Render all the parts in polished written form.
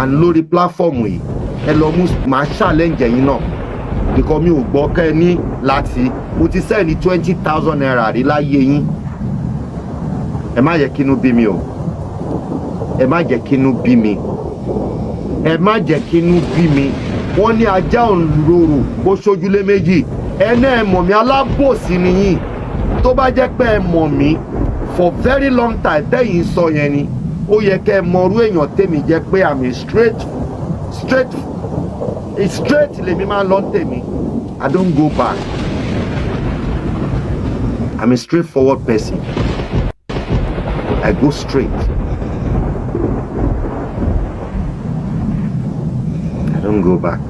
and lórí platform yìí ẹ lọ mú máa challenge yín náà because mi ò gbọ́ kẹ́ ẹ ní láti mo ti sẹ́ni 20,000 naira rí láyé yín ẹ má jẹ́ kínú bí mi o ẹ má jẹ́ kínú bí mi ẹ má jẹ́ kínú bí mi wọ́n ní ajá òǹrorò kó ṣojúlé méjì ẹnẹ́ ẹ mọ̀ mí alábòsí nìyí tó bá jẹ́ pé ẹ mọ̀ mí for very long time tẹ́yìn sọ yẹn ni ó yẹ kẹ́ ẹ mọrú èèyàn tèmi jẹ́ pé àmì straight lèmi máa ń lọ tèmi I don't go back I'm a straightforward person I go straight I don't go back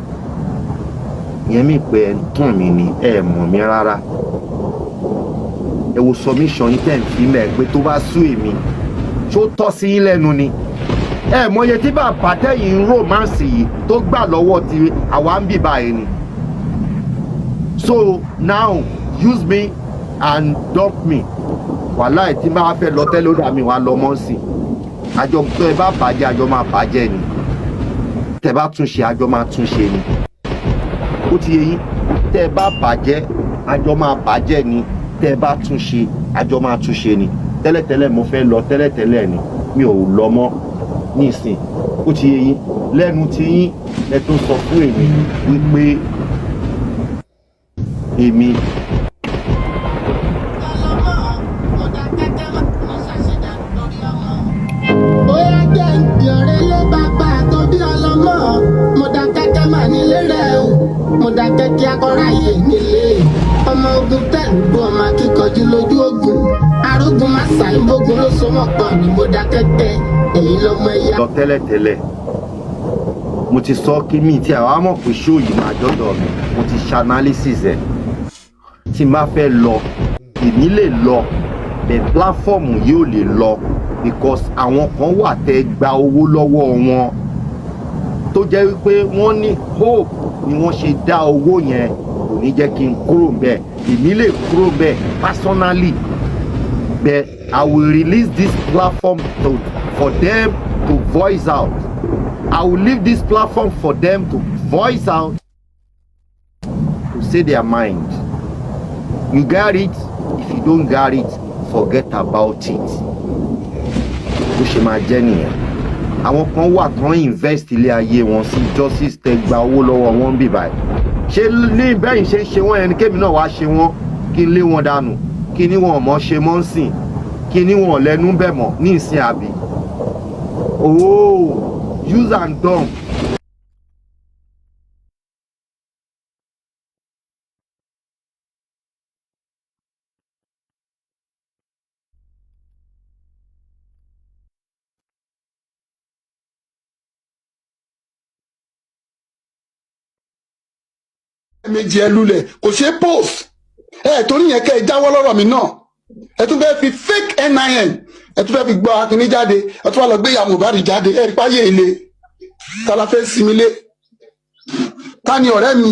yẹn mi pé ẹ ń tàn mí ni ẹ mọ̀ mí rárá ẹ wo submission yín tẹ̀ ń fi mẹ́ pé tó bá sú èmi ṣó tọ́ sí yín lẹ́nu ni ẹ mọye tí bàbá tẹ̀yìn romance yìí tó gbà lọ́wọ́ ti àwa ń bì báyìí ni so now use me and dump me wàhálà tí máa fẹ́ lọ tẹ́lẹ̀ ó dà mí wá lọ mọ́ sí àjọ tó ẹ bá bàjẹ́ àjọ máa bàjẹ́ ni tẹ́ bá túnṣe àjọ máa túnṣe ni ó ti yé yín tẹ́ bá bàjẹ́ àjọ máa bàjẹ́ ni tẹ́ bá túnṣe àjọ máa túnṣe ni tẹ́lẹ̀tẹ́lẹ̀ mo fẹ́ lọ tẹ́lẹ̀tẹ́lẹ̀ ni mi ò lọ mọ́ nísìn ó ti yé yín lẹ́nu tí yín ẹ tún sọ fún èmi wípé èmi. bóyá jẹ́ ìyọ̀rẹ́ lé bàbá tó bí ọlọ́mọ mo dá kẹ́kẹ́ mà nílé rẹ̀ o mo dá kẹ́kẹ́ akọ́ráyè nílé ọmọ ogun tẹ̀lú ọmọ akíkanjú lójú ogun arógun má sàlùmọ́gun ló so mọ́ pọ̀ ní mo dá kẹ́kẹ́ èyí lọ́mọ ẹ̀yà. lọ tẹ́lẹ̀tẹ́lẹ̀ mo ti sọ kí mi tí àwa mọ̀ pé ṣó yìí máa dọ́dọ̀ mi mo ti ṣe analysis ẹ̀ tí n bá fẹ́ lọ èmi lè lọ the platform yìí ò lè lọ because àwọn kan wà tẹ́ gba owó lọ́wọ́ wọn tó jẹ́ wípé wọ́n ní hope ni wọ́n ṣe dá owó yẹn kò ní jẹ́ kí n kúrò bẹ́ẹ̀ èmi lè kúrò bẹ́ẹ̀ personally but I will release this platform for them to voice out. I will leave this platform for them to voice out, to say their mind. You got it? If you don't got it, forget about it. Bó ṣe máa jẹ́ nìyẹn. Àwọn kan wà tán invest ilé ayé wọn sí justice tẹ gba owó lọ́wọ́ wọn bí báyìí. Ṣé ní bẹ́yìn ṣe ń ṣe wọ́n ẹni kémi náà wá ṣe wọ́n kí n lé wọn dànù kí ni wọn mọ̀ ṣe mọ́ ń sìn kí ni wọn lẹ́nu bẹ̀ mọ́ ní ìsìn àbí. Oh, use and dump. méjì ẹ lulẹ̀ kò ṣe post torí yẹn kẹ́ ẹ jáwọ́ lọ́rọ̀ mi náà ẹ tún fẹ́ fi fake NIN ẹ tún fẹ́ fi gbọ́ akínní jáde ẹ tún wá lọ gbé ìyá Mohbad jáde ẹ rí páyé ilé ta la fẹ́ sinmi lé ta ni ọ̀rẹ́ mi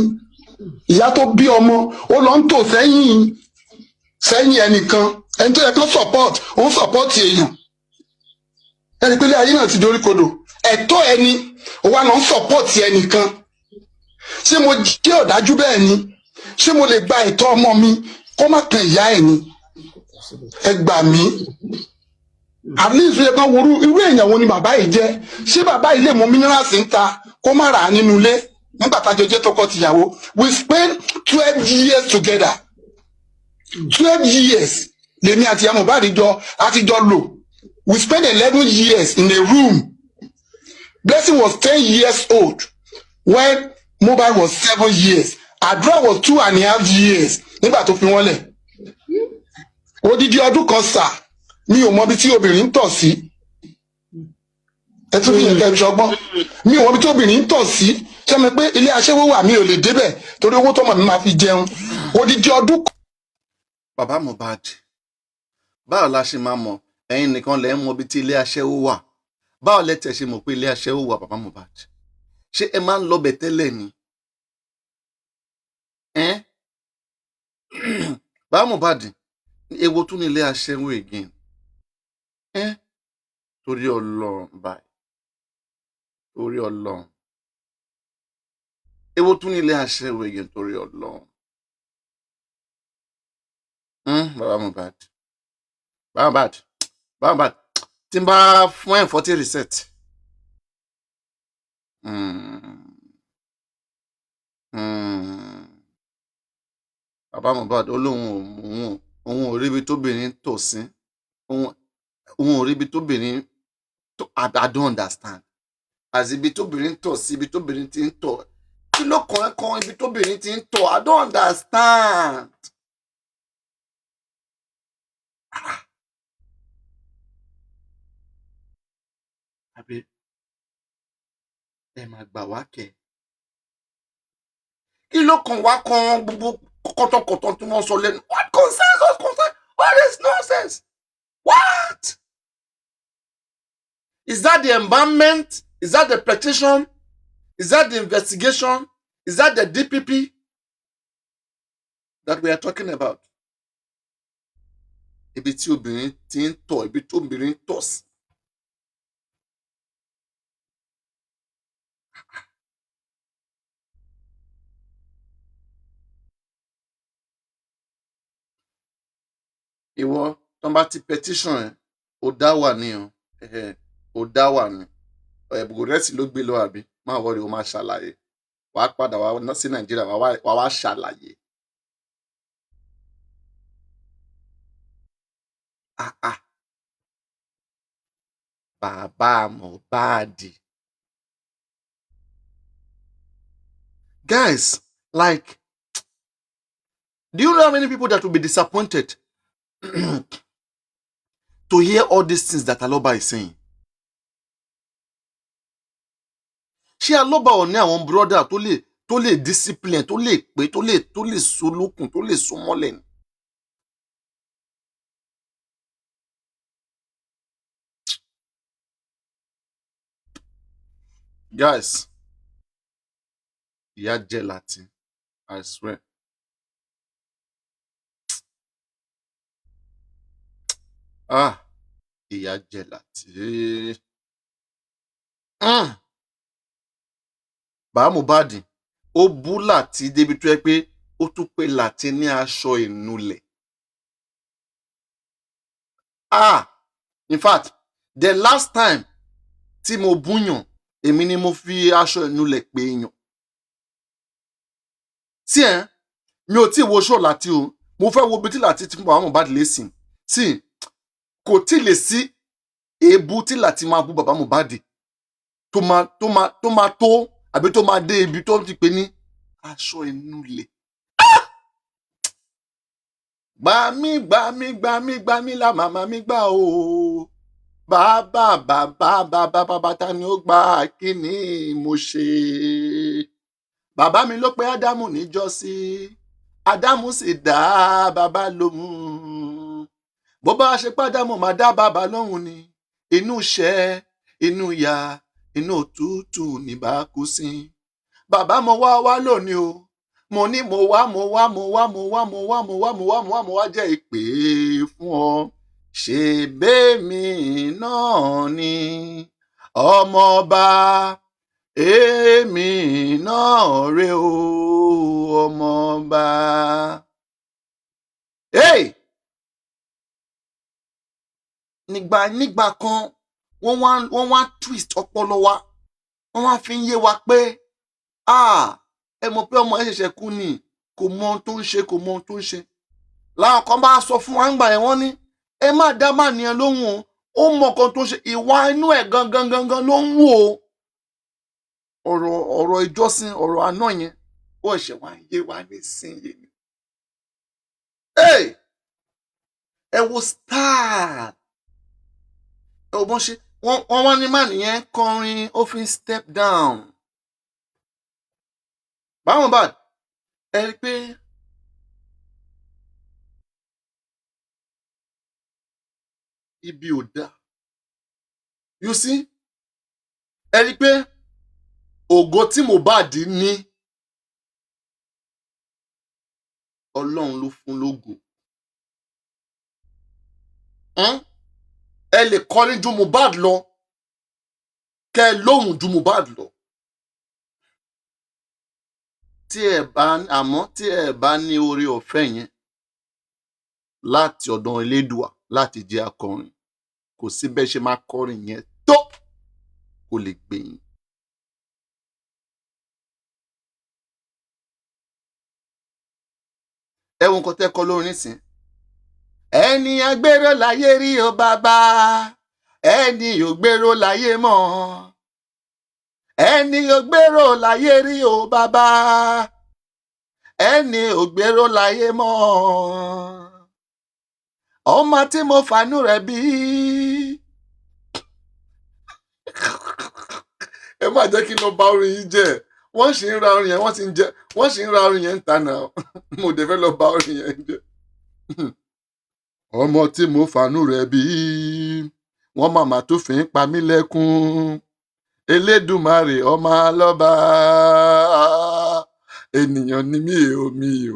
ìyá tó bí ọmọ ó lọ ń tò sẹ́yìn ẹnìkan ẹni tó yẹ kó support ó ń support èèyàn ẹni pé ilé ayé náà ti dorí kodò ẹ̀tọ́ ẹni ó wá lọ ń support ẹnìkan ṣé mo jẹ́ ọ̀dájú bẹ́ẹ̀ ni ṣé mo lè gba ẹ̀tọ́ ọmọ mi kó má kan ìyá ẹ̀ ni ẹ gbà mí at least yẹ kán worú irú èèyàn wo ni bàbá yìí jẹ́ ṣé bàbá yìí lè mú minerals ń ta kó má rà á nínú ilé nígbà tá a jọ jẹ́ tọkọ-tìyàwó we spent 12 years together 12 years lèmi àti ìyá Mohbad àtijọ́ lò we spent 11 years in a room Blessing was 10 years old when Mohbad was 7 years Àdúrà was 2.5 years nígbà tó fi wọ́n lẹ̀ odidi ọdún kan sà mi ò mọ bí tí obìnrin ń tọ̀ sí ẹ tún fi yẹn kẹ́ ṣọgbọ́n mi ò mọ bí tí obìnrin ń tọ̀ sí ṣé mi pé ilé aṣẹ́wó wà mi ò lè débẹ̀ torí owó tọmọ mi máa fi jẹun odidi ọdún kan. Bàbá Mohbad báwo la ṣe máa mọ̀ ẹ̀yin nìkan lẹ ń mọ bí tí ilé aṣẹ́wó wà báwo lẹ tẹ̀ ṣe mọ̀ pé ilé aṣẹ́wó wà bàbá Mohbad ṣé ẹ máa ń lọ bẹ̀ tẹ́lẹ̀ ni bàbá Mohbad èwo tún ní ilé aṣẹ́wó again torí Ọlọ́run báyìí torí Ọlọ́run. Èwo tún ní ilé aṣẹ́wó again torí Ọlọ́run. Bàbá Mohbad. Bàbá Mohbad. Tí n bá fún ẹ̀ 40 reset. Bàbá Mohbad ó lóun ò ríbi tóbìnrin tò sí. Òun ò ríbi tóbìnrin I don't understand. As ibi tóbìnrin tò sí, ibi tóbìnrin ti ń tọ̀. Kí ló kàn ẹ́ kan ibi tóbìnrin ti ń tọ̀? I don't understand. Àbí ẹ máa gbà wá kẹ́. Kí ló kàn wá kan gbogbo kọ́tọ̀kọ̀tọ̀ tí wọ́n sọ lẹ́nu? What concerns us concern? All this nonsense. What? Is that the embalmment? Is that the petition? Is that the investigation? Is that the DPP that we are talking about? Ibi tí obìnrin ti ń tọ̀, ibi tí obìnrin tọ̀ sí. Ìwọ tó bá ti petition ẹ̀, ó dá wà ní o. Ó dá wà ní. Ẹ̀bùrẹ́sì ló gbé lọ àbí? Má wọrí, ó máa ṣàlàyé. Wàá padà wá sí Nàìjíríà, wàá wá ṣàlàyé. Bàbá Mohbad. Guys, like, do you know how many people that will be disappointed to hear all these things that Aloba is saying? Ṣé Aloba ò ní àwọn brother tó lè discipline, tó lè pé, tó lè solókùn, tó lè súnmọ́lẹ̀ ni? Guys, ìyà jẹ Láti, I swear. Ìyà jẹ Láti. Bàbá Mohbad ó bú Láti débi tó yẹ pé ó tún pè Láti ní aṣọ ìnulẹ̀. In fact, the last time tí mo búyàn, èmi ni mo fi aṣọ ìnulẹ̀ pè èèyàn. Sí mi ò tí wo show Láti o, mo fẹ́ wo bí tí Láti ti fún Bàbá Mohbad lésìn. Sí, kò tí lè sí èébú tí Láti máa bú Bàbá Mohbad tó máa tó àbí tó máa dé ibi tó ti pè ní aṣọ ìnulẹ̀. Gbà mí la màmá mi gbà o. Bàbá ta ni ó gbà, kí ni mo ṣe? Bàbá mi ló pè Ádámù níjọ́sí, Ádámù sì dá bàbá lóhùn. Bó bá ṣe pé Ádámù máa dá bàbá lóhùn ni, inú ìṣẹ́, inú ìyà, inú òtútù ní bá kú sí. Bàbá mo wá lónìí o, mo ní mo wá jẹ́ ìpè fún ọ. Ṣé bẹ́ẹ̀mi náà ni ọmọ ọba, èmi náà rè o, ọmọ ọba. Nígbà kan wọ́n wá twist ọpọlọ wa, wọ́n wá fi ń yé wa pé ẹ mọ̀ pé ọmọ ẹ ṣẹ̀ṣẹ̀ kú ni, kò mọ ohun tó ń ṣe. Láwọn kan bá sọ fún wa ńgbà yẹn, wọ́n ní ẹ má dá má nìyẹn lóhùn ó mọ nǹkan tó ń ṣe, ìwà inú ẹ̀ gangan ló ń wò ó. Ọ̀rọ̀ ìjọsìn, ọ̀rọ̀ àná yẹn ó ṣẹ̀ wá yé wa nísìnyí ni. Ẹ wo star, ẹ wo bọ́n ṣe wọ́n wá ní má nìyẹn kọrin, ó fi ń step down. Bàbá Mohbad, ẹ rí pé ibi ò dá. You see, ẹ rí pé ògo tí Mohbad ní, Ọlọ́run ló fún lógo. Ẹ lè kọrin ju Mohbad lọ, kẹ́ lóhùn ju Mohbad lọ. Tí ẹ bá ní oore ọ̀fẹ́ yẹn láti ọ̀dọ̀ Elédùà láti jẹ́ akọrin, kò sí bẹ́ẹ̀ ṣe máa kọrin yẹn tó kò lè gbé yín. Ẹ wo nǹkan tẹ́ kọ lórin nísìn. Ẹni agbéró láyé rí o bàbá, ẹni ò gbéró láyé mọ́. Ẹni ò gbéró láyé rí o bàbá, ẹni ò gbéró láyé mọ́. Ọmọ tí mo fàánú rẹ̀ bí. Ẹ má jẹ́ kí n lọ bá orin yìí jẹ́. Wọ́n sì ń ra orin yẹn, wọ́n sì ń ra orin yẹn ń ta náà. Mo dẹ̀ fẹ́ lọ bá orin yẹn jẹ́. Ọmọ tí mo fàánú rẹ̀ bí, wọ́n màmá tó fi ń pa mí lẹ́kún. Elédùmarè ọmọ alọ́ba, ènìyàn ni mi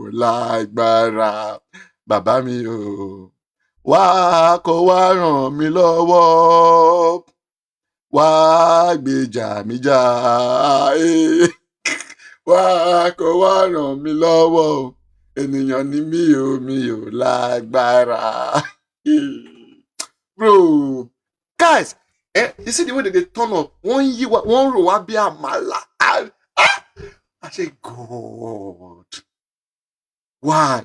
ò lágbára. Bàbá mi o, wá kó wá ràn mí lọ́wọ́, wá gbèjà mi jà, wá kó wá ràn mí lọ́wọ́, ènìyàn ni mi ò lágbára. Bro, guys, you see the way they turn up, wọ́n rò wá bí àmàlà. I say, God, why?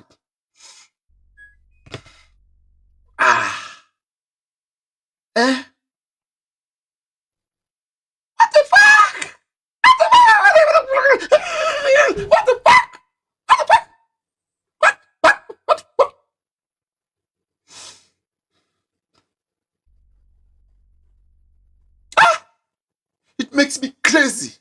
What the fuck? What the fuck? It makes me crazy.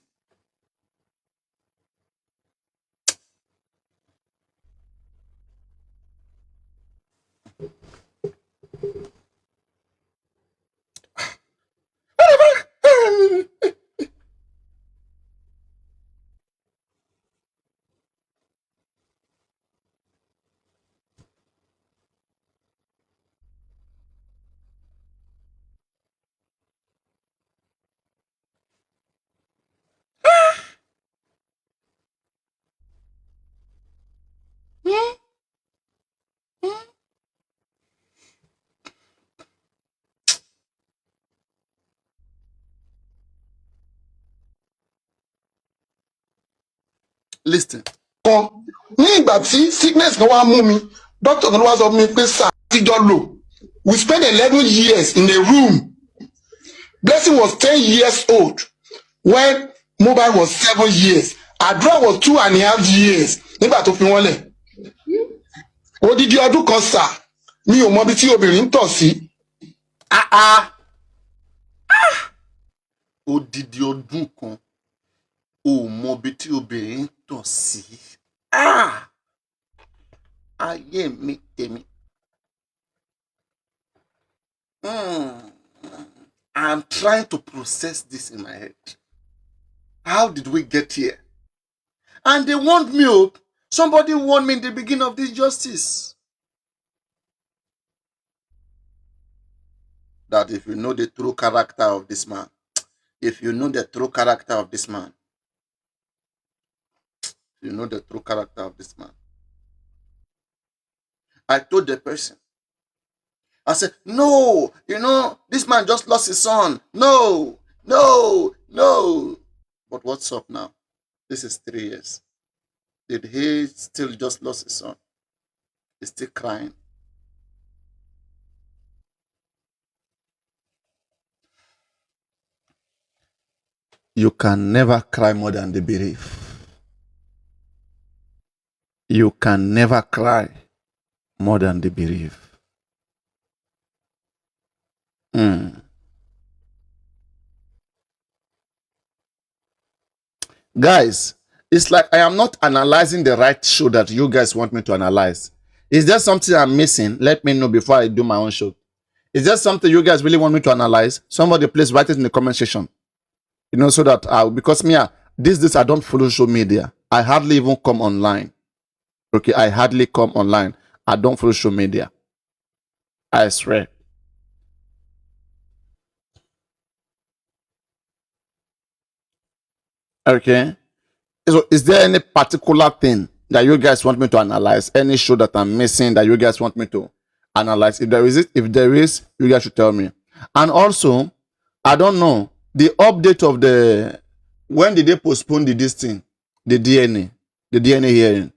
Listen. Ní ìgbà tí sickness kan wá mú mi, doctor kan wá sọ fún mi pé sir ti jọ lò. We spent 11 years in a room. Blessing was 10 years old when Mobile was 7 years. Àdúrà was 2.5 years nígbà tó fi wọ́n lẹ̀. Odidi ọdún kan sà, mi ò mọ bí tí obìnrin ń tọ̀ sí. Odidi ọdún kan, ò mọ bí tí obìnrin ń tọ̀ sí. Ayé mi tèmi. I'm trying to process this in my head. How did we get here? And they warned me, somebody warned me in the beginning of this justice, that if you know the true character of this man, you know the true character of this man, I told the person, I said, no, this man just lost his son. No. But what's up now? This is 3 years. Did he still just lost his son? He's still crying. You can never cry more than the bereaved. You can never cry more than the bereaved. Guys, it's like I am not analyzing the right show that you guys want me to analyze. Is there something I'm missing? Let me know before I do my own show. Is there something you guys really want me to analyze? Somebody please write it in the comment section. So that because this I don't follow social media. I hardly even come online. Okay, I hardly come online. I don't follow social media. I swear. Okay. So is there any particular thing that you guys want me to analyze? Any show that I'm missing that you guys want me to analyze? If there is, you guys should tell me. And also, I don't know the update of the when did they postpone this thing, the DNA hearing.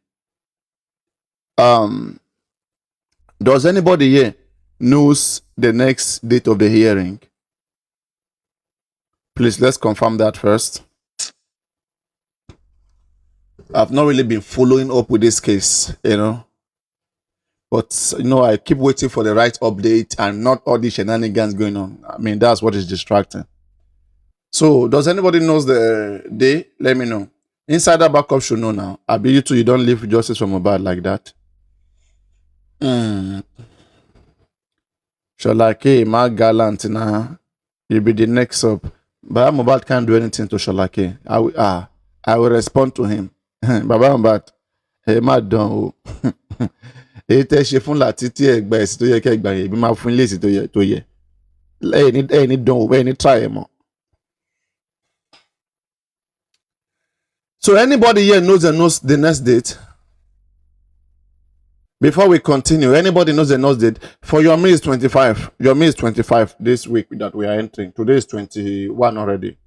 Does anybody here knows the next date of the hearing? Please, let's confirm that first. I've not really been following up with this case, but I keep waiting for the right update and not all the shenanigans going on. I mean, that's what is distracting. So, does anybody knows the day? Let me know. Insider backup should know now. I be you two, you don't leave justice from Mohbad like that. Sholake, my gallant now. You'll be the next up. But Mohbad can't do anything to Sholake. I will respond to him. Baba Mohbad, hey, my don. Èyí tẹ́ ṣe fún Látìtì ẹgbà ẹ̀sìn tó yẹ kẹ́ gbà yẹn bí máa fún ilé èsì tó yẹ. Ẹni dán o, ẹni try ẹ̀ mọ́. So anybody here knows the next date? Before we continue, anybody knows the next date? For your May is 25. Your May is 25 this week that we are entering. Today is 21 already.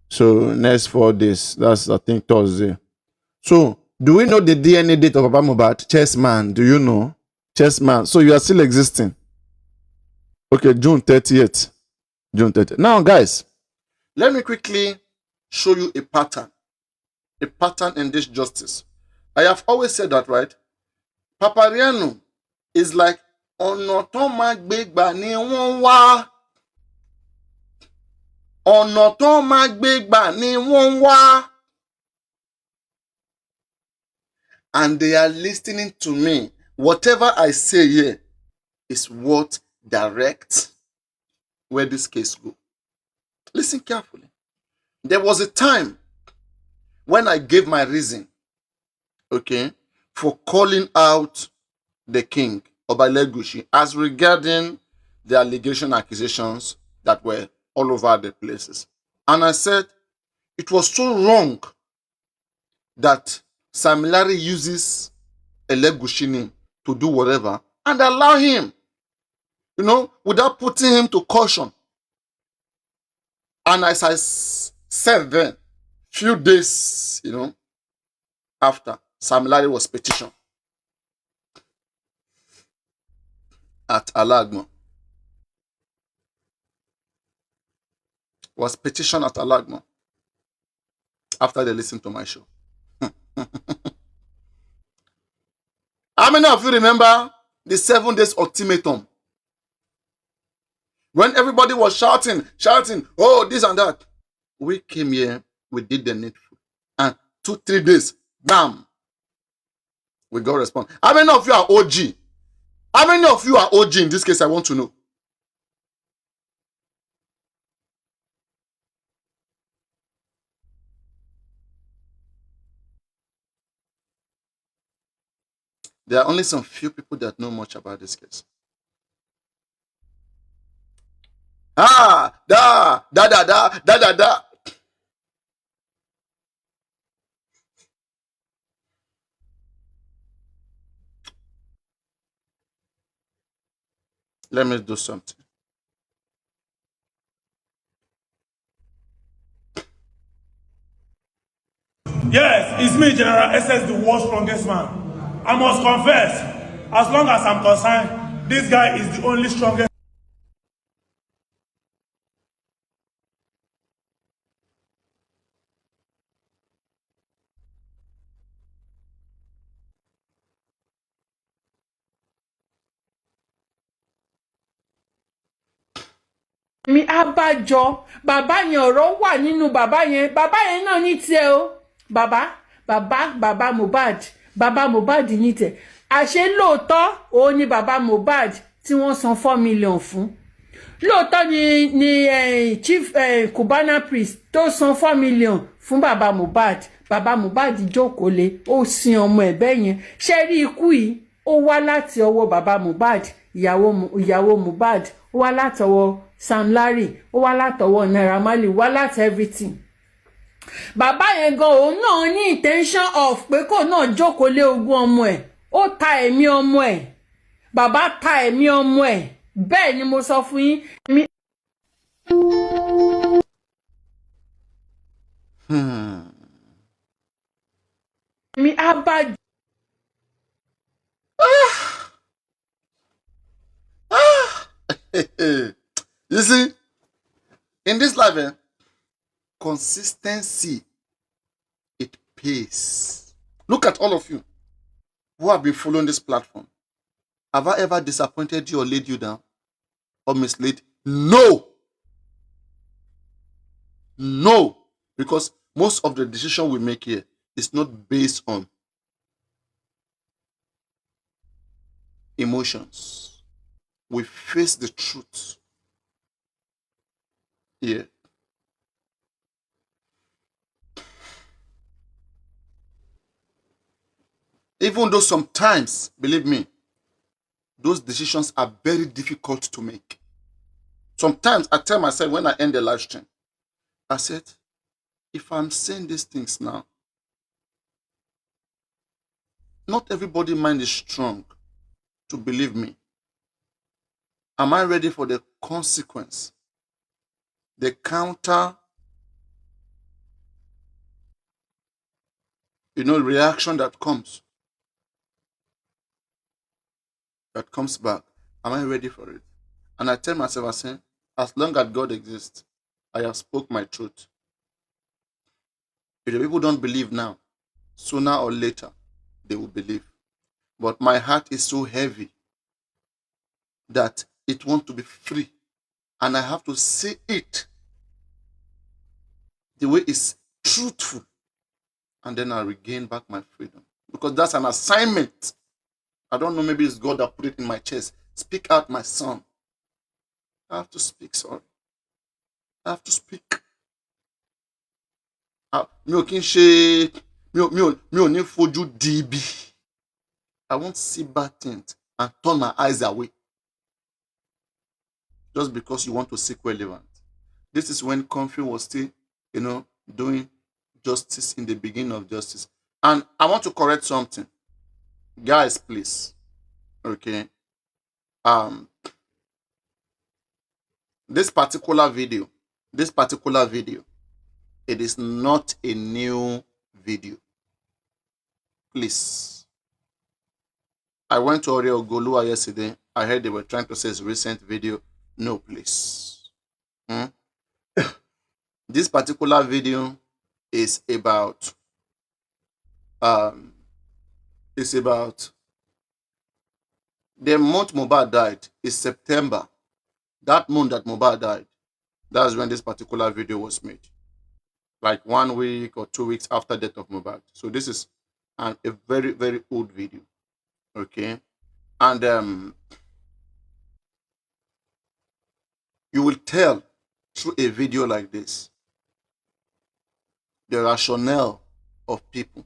So next 4 days, that's I think Thursday. So do we know the DNA date of Papa Mohbad? Chessman, do you know? Chessman. So you are still existing. Okay, June 30th. June 30th. Now, guys, let me quickly show you a pattern. A pattern in this justice. I have always said that, right? Papariano is like ọ̀nà tó máa gbé gbà ni wọ́n wá. Ọ̀nà tó máa gbé gbà ni wọ́n wá. And they are listening to me. Whatever I say here is what directs where this case goes. Listen carefully. There was a time when I gave my reason, okay, for calling out the king, Obalegushi, as regarding the allegation accusations that were all over the places. And I said it was so wrong that Sam Larry uses Elegushi name to do whatever and allow him, without putting him to caution. And as I said then, few days, after, Sam Larry was petitioned at Alagmo. Was petitioned at Alagmo after they listened to my show. How many of you remember the 7 days ultimatum? When everybody was shouting, oh, this and that. We came here, we did the needful. And 2-3 days, bam, we got response. How many of you are OG? How many of you are OG in this case? I want to know. There are only some few people that know much about this case. Da. Let me do something. Yes, it's me, General SS, the world's strongest man. I must confess, as long as I'm concerned, this guy is the only strongest. Mi abájọ bàbá yẹn ọ̀rọ̀ wà nínú bàbá yẹn náà ní tiẹ̀ o bàbá Mohbad ní tiẹ̀ àṣé lóòótọ́ òun ni bàbá Mohbad tí wọ́n san 4 million fún lóòótọ́ ni chief Cubana priest tó san 4 million fún bàbá Mohbad jókòó lé ó sin ọmọ ẹ̀ bẹ́ẹ̀ yẹn ṣé rí ikú yìí ó wá láti ọwọ́ bàbá Mohbad ìyàwó Mohbad ó wá látọwọ́ Sam Larry ó wá látọwọ́ Naira Marley wá láti everything bàbá yẹn gan òun náà ní intention of pé kò náà jókòó lé ogún ọmọ ẹ̀, ó ta ẹ̀mí ọmọ ẹ̀, bàbá ta ẹ̀mí ọmọ ẹ̀, bẹ́ẹ̀ ni mo sọ fún yín. Mi á bá. You see, in this life, consistency, it pays. Look at all of you who have been following this platform. Have I ever disappointed you or laid you down or misled? No. No. Because most of the decision we make here is not based on emotions. We face the truth. Yeah. Even though sometimes, believe me, those decisions are very difficult to make. Sometimes I tell myself when I end the live stream, I said, if I'm saying these things now, not everybody's mind is strong to believe me. Am I ready for the consequence? The counter, reaction that comes back. Am I ready for it? And I tell myself, I say, as long as God exists, I have spoke my truth. If the people don't believe now, sooner or later, they will believe. But my heart is so heavy that it wants to be free. And I have to say it the way it's truthful. And then I regain back my freedom. Because that's an assignment. I don't know, maybe it's God that put it in my chest. Speak out, my son. I have to speak, sorry. I have to speak. Mi ò kí ń ṣe mi ò ní fojú di ibi. I won't see bad things and turn my eyes away. Just because you want to seek relevance. This is when Comfy was still, doing justice in the beginning of justice. And I want to correct something. Guys, please. Okay. This particular video, it is not a new video. Please. I went to Oreo Golua yesterday. I heard they were trying to say it's a recent video. No, please. This particular video is about the month Mohbad died is September. That month that Mohbad died, that's when this particular video was made. Like 1 week or 2 weeks after death of Mohbad. So this is a very, very old video. Okay. And you will tell through a video like this the rationale of people.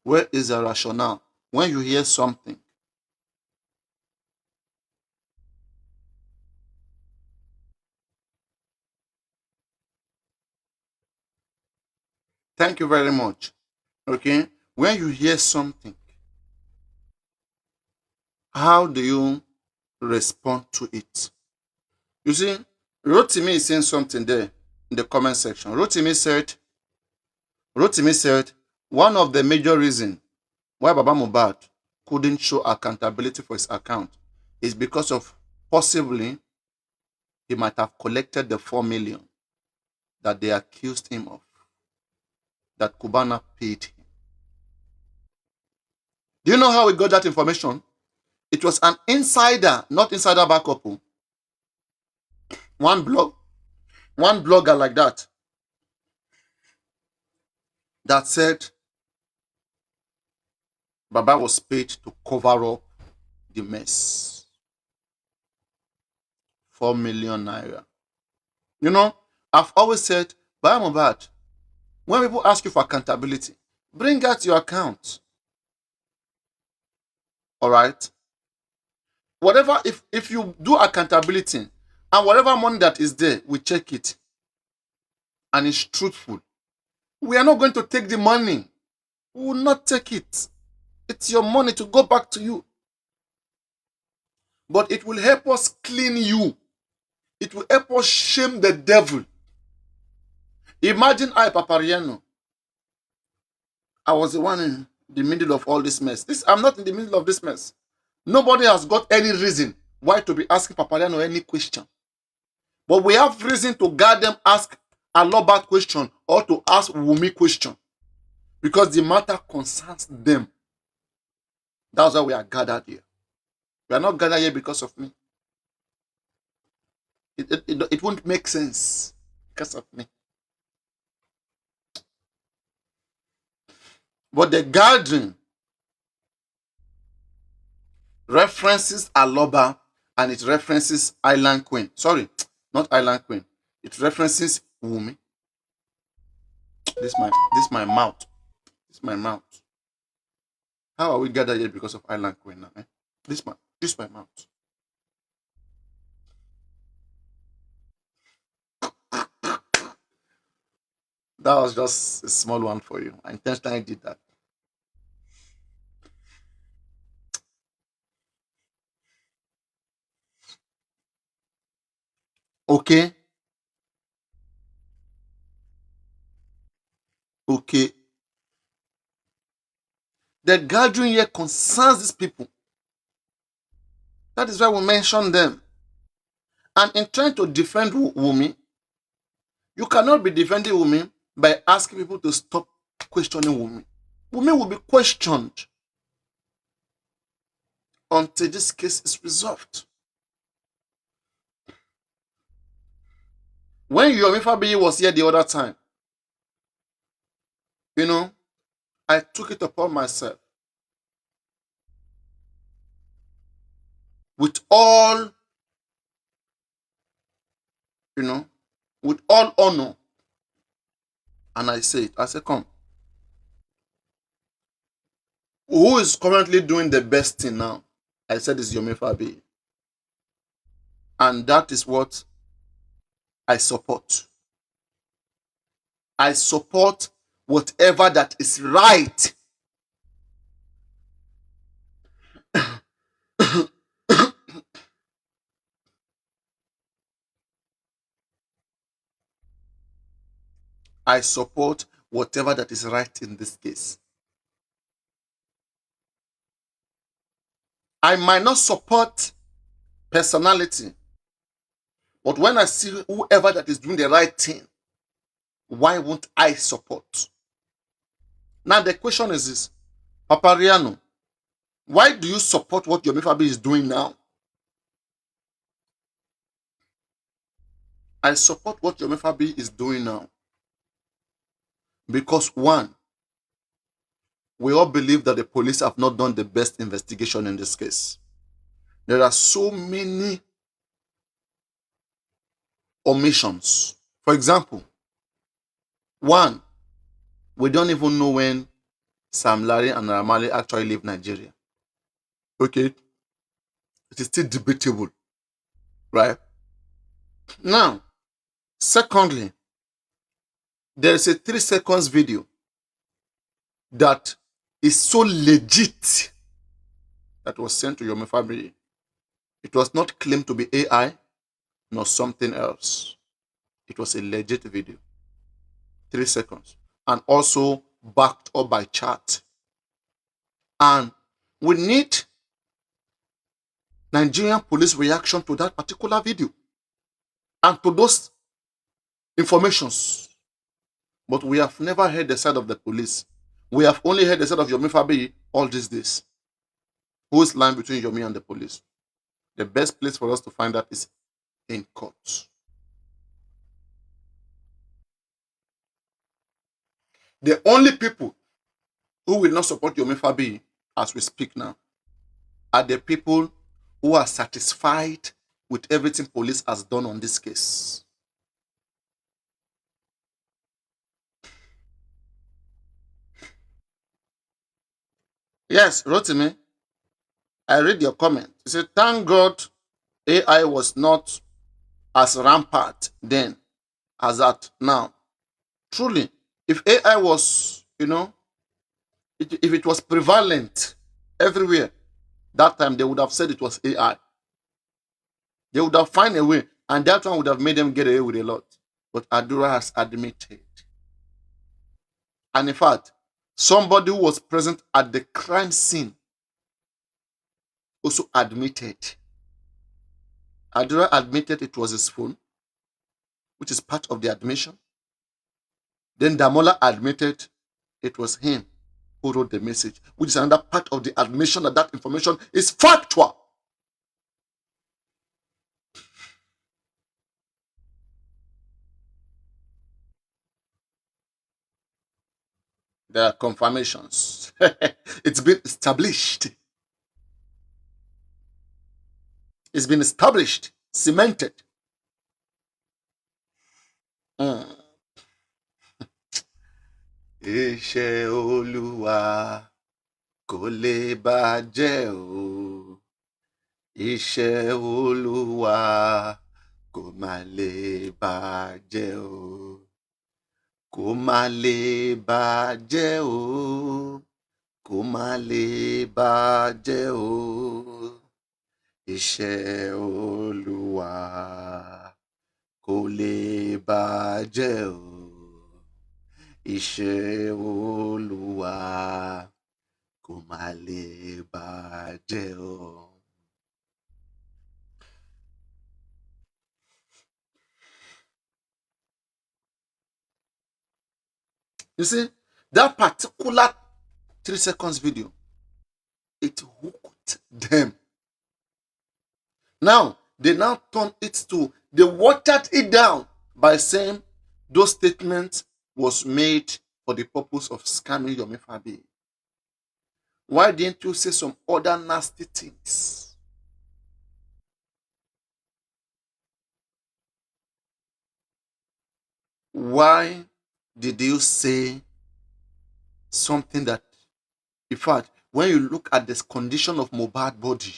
Where is the rationale? When you hear something, thank you very much. Okay? When you hear something, how do you respond to it? You see, Rotimi is saying something there in the comment section. Rotimi said, one of the major reasons why Baba Mohbad couldn't show accountability for his account is because of possibly he might have collected the 4 million that they accused him of, that Cubana paid him. Do you know how we got that information? It was an insider, not insider backup. One blogger like that said Baba was paid to cover up the mess. 4 million naira. You know, I've always said, Baba Mohbad, when people ask you for accountability, bring out your account. All right? Whatever, if you do accountability and whatever money that is there, we check it. and is truthful, we are not going to take the money. We will not take it. It's your money to go back to you. But it will help us clean you. It will help us shame the devil. Imagine I, Papariano, I was the one in the middle of all this mess. I'm not in the middle of this mess. Nobody has got any reason why to be asking Papariano any question. But we have reason to guard them ask a Aloba question or to ask Wumi question. Because the matter concerns them. That's why we are gathered here. We are not gathered here because of me. It won't make sense because of me. But the gathering references Aloba and it references Island Queen. Sorry, not Island Queen. It references Wumi. This my mouth. This my mouth. How are we gathered here because of Island Queen now? Eh? This my mouth. That was just a small one for you. I intentionally did that. Okay. Okay. The gathering here concerns these people. That is why we mention them. And in trying to defend Wumi, you cannot be defending Wumi by asking people to stop questioning Wumi. Wumi will be questioned until this case is resolved. When Yomi Fabiyi was here the other time, I took it upon myself with all, with all honor. And I said, come. Who is currently doing the best thing now? I said it's Yomi Fabiyi. And that is what I support. I support whatever that is right. I support whatever that is right in this case. I might not support personality, but when I see whoever that is doing the right thing, why won't I support? Now the question is this, Papariano, why do you support what Yomi Fabiyi is doing now? I support what Yomi Fabiyi is doing now because one, we all believe that the police have not done the best investigation in this case. There are so many omissions. For example, one, we don't even know when Sam Larry and Ramali actually leave Nigeria. Okay? It is still debatable. Right? Now, secondly, there is a 3 seconds video that is so legit that was sent to Yomi Fabiyi. It was not claimed to be AI nor something else. It was a legit video. 3 seconds. And also backed up by chat. And we need Nigerian police reaction to that particular video and to those informations. But we have never heard the side of the police. We have only heard the side of Yomi Fabiyi all these days. Who is lying between Yomi and the police? The best place for us to find that is in court. The only people who will not support Yomi Fabiyi as we speak now are the people who are satisfied with everything police has done on this case. Yes, Rotimi, I read your comment. You said, thank God AI was not as rampant then as that now. Truly, if AI was, if it was prevalent everywhere, that time they would have said it was AI. They would have found a way, and that one would have made them get away with a lot. But Adura has admitted. And in fact, somebody who was present at the crime scene also admitted. Adura admitted it was his phone, which is part of the admission. Then Damola admitted it was him who wrote the message, which is another part of the admission that information is factual. There are confirmations. It's been established. It's been established, cemented. Iṣẹ́ Olúwa kò lè bàjẹ́ o. Iṣẹ́ Olúwa kò má lè bàjẹ́ o. Kò má lè bàjẹ́ o. Kò má lè bàjẹ́ o. Iṣẹ́ Olúwa kò lè bàjẹ́ o. Iṣẹ́ Olúwa kò má lè bàjẹ́ o. You see, that particular 3 seconds video, it hooked them. Now, they now turned it to, they watered it down by saying those statements was made for the purpose of scamming Yomi Fabi. Why didn't you say some other nasty things? Why did you say something that, in fact, when you look at this condition of Mohbad's body,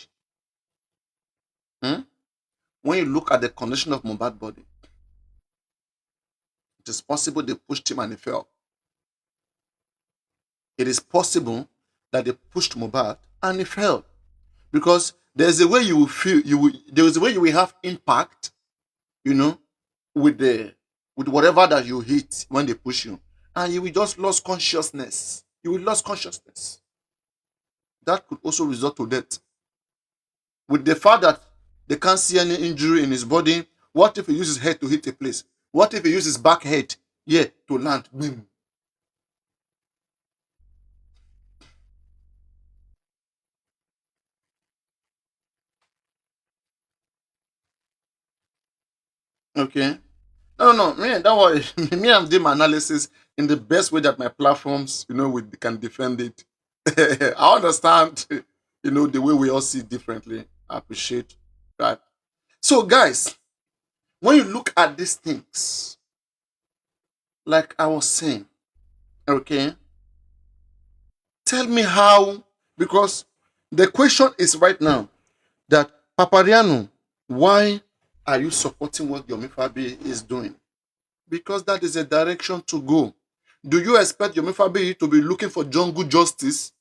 when you look at the condition of Mohbad's body, it is possible they pushed him and he fell. It is possible that they pushed Mohbad and he fell. Because there's a way you will feel, there's a way you will have impact, with whatever that you hit when they push you. And you will just lose consciousness. You will lose consciousness. That could also result to death. With the fact that they can't see any injury in his body, what if he uses his head to hit a place? What if he uses his back head, to land? Boom. Okay. No, man, that was me. I'm doing my analysis in the best way that my platforms, we can defend it. I understand, the way we all see it differently. I appreciate that. So, guys, when you look at these things, like I was saying, okay, tell me how, because the question is right now that Papariano, why are you supporting what Yomi Fabi is doing? Because that is a direction to go. Do you expect Yomi Fabi to be looking for jungle justice?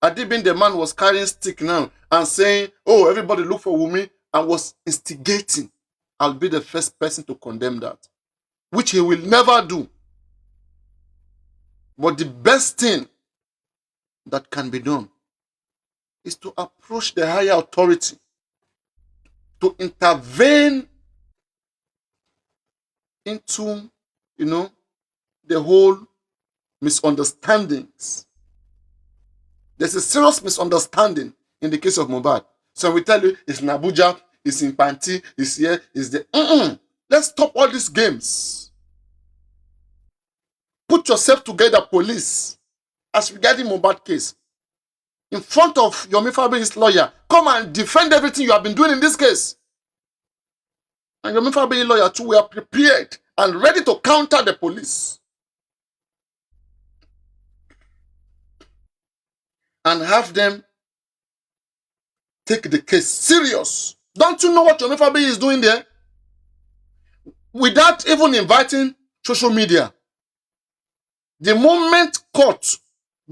Adibin, the man, was carrying stick now and saying, oh, everybody look for Wumi, and was instigating. I'll be the first person to condemn that, which he will never do. But the best thing that can be done is to approach the higher authority, to intervene into, the whole misunderstandings. There's a serious misunderstanding in the case of Mohbad. So we tell you, it's in Abuja, it's in Panti, it's here, it's there. Let's stop all these games. Put yourself together, police, as regarding Mohbad case. In front of Yomi Fabi's lawyer, come and defend everything you have been doing in this case. And Yomi Fabi's lawyer too were prepared and ready to counter the police. And have them take the case serious. Don't you know what Yomi Fabi is doing there? Without even inviting social media. The moment court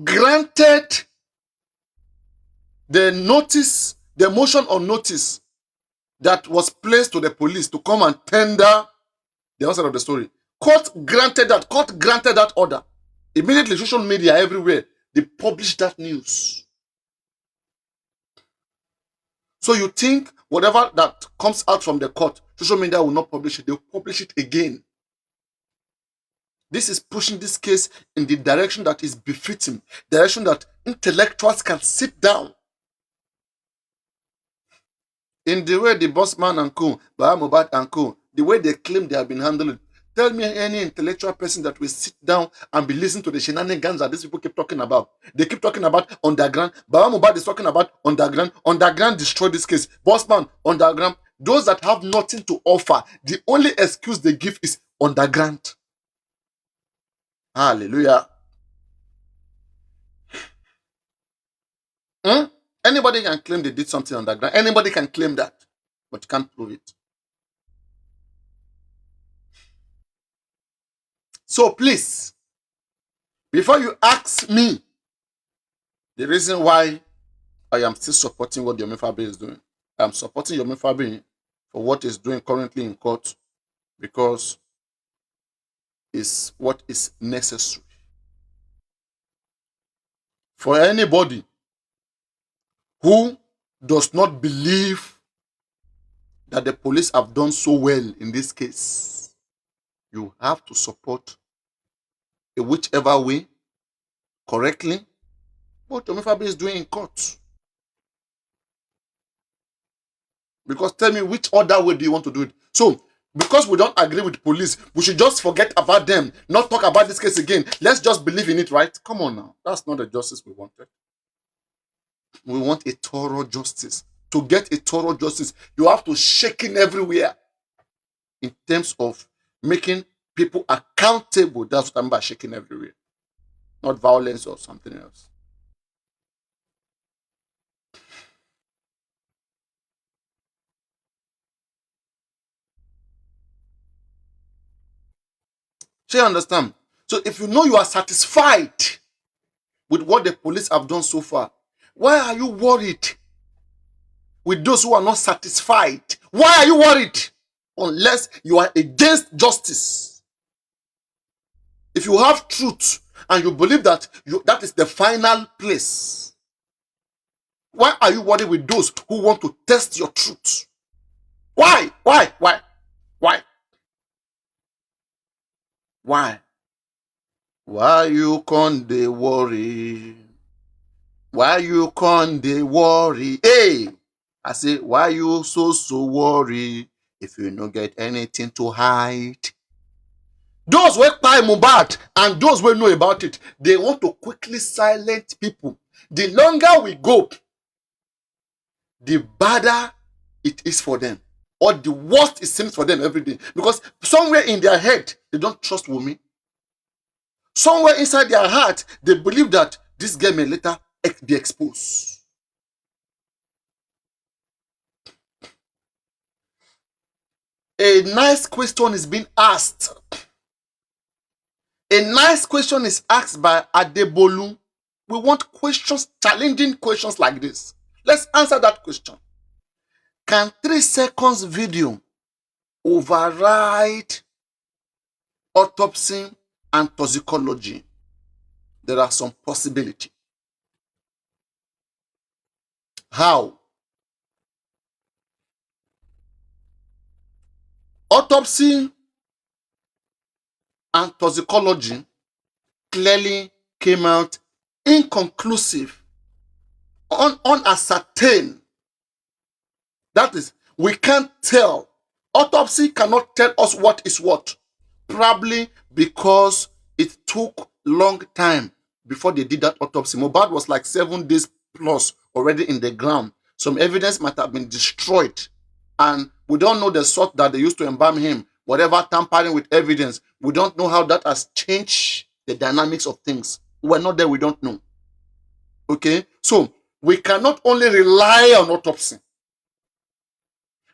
granted the notice, the motion on notice that was placed to the police to come and tender the answer of the story, court granted that order. Immediately, social media everywhere, they published that news. So you think whatever that comes out from the court, social media will not publish it, they'll publish it again. This is pushing this case in the direction that is befitting, direction that intellectuals can sit down. In the way the bossman and co, Mohbad and co, the way they claim they have been handled, tell me any intellectual person that will sit down and be listening to the shenanigans that these people keep talking about. They keep talking about underground. Mohbad is talking about underground. Underground destroyed this case. Bossman, underground. Those that have nothing to offer, the only excuse they give is underground. Hallelujah. Anybody can claim they did something underground. Anybody can claim that, but you can't prove it. So please, before you ask me the reason why I am still supporting what Yomi Fabi is doing, I'm supporting Yomi Fabi for what he's doing currently in court because it's what is necessary. For anybody who does not believe that the police have done so well in this case, you have to support in whichever way, correctly, what Yomi Fabi is doing in court. Because tell me, which other way do you want to do it? So, because we don't agree with police, we should just forget about them, not talk about this case again. Let's just believe in it, right? Come on now. That's not the justice we wanted. We want a thorough justice. To get a thorough justice, you have to shake in everywhere in terms of making people accountable. That's what I mean by shaking everywhere. Not violence or something else. So you understand? So if you know you are satisfied with what the police have done so far, why are you worried with those who are not satisfied? Why are you worried? Unless you are against justice. If you have truth and you believe that that is the final place, why are you worried with those who want to test your truth? Why? Why? Why? Why? Why? Why you can't they worry? Why you can't they worry? Hey! I say, why you so worry if you don't get anything to hide? Those who buy Mohbad and those who know about it, they want to quickly silence people. The longer we go, the badder it is for them. Or the worst it seems for them every day. Because somewhere in their head, they don't trust Wunmi. Somewhere inside their heart, they believe that this girl may later be exposed. A nice question is being asked. A nice question is asked by Adebolu. We want questions, challenging questions like this. Let's answer that question. Can 3 seconds video override autopsy and toxicology? There are some possibilities. How? Autopsy and toxicology clearly came out inconclusive, unascertained. That is, we can't tell. Autopsy cannot tell us what is what. Probably because it took long time before they did that autopsy. Mohbad was like 7 days plus already in the ground. Some evidence might have been destroyed. And we don't know the sort that they used to embalm him. Whatever tampering with evidence. We don't know how that has changed the dynamics of things. We're not there, we don't know. Okay? So, we cannot only rely on autopsy.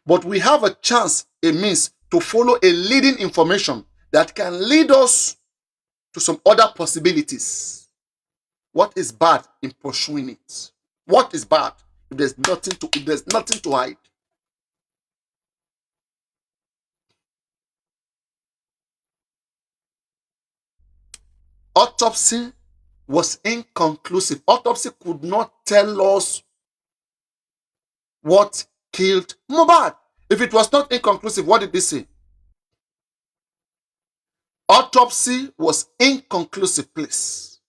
But we have a chance, a means, to follow a leading information that can lead us to some other possibilities. What is bad in pursuing it? What is bad if there's nothing to hide? Autopsy was inconclusive. Autopsy could not tell us what killed Mohbad. If it was not inconclusive, what did they say? Autopsy was inconclusive, please.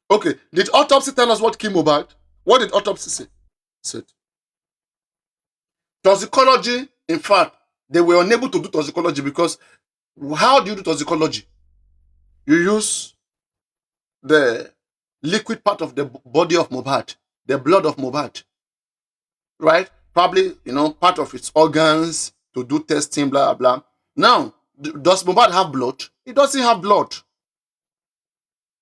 Okay, did autopsy tell us what killed Mohbad? What did autopsy say? Said toxicology. In fact, they were unable to do toxicology because how do you do toxicology? You use the liquid part of the body of Mohbad, the blood of Mohbad, right? Probably, part of its organs to do testing, blah, blah. Now, does Mohbad have blood? It doesn't have blood,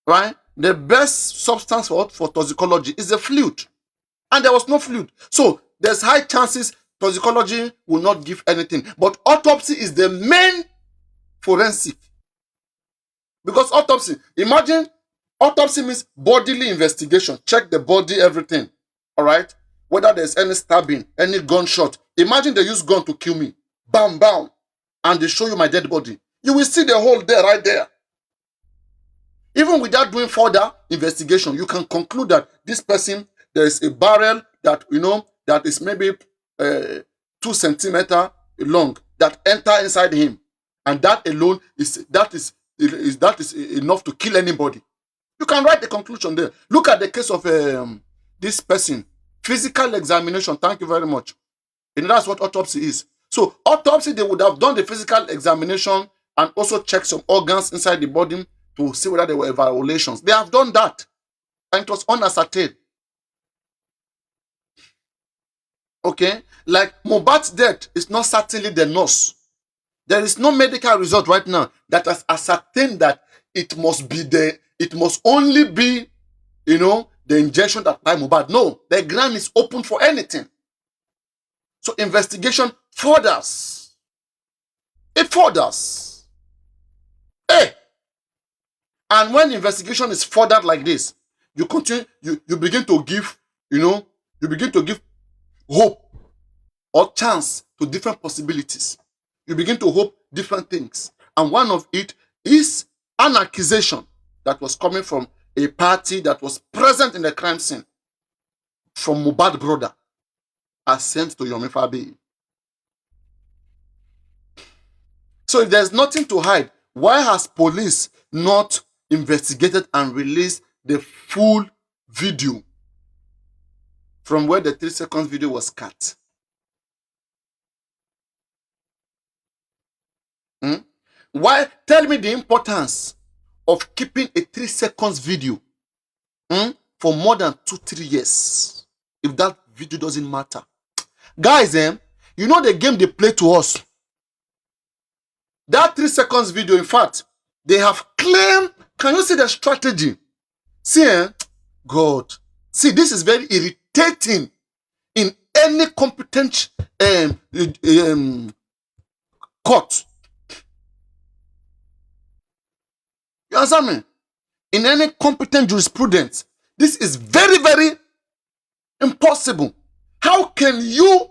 right? The best substance for toxicology is the fluid, and there was no fluid. So, there's high chances toxicology will not give anything. But autopsy is the main forensic. Because imagine autopsy means bodily investigation. Check the body, everything. All right? Whether there's any stabbing, any gunshot. Imagine they use gun to kill me. Bam, bam. And they show you my dead body. You will see the hole there, right there. Even without doing further investigation, you can conclude that this person, there is a barrel that, that is maybe 2 centimeters long that enter inside him. And that alone is enough to kill anybody. You can write the conclusion there. Look at the case of this person. Physical examination. Thank you very much. And that's what autopsy is. So autopsy, they would have done the physical examination and also check some organs inside the body to see whether there were violations. They have done that. And it was unascertained. Okay? Like Mohbad's death is not certainly the nurse. There is no medical result right now that has ascertained that it must only be, the injection that by Mohbad. No, the ground is open for anything. So investigation furthers. It furthers. Hey! And when investigation is furthered like this, you begin to give, hope or chance to different possibilities. You begin to hope different things. And one of it is an accusation that was coming from a party that was present in the crime scene from Mohbad's brother as sent to Yomi Fabi. So if there's nothing to hide, why has police not investigated and released the full video from where the 3-second video was cut? Why? Tell me the importance of keeping a 3-second video for more than 2-3 years if that video doesn't matter. Guys, you know the game they play to us. That 3-second video, in fact, they have claimed. Can you see the strategy? See, God. See, this is very irritating in any competent court. You understand me? In any competent jurisprudence, this is very, very impossible. How can you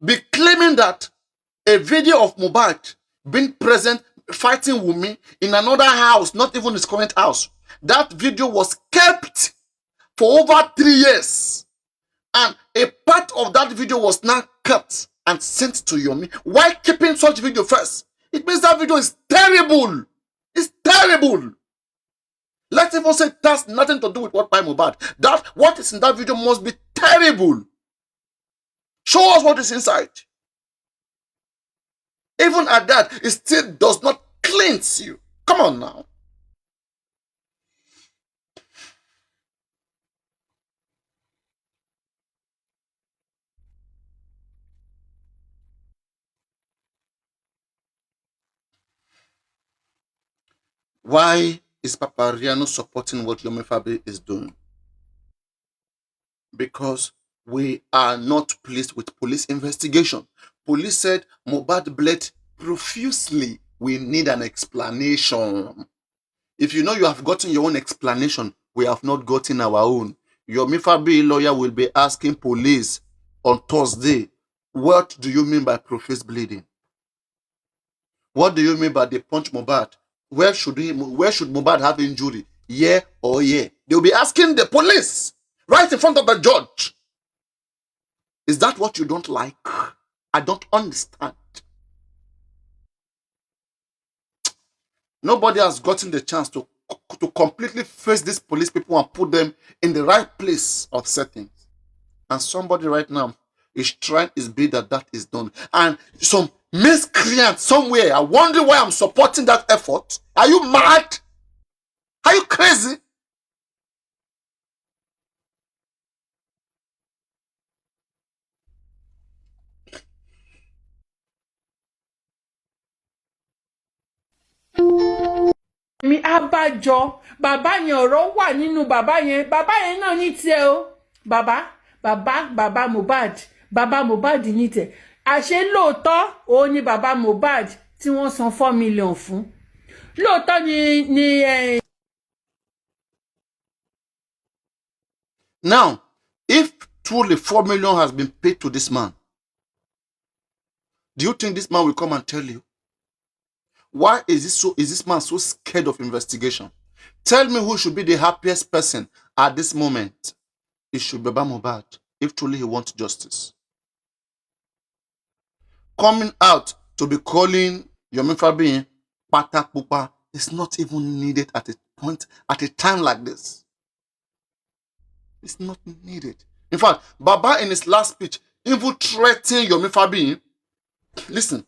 be claiming that a video of Mohbad being present fighting Wunmi in another house, not even his current house, that video was kept for over 3 years, and a part of that video was now cut and sent to Yomi? Why keeping such video first? It means that video is terrible. It's terrible. Let's even say it has nothing to do with what by Mohbad. That what is in that video must be terrible. Show us what is inside. Even at that, it still does not cleanse you. Come on now. Why is Papariano supporting what Yomi Fabi is doing? Because we are not pleased with police investigation. Police said Mohbad bled profusely. We need an explanation. If you know you have gotten your own explanation, we have not gotten our own. Your Mifabi lawyer will be asking police on Thursday, what do you mean by profuse bleeding? What do you mean by the punch Mohbad? Where should Mohbad have injury? Yeah or yeah? They'll be asking the police right in front of the judge. Is that what you don't like? I don't understand. Nobody has gotten the chance to completely face these police people and put them in the right place of settings. And somebody right now is trying his best that is done. And some miscreant somewhere are wondering why I'm supporting that effort. Are you mad? Are you crazy? mi abájọ bàbá yẹn ọ̀rọ̀ wà nínú bàbá yẹn náà ní tiẹ̀ o bàbá Mohbad ní tiẹ̀ àṣé lóòótọ́ òun ni bàbá Mohbad tí wọ́n san 4 million fún lóòótọ́ ni Now, if truly 4 million has been paid to this man, do you think this man will come and tell you? Why is this man so scared of investigation? Tell me who should be the happiest person at this moment. It should be Baba Mohbad, if truly he wants justice. Coming out to be calling Yomi Fabiyi Patapupa is not even needed at a time like this. It's not needed. In fact, Baba in his last speech even threatened Yomi Fabiyi. Listen.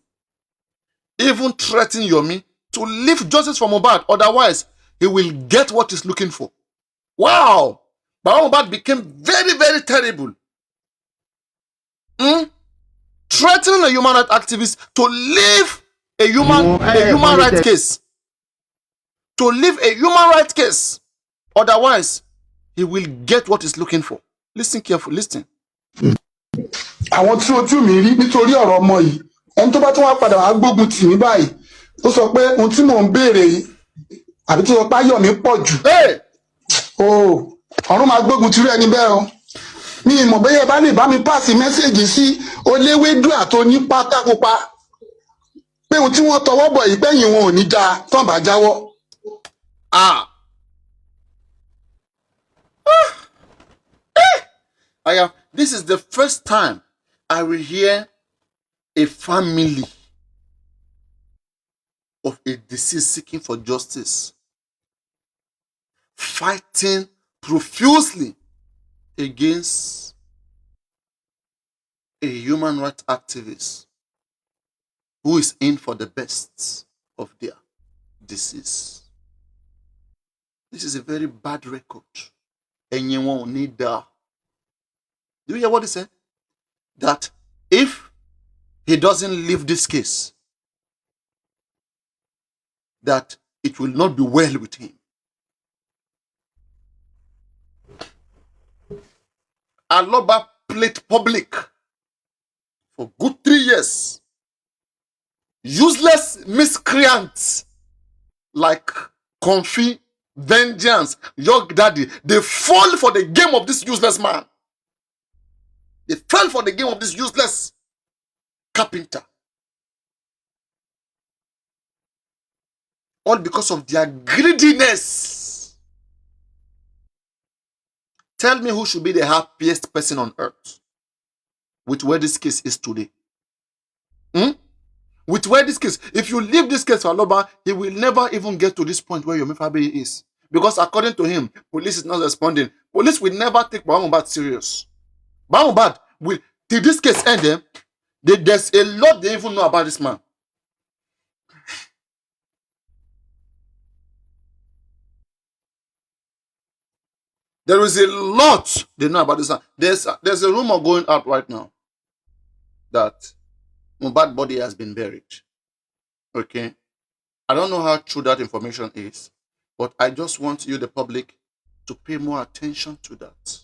Even threatening Yomi to leave justice for Mohbad. Otherwise, he will get what he's looking for. Wow! Baba Mohbad became very, very terrible. Threatening a human rights activist to leave a human rights case. To leave a human rights case. Otherwise, he will get what he's looking for. Listen carefully. Listen. Àwọn tí ojú mi rí nítorí ọ̀rọ̀ ọmọ yìí ẹni tó bá tún wá padà wá gbógun tì mí báyìí tó sọ pé ohun tí mò ń béèrè yìí àbí tó sọ pé ayọ̀ mi pọ̀ jù ọ̀run máa gbógun tì rú ẹni bẹ́ẹ̀ o mi ìmọ̀ bẹ́yẹ bá lè bá mi pàṣẹ mẹ́sẹ̀gì sí oléwédú àtòní pátákópa pé ohun tí wọ́n tọwọ́ bọ̀ yìí gbẹ̀yìn wọn ò ní dáa tán bá jáwọ́. This is the first time I will hear a family of a deceased seeking for justice fighting profusely against a human rights activist who is in for the best of their deceased. This is a very bad record. And you won't need that. Do you hear what he said? That if he doesn't leave this case, that it will not be well with him. Aloba played public for good 3 years. Useless miscreants like Comfy, Vengeance, Young Daddy, they fall for the game of this useless man. They fell for the game of this useless carpenter. All because of their greediness. Tell me who should be the happiest person on earth with where this case is today. With where this case, if you leave this case for Aloba, he will never even get to this point where Yomi Fabiyi is. Because according to him, police is not responding. Police will never take Baba Mohbad serious. Baba Mohbad will, till this case end, there's a lot they even know about this man. There is a lot they know about this man. There's a rumor going out right now that Mohbad's body has been buried. Okay? I don't know how true that information is, but I just want you, the public, to pay more attention to that.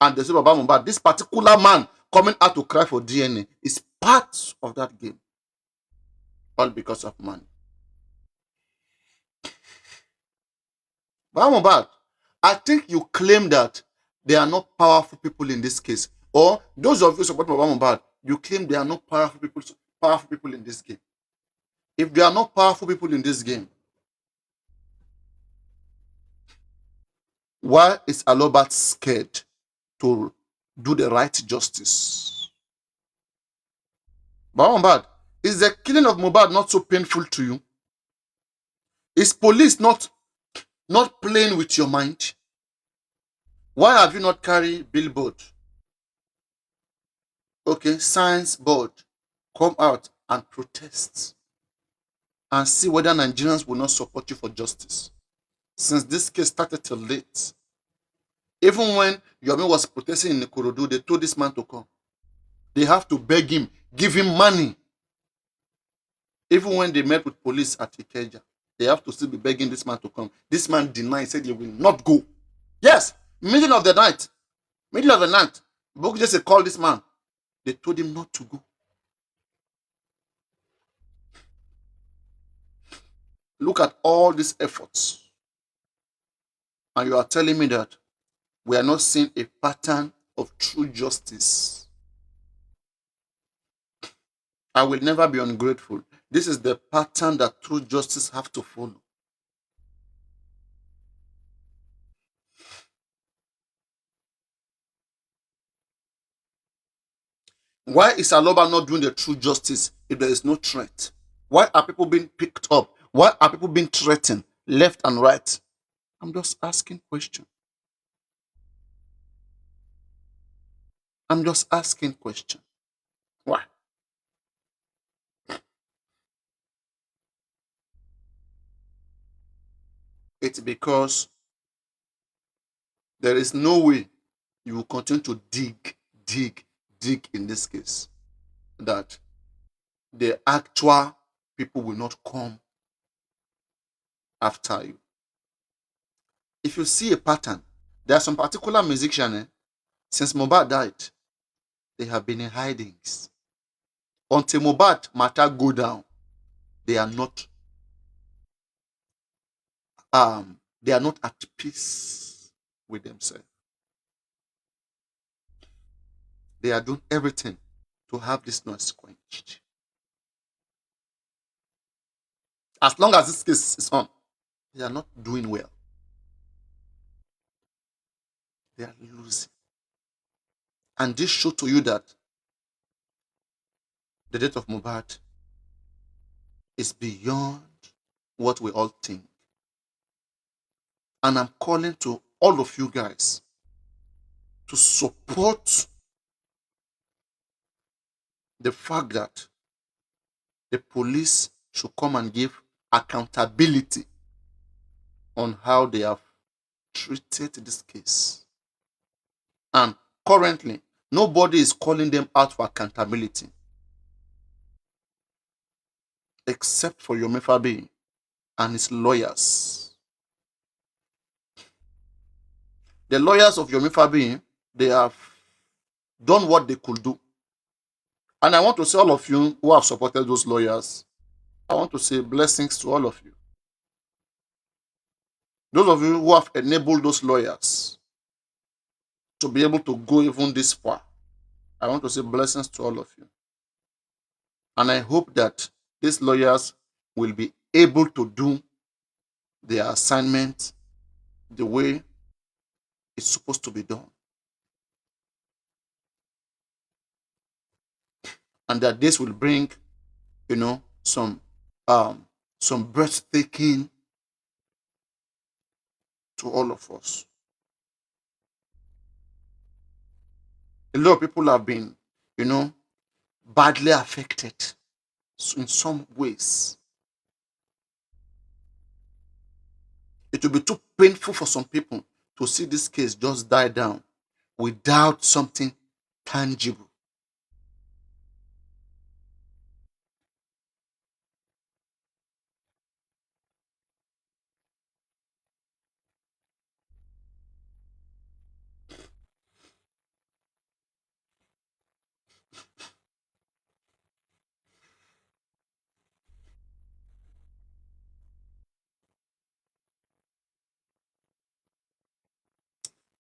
And they say Baba Mohbad, this particular man coming out to cry for DNA is part of that game. All because of money. Baba Mohbad, I think you claim that they are not powerful people in this case. Or those of you supporting Baba Mohbad, you claim they are not powerful people in this game. If they are not powerful people in this game, why is Alobat scared to do the right justice? Baba Mohbad, is the killing of Mohbad not so painful to you? Is police not playing with your mind? Why have you not carried billboard? Okay, signs board, come out and protest and see whether Nigerians will not support you for justice. Since this case started till late, even when Yomi was protesting in Ikorodu, they told this man to come. They have to beg him, give him money. Even when they met with police at Ikeja, they have to still be begging this man to come. This man denied, said he will not go. Yes, middle of the night, Boko just called this man. They told him not to go. Look at all these efforts. And you are telling me that we are not seeing a pattern of true justice. I will never be ungrateful. This is the pattern that true justice have to follow. Why is Aloba not doing the true justice if there is no threat? Why are people being picked up? Why are people being threatened left and right? I'm just asking questions. I'm just asking questions. Why? It's because there is no way you will continue to dig in this case that the actual people will not come after you. If you see a pattern, there are some particular musicians, since Mohbad died, they have been in hidings. Until Mohbad matter go down, they are not at peace with themselves. They are doing everything to have this noise quenched. As long as this case is on, they are not doing well. They are losing. And this shows to you that the death of Mohbad is beyond what we all think. And I'm calling to all of you guys to support the fact that the police should come and give accountability on how they have treated this case. And currently, nobody is calling them out for accountability except for Yomi Fabi and his lawyers. The lawyers of Yomi Fabi, they have done what they could do. And I want to say, all of you who have supported those lawyers, I want to say blessings to all of you. Those of you who have enabled those lawyers to be able to go even this far, I want to say blessings to all of you. And I hope that these lawyers will be able to do their assignment the way it's supposed to be done. And that this will bring, some breathtaking to all of us. A lot of people have been, badly affected in some ways. It will be too painful for some people to see this case just die down without something tangible.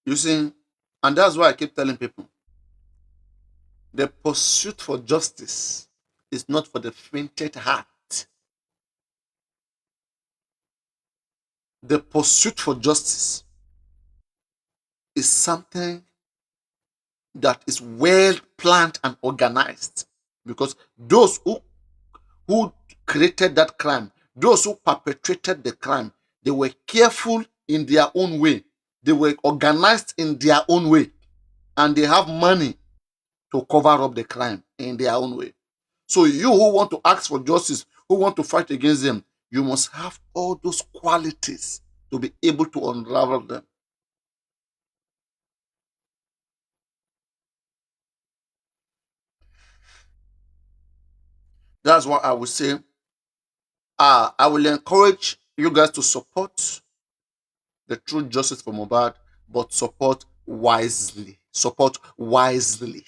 You see, and that's why I keep telling people the pursuit for justice is not for the fainted heart. The pursuit for justice is something that is well planned and organized, because those who created that crime, those who perpetrated the crime, they were careful in their own way, they were organized in their own way, and they have money to cover up the crime in their own way. So you who want to ask for justice, who want to fight against them, you must have all those qualities to be able to unravel them. That's why I would say, I will encourage you guys to support the true justice for Mohbad, but support wisely. Support wisely.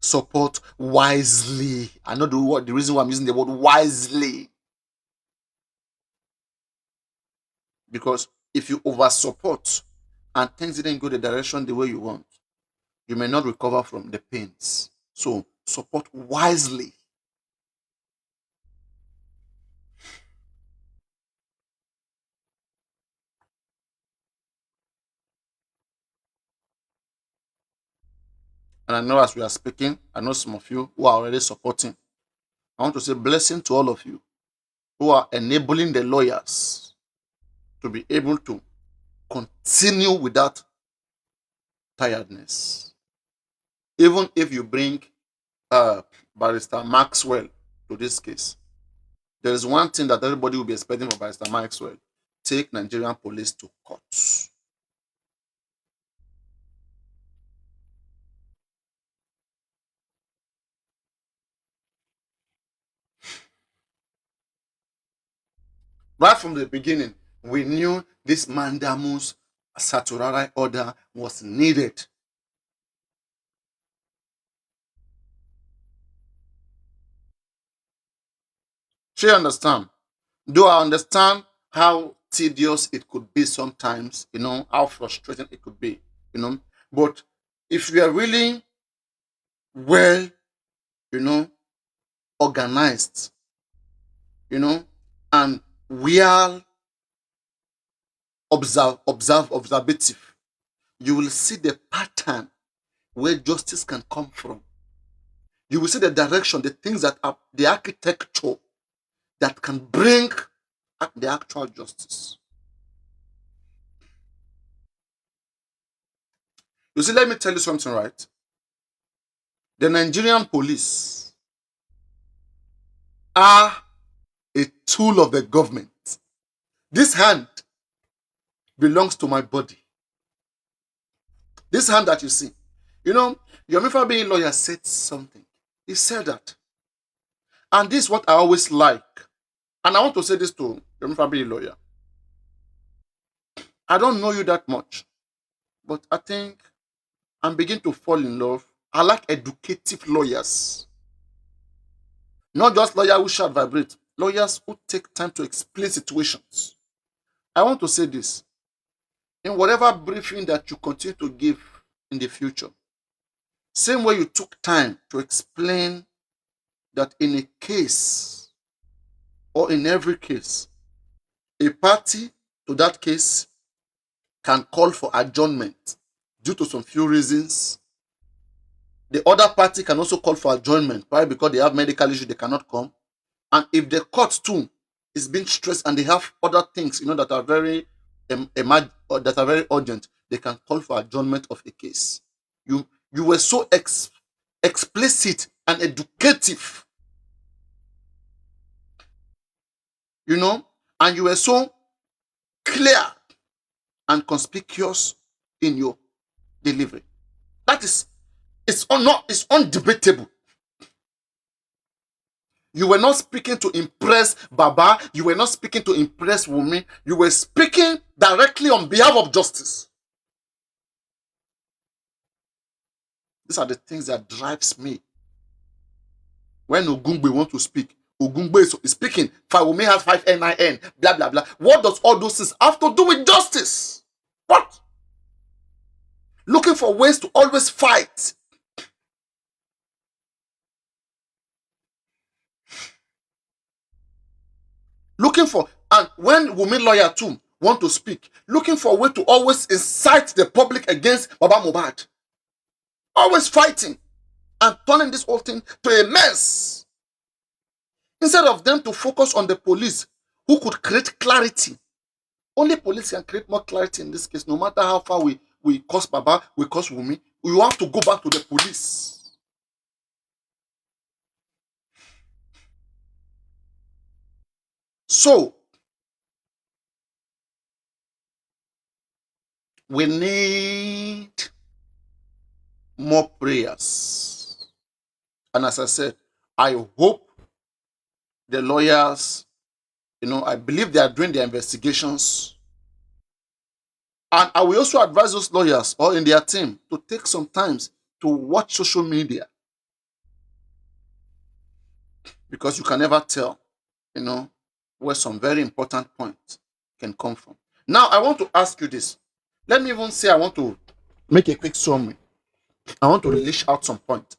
Support wisely. I know the reason why I'm using the word wisely. Because if you over support and things didn't go the direction the way you want, you may not recover from the pains. So support wisely. And I know as we are speaking, I know some of you who are already supporting. I want to say blessing to all of you who are enabling the lawyers to be able to continue without tiredness. Even if you bring Barrister Maxwell to this case, there is one thing that everybody will be expecting from Barrister Maxwell: take Nigerian police to court. Right from the beginning, we knew this mandamus Saturari order was needed. Do you understand? Do I understand how tedious it could be sometimes, how frustrating it could be, But if we are really well, organized, and we are observative, you will see the pattern where justice can come from. You will see the direction, the things that are the architecture that can bring the actual justice. You see, let me tell you something, right? The Nigerian police are a tool of the government. This hand belongs to my body. This hand that you see. Yomi Fabiyi lawyer said something. He said that. And this is what I always like. And I want to say this to Yomi Fabiyi lawyer. I don't know you that much, but I think I'm beginning to fall in love. I like educative lawyers. Not just lawyers who shout vibrate. Lawyers who take time to explain situations. I want to say this. In whatever briefing that you continue to give in the future, same way you took time to explain that in a case, or in every case, a party to that case can call for adjournment due to some few reasons. The other party can also call for adjournment, right? Because they have medical issues, they cannot come. And if the court too is being stressed and they have other things, that are very that are very urgent, they can call for adjournment of a case. You were so explicit and educative, and you were so clear and conspicuous in your delivery. That is, it's undebatable. You were not speaking to impress Baba. You were not speaking to impress Wunmi. You were speaking directly on behalf of justice. These are the things that drives me. When Ogungbe want to speak, Ogungbe is speaking. Fawumi has 5 NIN. Blah blah blah. What does all those things have to do with justice? What? Looking for ways to always fight. Looking for, and when Wumi lawyer too want to speak, looking for a way to always incite the public against Baba Mohbad. Always fighting and turning this whole thing to a mess. Instead of them to focus on the police who could create clarity. Only police can create more clarity in this case. No matter how far we cause Baba, we cause Wumi, you have to go back to the police. So, we need more prayers. And as I said, I hope the lawyers, I believe they are doing their investigations. And I will also advise those lawyers or in their team to take some time to watch social media. Because you can never tell, where some very important points can come from. Now, I want to ask you this. Let me even say I want to make a quick summary. I want to leash out some points.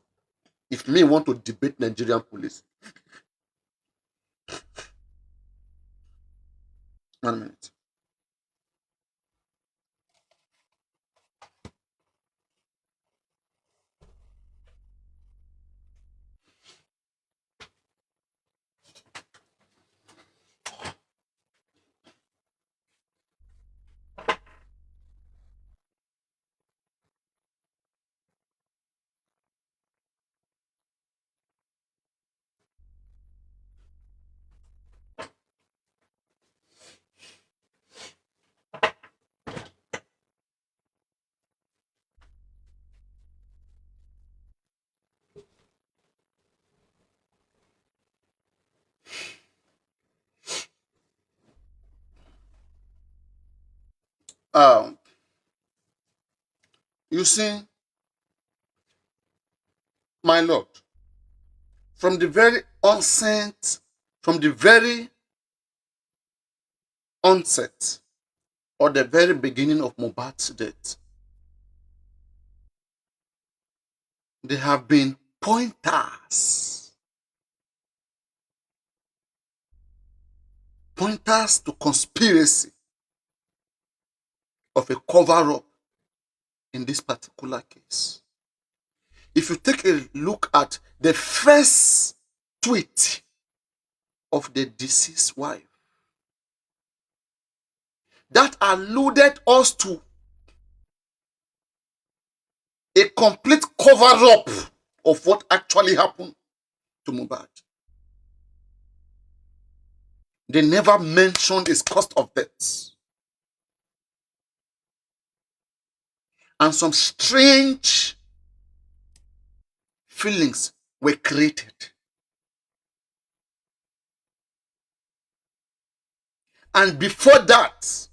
If me want to debate Nigerian police. 1 minute. You see, my Lord, from the very onset or the very beginning of Mohbad's death, there have been pointers to conspiracy of a cover-up in this particular case. If you take a look at the first tweet of the deceased wife, that alluded us to a complete cover-up of what actually happened to Mohbad. They never mentioned his cause of death. And some strange feelings were created. And before that,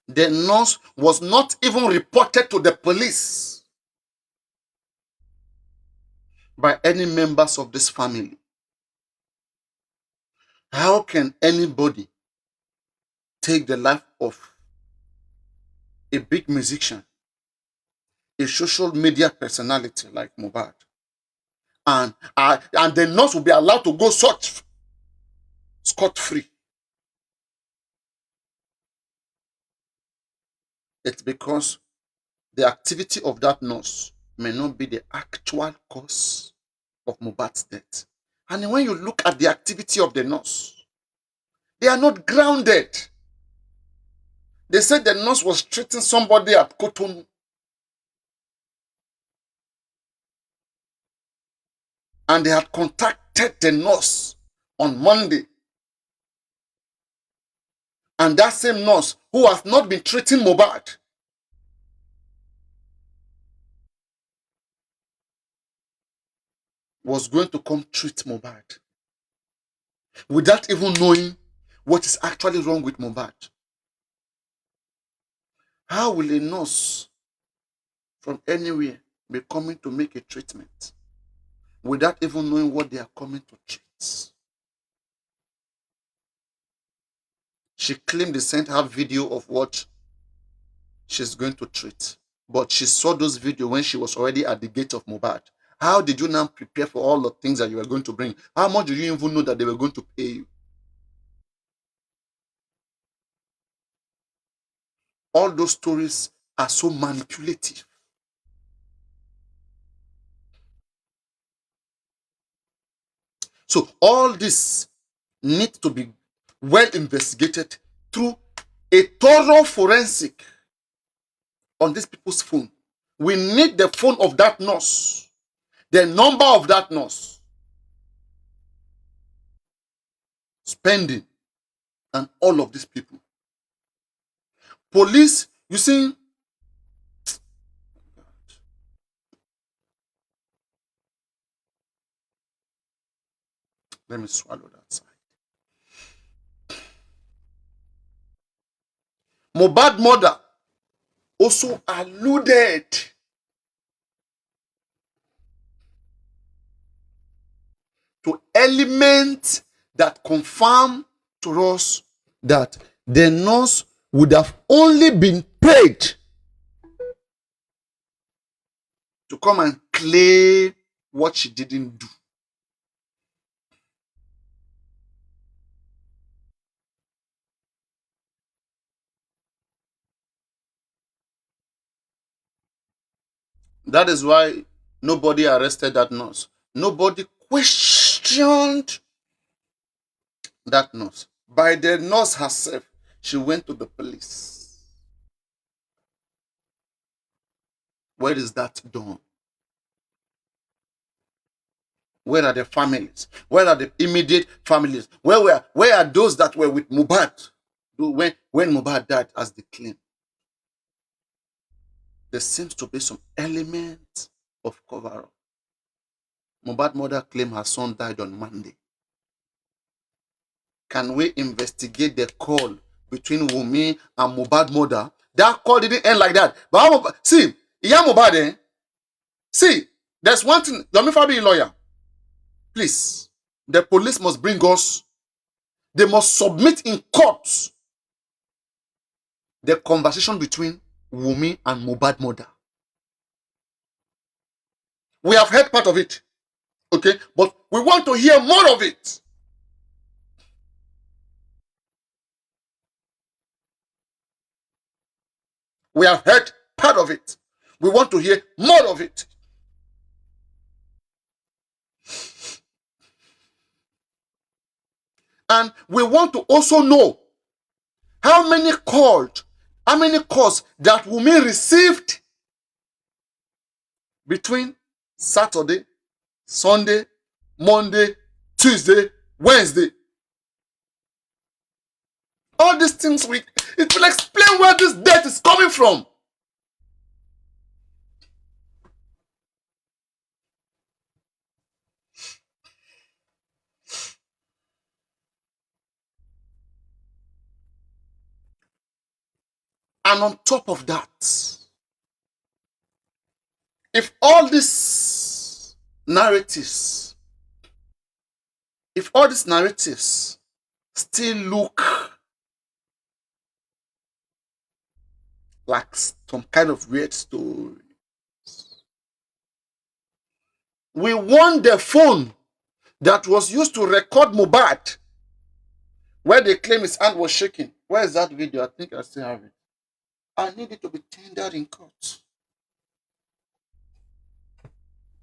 the nurse was not even reported to the police by any members of this family. How can anybody take the life of a big musician, a social media personality like Mohbad, and the nurse will be allowed to go scot-free? It's because the activity of that nurse may not be the actual cause of Mohbad's death. And when you look at the activity of the nurse, they are not grounded. They said the nurse was treating somebody at Cotonou. And they had contacted the nurse on Monday. And that same nurse who has not been treating Mohbad was going to come treat Mohbad without even knowing what is actually wrong with Mohbad. How will a nurse from anywhere be coming to make a treatment without even knowing what they are coming to treat. She claimed they sent her video of what she's going to treat, but she saw those videos when she was already at the gate of Mohbad. How did you now prepare for all the things that you were going to bring? How much did you even know that they were going to pay you? All those stories are so manipulative. So all this needs to be well investigated through a thorough forensic on these people's phone. We need the phone of that nurse, the number of that nurse, spending, and all of these people. Police, you see, let me swallow that side. Mohbad mother also alluded to elements that confirm to us that the nurse would have only been paid to come and claim what she didn't do. That is why nobody arrested that nurse. Nobody questioned that nurse. By the nurse herself, she went to the police. Where is that done? Where are the families? Where are the immediate families? Where are those that were with Mohbad when Mohbad died, as they claim? There seems to be some element of cover-up. Mohbad mother claimed her son died on Monday. Can we investigate the call between Wunmi and Mohbad mother? That call didn't end like that. But see, yeah, Mohbad, see, there's one thing. Yomi Fabi, lawyer, please, the police must bring us. They must submit in court the conversation between Wunmi and Mohbad mother. We have heard part of it, okay, but we want to hear more of it. We have heard part of it. We want to hear more of it. And we want to also know how many calls that Wunmi received between Saturday, Sunday, Monday, Tuesday, Wednesday. All these things, it will explain where this debt is coming from. And on top of that, if all these narratives still look like some kind of weird story, we want the phone that was used to record Mohbad, where they claim his hand was shaking. Where is that video? I think I still have it. I need it to be tendered in court.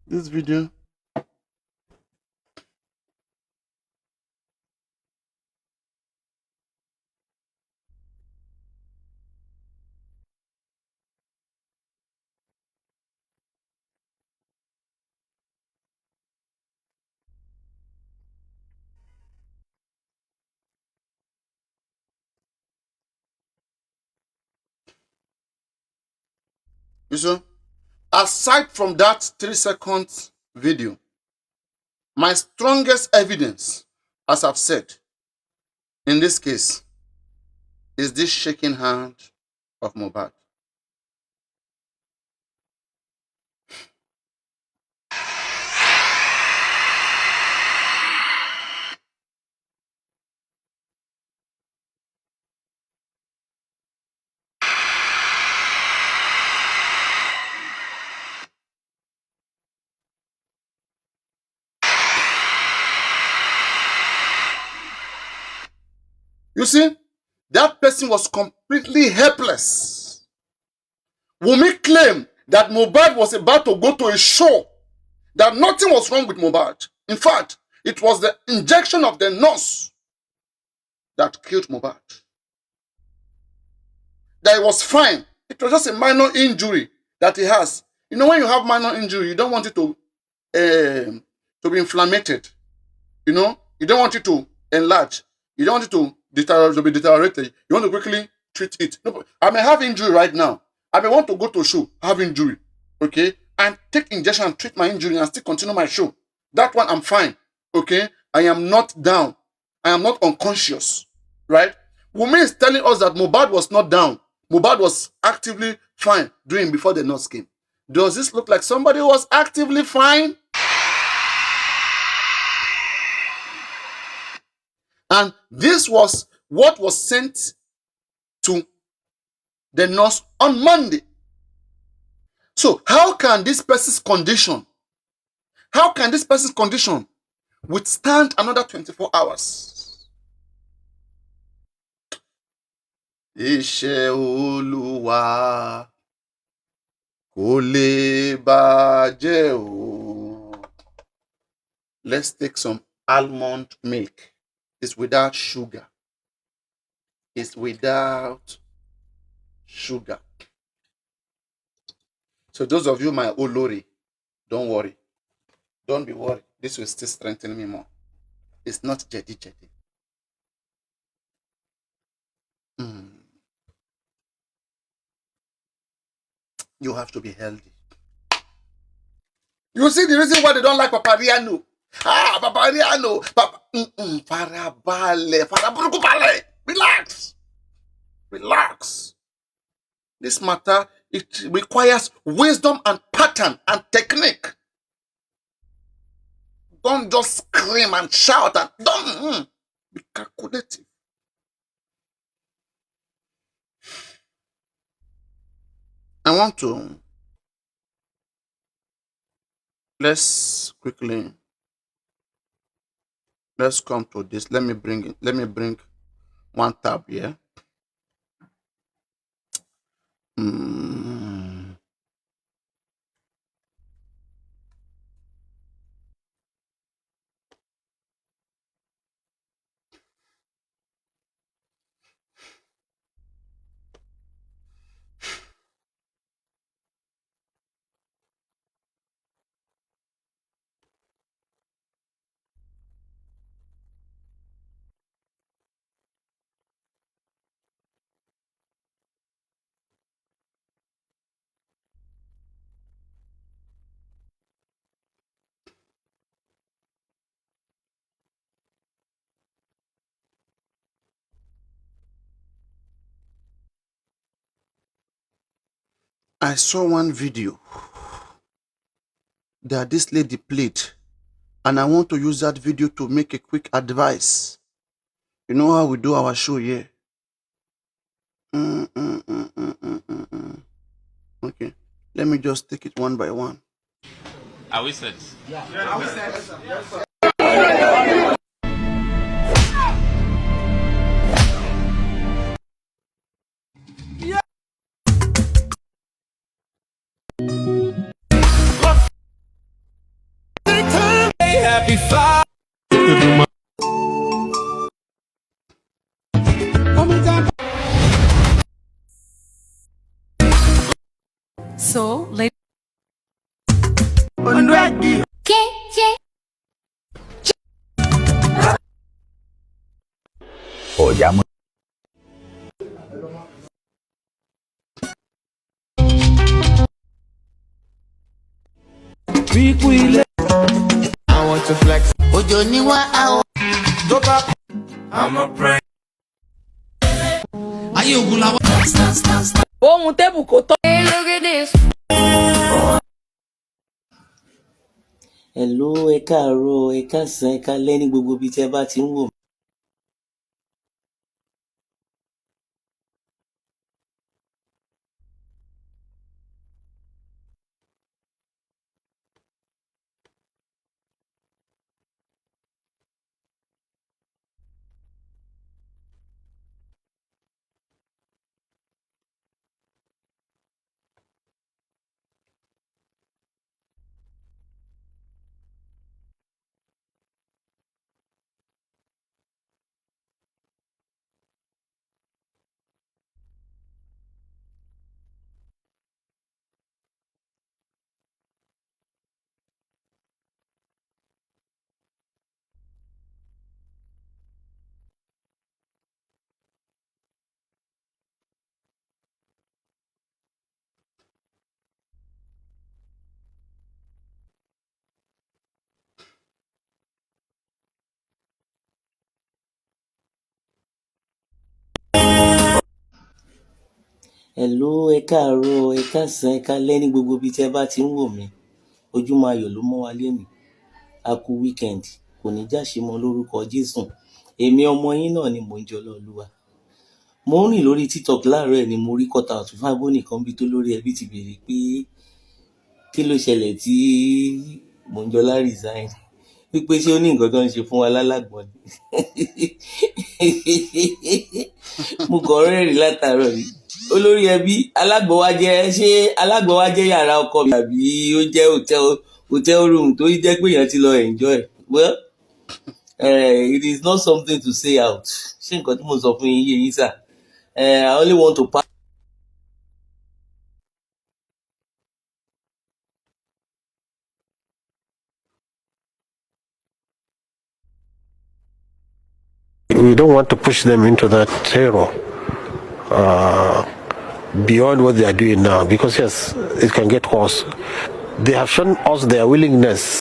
This video. You see, aside from that 3-second video, my strongest evidence, as I've said, in this case, is this shaking hand of Mohbad. You see, that person was completely helpless. Wunmi claimed that Mohbad was about to go to a show, that nothing was wrong with Mohbad. In fact, it was the injection of the nurse that killed Mohbad. That he was fine. It was just a minor injury that he has. You know, when you have minor injury, you don't want it to be inflamed. You know, you don't want it to enlarge. You don't want it to be deteriorated. You want to quickly treat it. No, I may have injury right now. I may want to go to a show, have injury, okay, and take injection and treat my injury and still continue my show. That one, I'm fine, okay? I am not down. I am not unconscious, right? Wunmi is telling us that Mohbad was not down. Mohbad was actively fine during before the nurse came. Does this look like somebody who was actively fine? And this was what was sent to the nurse on Monday. So how can this person's condition withstand another 24 hours? Iṣẹ́ Olúwa kò lè bàjẹ́ o. Let's take some almond milk. It's without sugar. It's without sugar. So those of you, my Olori, don't worry. Don't be worried. This will still strengthen me more. It's not jetty. You have to be healthy. You see the reason why they don't like Papariano. Papariano. Farabale. Relax. This matter, it requires wisdom and pattern and technique. Don't just scream and shout and don't be calculative. I want to let's come to this. Let me bring one tab here. I saw one video that this lady played, and I want to use that video to make a quick advice. You know how we do our show here. Okay, let me just take it one by one. Are we set? Yeah, are we set? Happy five. So, ladies. I want to flex. I'm a prank. Ohun tébù kò tọ́. Hello, ẹ káàárọ̀, ẹ káàsán, ẹ káalẹ́ ní gbogbo ibi tí ẹ bá ti ń wò mí. Hello, ẹ káàárọ̀, ẹ káàsán, ẹ káalẹ́ ní gbogbo ibi tí ẹ bá ti ń wò mí. Ojúmọ́ ayọ̀ ló mọ́ wa lénìí. A kú weekend. Kò ní jáṣe mọ́ lórúkọ Jésù. Èmi ọmọ yín náà ni mò ń jọlọ Olúwa. Mo ń rìn lórí TikTok láàárọ̀ ẹ̀ ni mo rí cut out Fábó nìkan bí tó lórí ẹbí ti béèrè pé kí ló ṣẹlẹ̀ tí Mọ́njọ́lá resign. Wípé ṣé ó ní nǹkan tó ń ṣe fún wa lálàgbọ́n ni. Mo kàn rẹ́rìn látàárọ̀ ni. Olórí ẹbí alágbọ̀wájẹ́ ṣé alágbọ̀wájẹ́ yàrá ọkọ mi àbí ó jẹ́ hotel room tó jẹ́ pé èèyàn ti lọ enjoy. Well, it is not something to say out. Ṣé nǹkan tí mo sọ fún yín yé yín sà? I only want to pass. We don't want to push them into that terror beyond what they are doing now, because yes, it can get worse. They have shown us their willingness.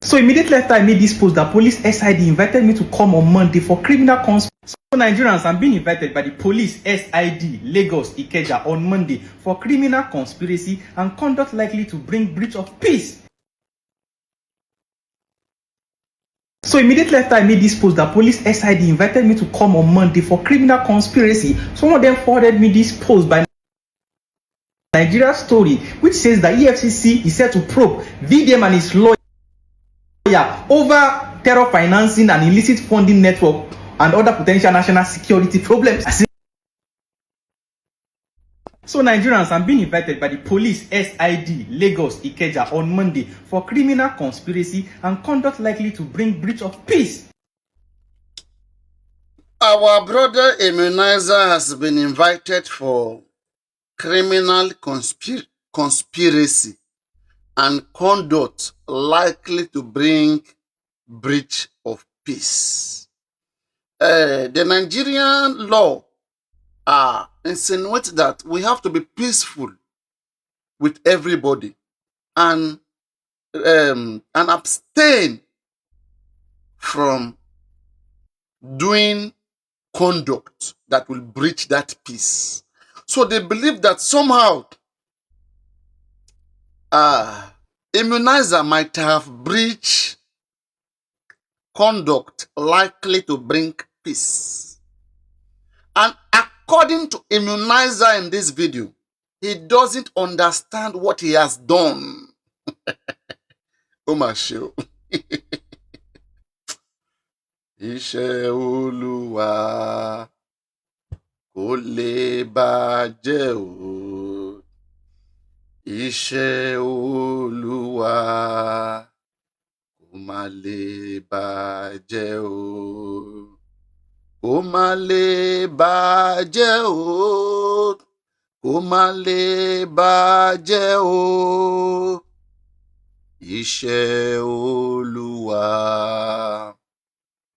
So immediately after I made this post, the police SID invited me to come on Monday for criminal conspiracy. So Nigerians, I'm being invited by the police SID Lagos Ikeja on Monday for criminal conspiracy and conduct likely to bring breach of peace. So immediately after I made this post, the police SID invited me to come on Monday for criminal conspiracy. Some of them forwarded me this post by Nigeria Story, which says that EFCC is set to probe VDM and his lawyer over terror financing and illicit funding network and other potential national security problems. So Nigerians, I'm being invited by the police SID Lagos Ikeja on Monday for criminal conspiracy and conduct likely to bring breach of peace. Our brother Immunizer has been invited for criminal conspiracy and conduct likely to bring breach of peace. The Nigerian law insinuates that we have to be peaceful with everybody and abstain from doing conduct that will breach that peace. So they believe that somehow Immunizer might have breached conduct likely to bring peace. And according to Immunizer in this video, he doesn't understand what he has done. Oh my show. Iṣẹ́ Olúwa kò lè bàjẹ́ o. Iṣẹ́ Olúwa kò má lè bàjẹ́ o. Kò má lè bàjẹ́ o. Kò má lè bàjẹ́ o. Iṣẹ́ Olúwa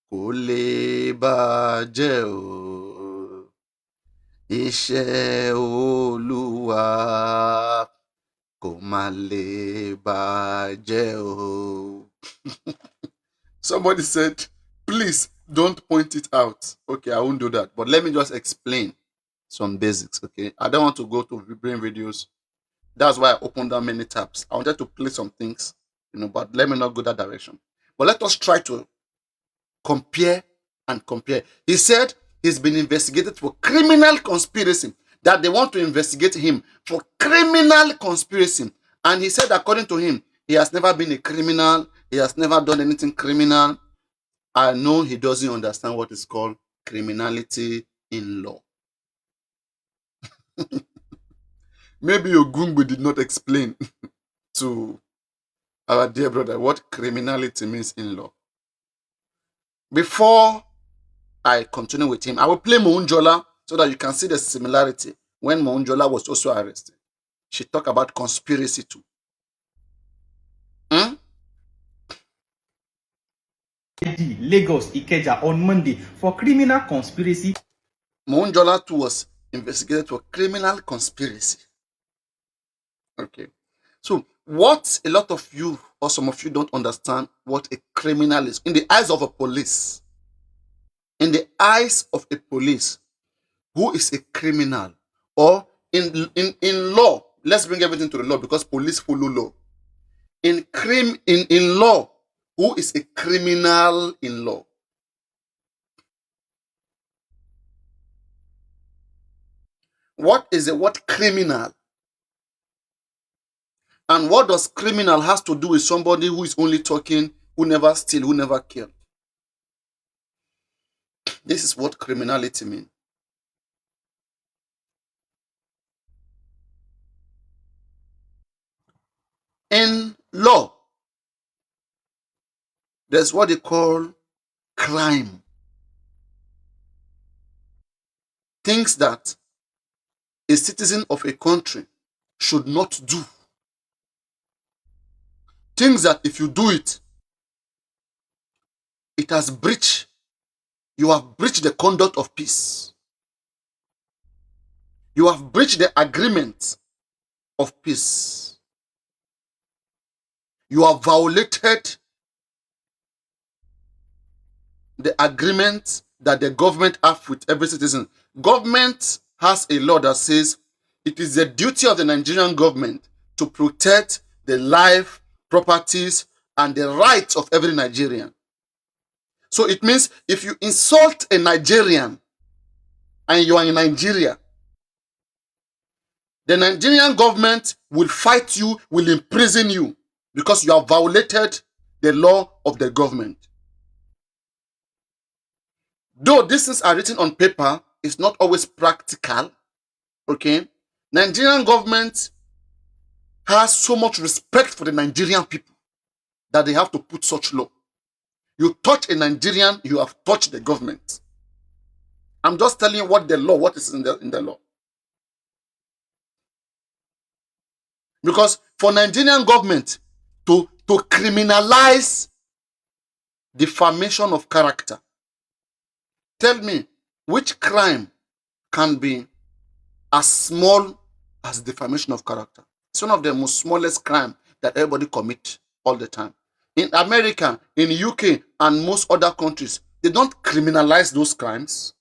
kò lè bàjẹ́ o. Iṣẹ́ Olúwa kò má lè bàjẹ́ o. Somebody said, please don't point it out. Okay, I won't do that. But let me just explain some basics, okay? I don't want to go to brain videos. That's why I opened down many tabs. I wanted to play some things, but let me not go that direction. But let us try to compare and compare. He said he's been investigated for criminal conspiracy, that they want to investigate him for criminal conspiracy. And he said, according to him, he has never been a criminal. He has never done anything criminal. I know he doesn't understand what is called criminality in law. Maybe Ogungbe did not explain to our dear brother what criminality means in law. Before I continue with him, I will play Mounjola so that you can see the similarity. When Mounjola was also arrested, she talked about conspiracy too. Lagos, Ikeja on Monday for criminal conspiracy. Monjola too was investigated for criminal conspiracy. Okay. So what a lot of you or some of you don't understand what a criminal is in the eyes of a police. In the eyes of a police, who is a criminal? Or in law, let's bring everything to the law because police follow law. In law, who is a criminal in law? What is the word criminal? And what does criminal has to do with somebody who is only talking, who never steal, who never kill? This is what criminality means. In law, there's what they call crime. Things that a citizen of a country should not do. Things that if you do it, it has breached, you have breached the conduct of peace. You have breached the agreement of peace. You have violated the agreement that the government have with every citizen. Government has a law that says it is the duty of the Nigerian government to protect the life, properties, and the rights of every Nigerian. So it means if you insult a Nigerian and you are in Nigeria, the Nigerian government will fight you, will imprison you because you have violated the law of the government. Though these things are written on paper, it's not always practical. Okay? Nigerian government has so much respect for the Nigerian people that they have to put such law. You touch a Nigerian, you have touched the government. I'm just telling you what the law, what is in the law. Because for Nigerian government to criminalize defamation of character, tell me which crime can be as small as defamation of character? It's one of the most smallest crime that everybody commit all the time. In America, in the UK, and most other countries, they don't criminalize those crimes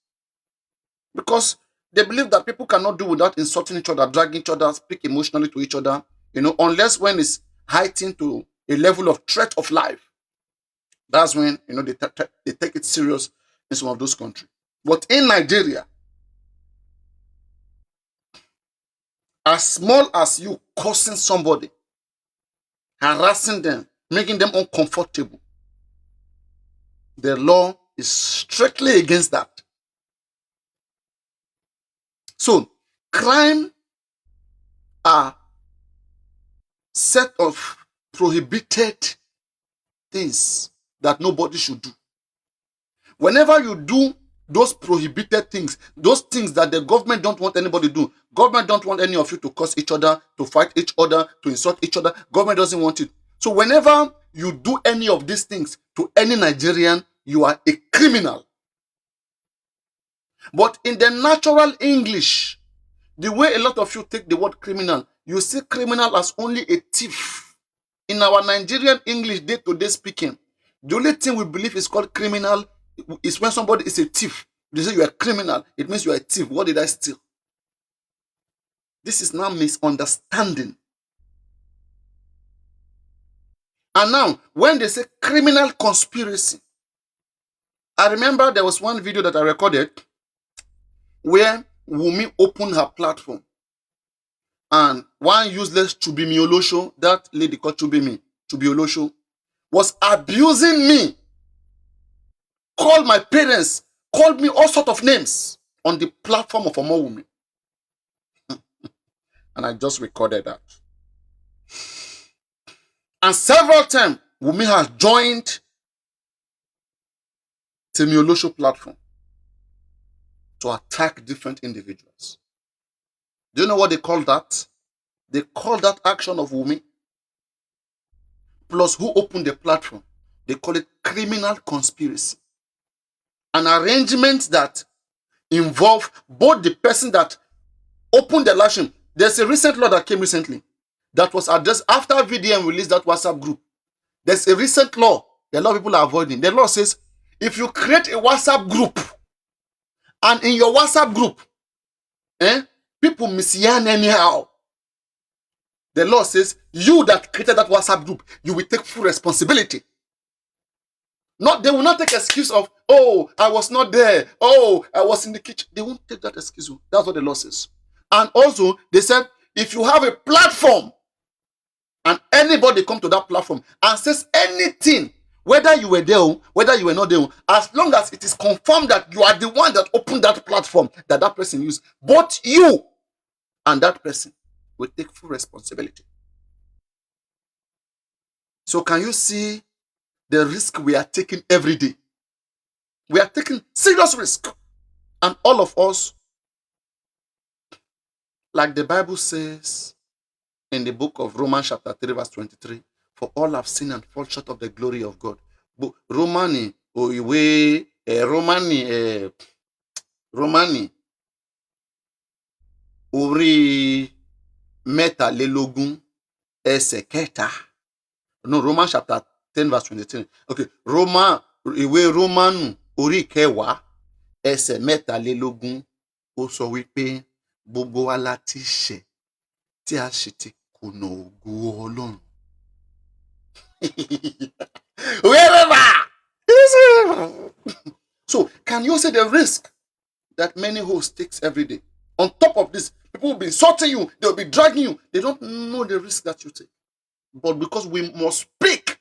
because they believe that people cannot do without insulting each other, dragging each other, speak emotionally to each other, unless when it's heightened to a level of threat of life. That's when, they take it serious in some of those countries. But in Nigeria, as small as you cursing somebody, harassing them, making them uncomfortable, the law is strictly against that. So, crime are set of prohibited things that nobody should do. Whenever you do those prohibited things, those things that the government don't want anybody to do, government don't want any of you to curse each other, to fight each other, to insult each other, government doesn't want it. So whenever you do any of these things to any Nigerian, you are a criminal. But in the natural English, the way a lot of you take the word criminal, you see criminal as only a thief. In our Nigerian English day-to-day speaking, the only thing we believe is called criminal is when somebody is a thief. They say you are a criminal, it means you are a thief. What did I steal? This is now misunderstanding. And now, when they say criminal conspiracy, I remember there was one video that I recorded where Wumi opened her platform and one useless Chubimi Olosho, that lady called Chubi Olosho, was abusing me, called my parents, called me all sorts of names on the platform of Wumi. And I just recorded that. And several times, Wumi has joined Temi Olosho platform to attack different individuals. Do you know what they call that? They call that action of Wumi plus who opened the platform. They call it criminal conspiracy. An arrangement that involve both the person that opened the live stream. There's a recent law that came recently that was addressed after VDM released that WhatsApp group. There's a recent law that a lot of people are avoiding. The law says if you create a WhatsApp group and in your WhatsApp group, people misyan anyhow, the law says you that created that WhatsApp group, you will take full responsibility. They will not take excuse of, oh, I was not there. Oh, I was in the kitchen. They won't take that excuse. That's what the law says. And also, they said, if you have a platform and anybody come to that platform and says anything, whether you were there, whether you were not there, as long as it is confirmed that you are the one that opened that platform that person used, both you and that person will take full responsibility. So can you see the risk we are taking every day? We are taking serious risk. And all of us, like the Bible says in the book of Romans chapter 3 verse 23, for all have sinned and fall short of the glory of God. Romani, Ori Meta Lelogun Eseketa. No, Romans chapter 10 verse 23. Okay, Romanu Ori Kewa Ese Meta Lelogun ó sọ wípé gbogbo wa láti ṣẹ̀ tí a sì ti kùnà ògo Ọlọ́run. So, can you see the risk that many hosts takes every day? On top of this, people will be insulting you, they will be dragging you. They don't know the risk that you take. But because we must speak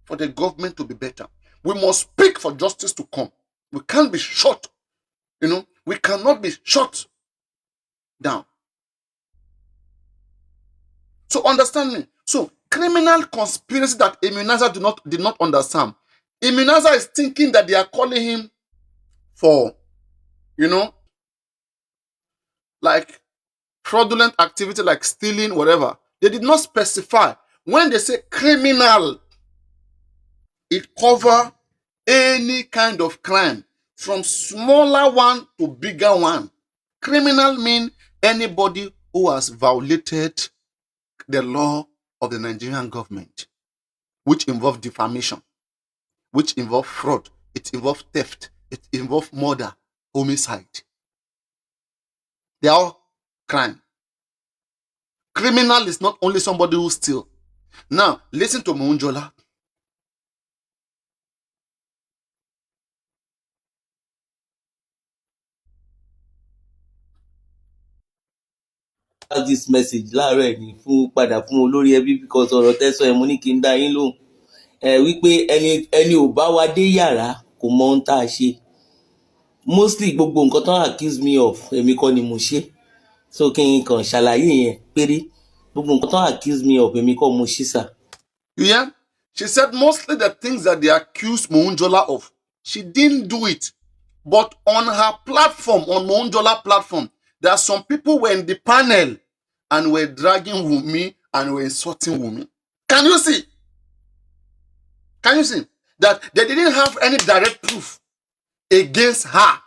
for the government to be better, we must speak for justice to come. We can't be shut. We cannot be shut down. So understand me. So criminal conspiracy that immunizer did not understand. Immunizer is thinking that they are calling him for, like fraudulent activity like stealing, whatever. They did not specify. When they say criminal, it covers any kind of crime, from smaller one to bigger one. Criminal means anybody who has violated the law of the Nigerian government, which involves defamation, which involves fraud, it involves theft, it involves murder, homicide. They are all crime. Criminal is not only somebody who steals. Now, listen to Mounjola. This message láàárọ̀ ẹ̀ ní fún padà fún olórí ẹbí because ọ̀rọ̀ tẹ́sán ẹ̀ mo ní kí n dá yín lóhùn wípé ẹni ò bá wa dé yàrá kò mọ ohun tá a ṣe. Mostly gbogbo nǹkan tó accuse me of èmi kọ́ ni mo ṣe, so kí n kàn ṣàlàyé yẹn péré. Gbogbo nǹkan tó accuse me of èmi kọ́ mo ṣe sà. Yeah, she said mostly the things that they accused Mounjola of, she didn't do it. But on her platform, on Mounjola platform, there are some people were in the panel and were dragging Wunmi and were insulting Wunmi. Can you see? Can you see that they didn't have any direct proof against her?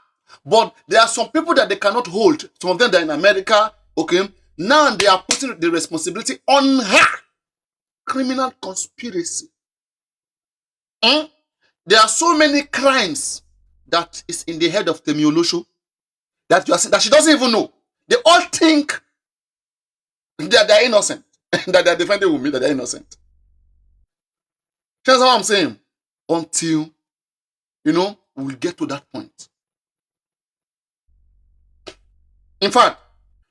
But there are some people that they cannot hold. Some of them are in America. Okay, now they are putting the responsibility on her. Criminal conspiracy. There are so many crimes that is in the head of Temi Olosho that she doesn't even know. They all think that they're innocent, that they're defending with me, that they're innocent. That's what I'm saying. Until, we'll get to that point. In fact,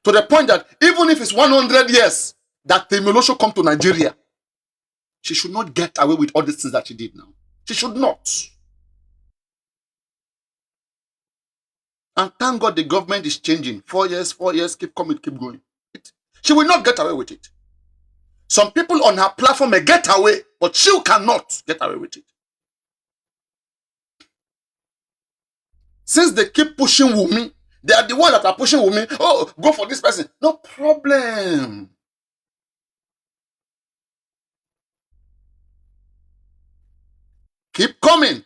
to the point that even if it's 100 years that Temi Olosho come to Nigeria, she should not get away with all these things that she did now. She should not. And thank God the government is changing. 4 years, keep coming, keep going. She will not get away with it. Some people on her platform may get away, but she cannot get away with it. Since they keep pushing Wunmi, they are the ones that are pushing Wunmi. Oh, go for this person. No problem. keep coming.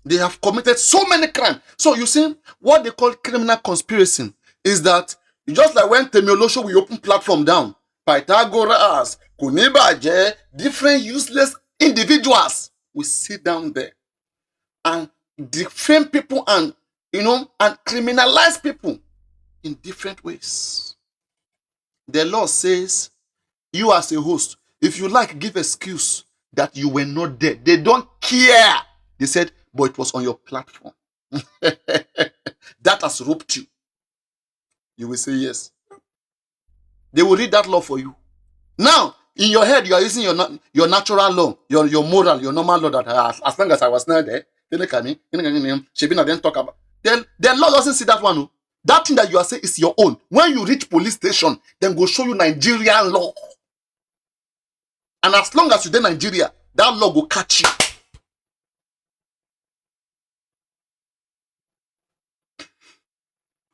They have committed so many crimes. So you see, what they call criminal conspiracy is that just like when Temiolosho will open platform down, Pythagoras, Kunibaje, different useless individuals will sit down there and defame people and and criminalize people in different ways. The law says, you as a host, if you like, give excuse that you were not there. They don't care. They said, but it was on your platform. That has roped you. You will say yes. They will read that law for you. Now, in your head, you are using your natural law, your moral, your normal law that as long as I was not there, then talk about. Then the law doesn't see that one. No. That thing that you are saying is your own. When you reach police station, then go show you Nigerian law. And as long as you're in Nigeria, that law will catch you.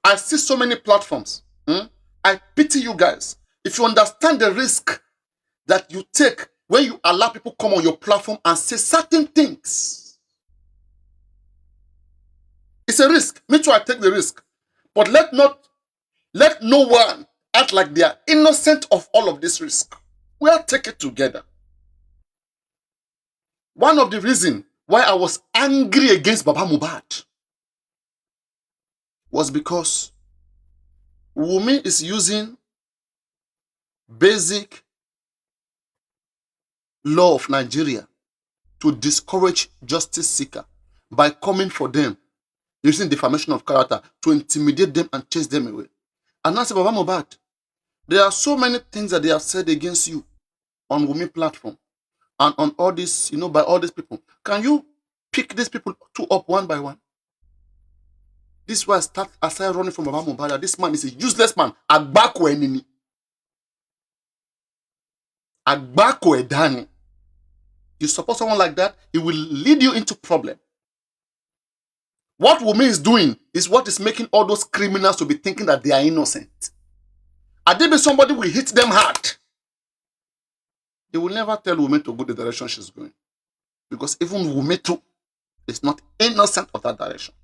I see so many platforms. I pity you guys. If you understand the risk that you take when you allow people come on your platform and say certain things. It's a risk. Me too, I take the risk. But let no one act like they are innocent of all of this risk. We'll take it together. One of the reasons why I was angry against Baba Mohbad was because Wunmi is using basic law of Nigeria to discourage justice seeker by coming for them, using defamation of character to intimidate them and chase them away. And I said, Baba Mohbad, there are so many things that they have said against you on Wunmi platform and on all this, by all these people. Can you pick these people two up one by one? This is why I started running from Baba Mohbad. This man is a useless man. Agbako enemy. Agbako edani. You support someone like that, it will lead you into problem. What Wunmi is doing is what is making all those criminals to be thinking that they are innocent. And maybe somebody will hit them hard. They will never tell Wunmi to go the direction she's going. Because even Wunmi too is not innocent of that direction.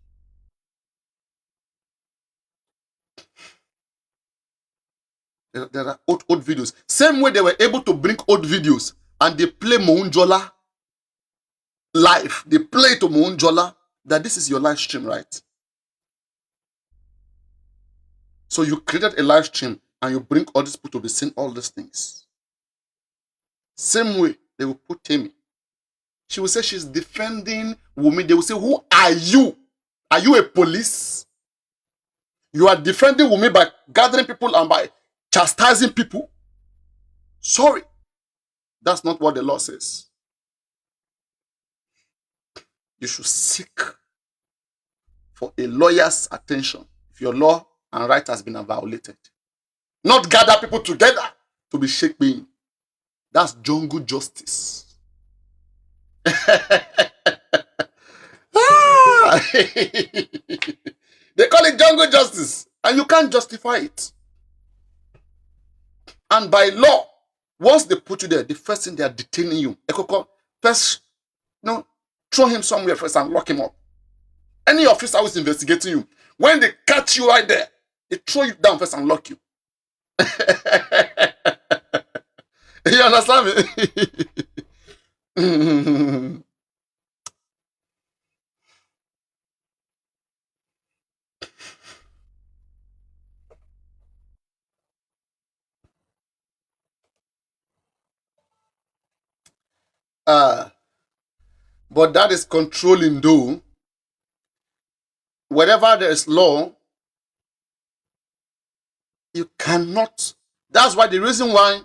There are old videos. Same way they were able to bring old videos and they play Mounjola live. They play to Mounjola that this is your live stream, right? So you created a live stream and you bring all these people to be seeing all these things. Same way they will put Temi. She will say she's defending Wunmi. They will say, who are you? Are you a police? You are defending Wunmi by gathering people and by chastising people? Sorry. That's not what the law says. You should seek for a lawyer's attention if your law and right has been violated. Not gather people together to be shaking. That's jungle justice. They call it jungle justice, and you can't justify it. And by law, once they put you there, the first thing they are detaining you. First, throw him somewhere first and lock him up. Any officer who is investigating you, when they catch you right there, they throw you down first and lock you. You understand me? But that is controlling though. Wherever there is law, you cannot. That's why the reason why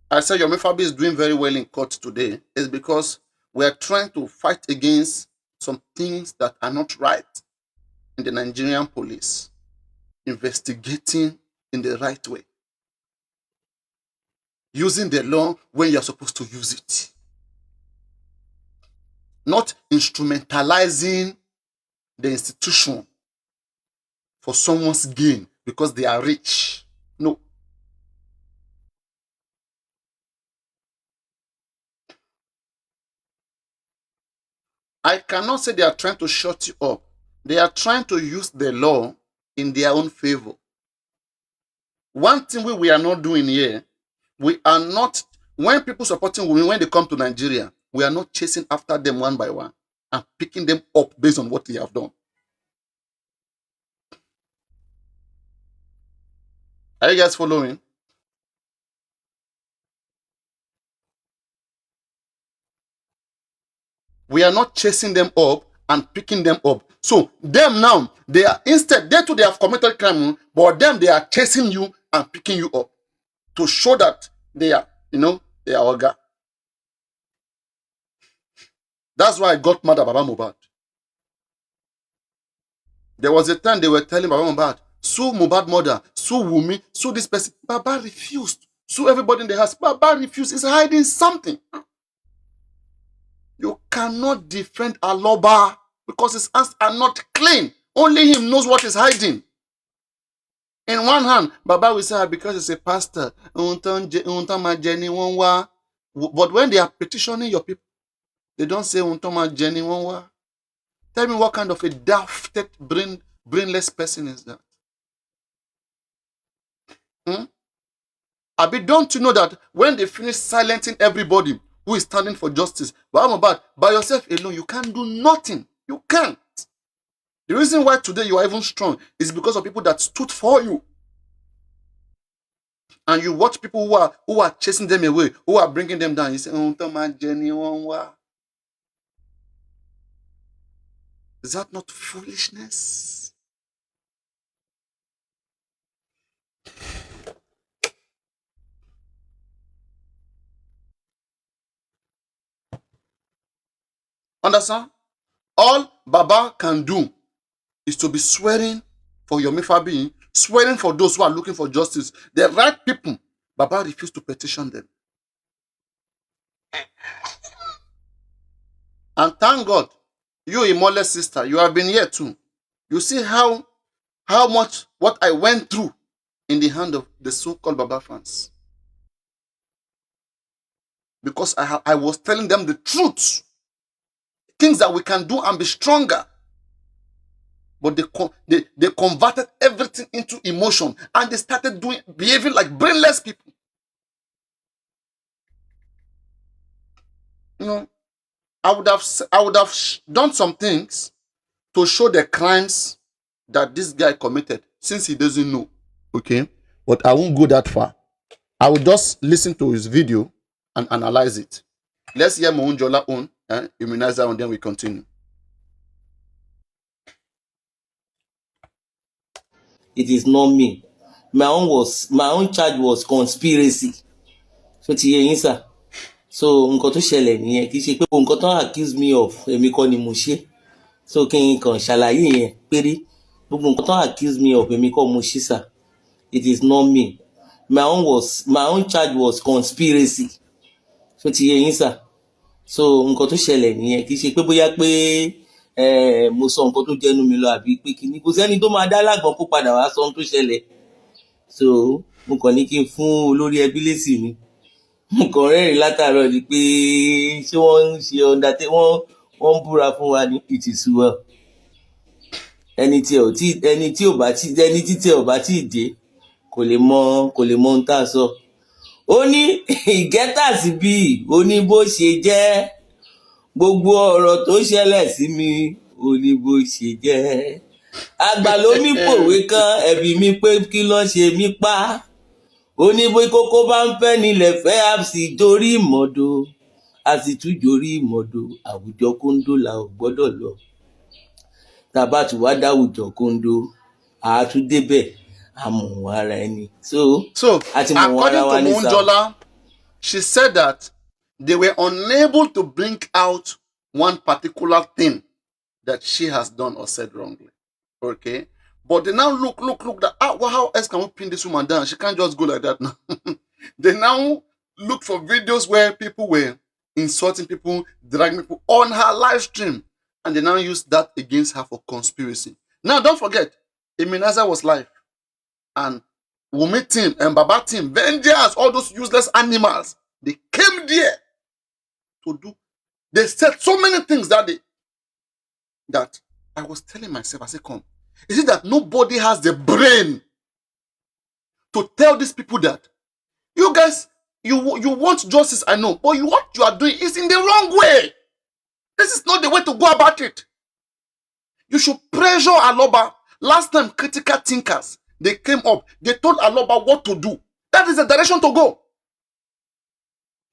I say Yomi Fabi is doing very well in court today is because we are trying to fight against some things that are not right in the Nigerian police. Investigating in the right way. Using the law when you're supposed to use it. Not instrumentalizing the institution for someone's gain because they are rich. No. I cannot say they are trying to shut you up. They are trying to use the law in their own favor. One thing we are not doing here, we are not, when people supporting women, when they come to Nigeria, we are not chasing after them one by one and picking them up based on what they have done. Are you guys following? We are not chasing them up and picking them up. So them now, they are instead, they too, they have committed crime, but them, they are chasing you and picking you up to show that they are, they are Oga. That's why I got mad at Baba Mohbad. There was a time they were telling Baba Mohbad, sue Mohbad mother, sue Wumi, sue this person. Baba refused. Sue everybody in the house. Baba refused. He's hiding something. You cannot defend Aloba because his hands are not clean. Only him knows what is hiding. In one hand, Baba will say, because he's a pastor. But when they are petitioning your people, they don't say, tell me what kind of a daft, brainless person is that? Abi, don't you know that when they finish silencing everybody who is standing for justice, by yourself alone, you can't do nothing. You can't. The reason why today you are even strong is because of people that stood for you. And you watch people who are chasing them away, who are bringing them down. You say, is that not foolishness? Understand? All Baba can do is to be swearing for Yomi Fabi, swearing for those who are looking for justice. The right people, Baba refused to petition them. And thank God, you Imole sister, you have been here too. You see how much what I went through in the hand of the so-called Baba fans. Because I was telling them the truth. Things that we can do and be stronger. But they converted everything into emotion and they started behaving like brainless people. I would have done some things to show the crimes that this guy committed since he doesn't know. Okay? But I won't go that far. I will just listen to his video and analyze it. Let's hear Mohunjola own, Immunizer, and then we continue. It is not me. My own charge was conspiracy. So ti yé yín sir. So nǹkan tó ṣẹlẹ̀ nìyẹn, kì í ṣe pé nǹkan tó accuse me of èmi kọ́ ni mo ṣe. So kí n kàn ṣàlàyé yẹn péré. Gbogbo nǹkan tó accuse me of èmi kọ́ mo ṣe sir. It is not me. My own charge was conspiracy. So ti yé yín sir. So nǹkan tó ṣẹlẹ̀ nìyẹn, kì í ṣe pé bóyá pé mo sọ nǹkan tó jẹnu mi lọ àbí pé kíní, kò sẹ́ni tó máa dá lágbọ̀n kó padà wá sọ ohun tó ṣẹlẹ̀. So mo kàn ní kí n fún olórí ẹbí lésì ni. Mo kàn rẹ́rìn látàárọ̀ ni pé ṣé wọ́n ń ṣe wọ́n ń búra fún wa ní it is well. Ẹni tí ò bá tí dé kò lè mọ ohun tá a sọ. Ó ní ìgẹ́tà sí bí ó ní bó ṣe jẹ́, gbogbo ọ̀rọ̀ tó ṣẹlẹ̀ sí mi ó ní bó ṣe jẹ́. Àgbà ló ní pòwe kan, ẹ̀bí mi pé kí ló ṣe mí pa. Ó ní bó kókó bá ń fẹ́ nílẹ̀ fẹ́ á sì dorí ìmọ̀dò, á sì tún dorí ìmọ̀dò. Àwùjọ kóńdó la ò gbọ́dọ̀ lọ. Tàbá tí wàá dáwùjọ kóńdó, àá tún débẹ̀, àmọ̀ ara ẹni. So according to Mohunjola, she said that they were unable to bring out one particular thing that she has done or said wrongly. Okay? But they now look that, how else can we pin this woman down? She can't just go like that now. They now look for videos where people were insulting people, dragging people on her live stream. And they now use that against her for conspiracy. Now, don't forget, Immunizer was live. And Wumi team and Baba team, Vengeance, all those useless animals, they came there to do. They said so many things that day. that I was telling myself, I said, come, is it that nobody has the brain to tell these people that you guys, you want justice, I know, but what you are doing is in the wrong way. This is not the way to go about it. You should pressure Aloba. Last time, critical thinkers, they came up, they told Aloba what to do. That is the direction to go.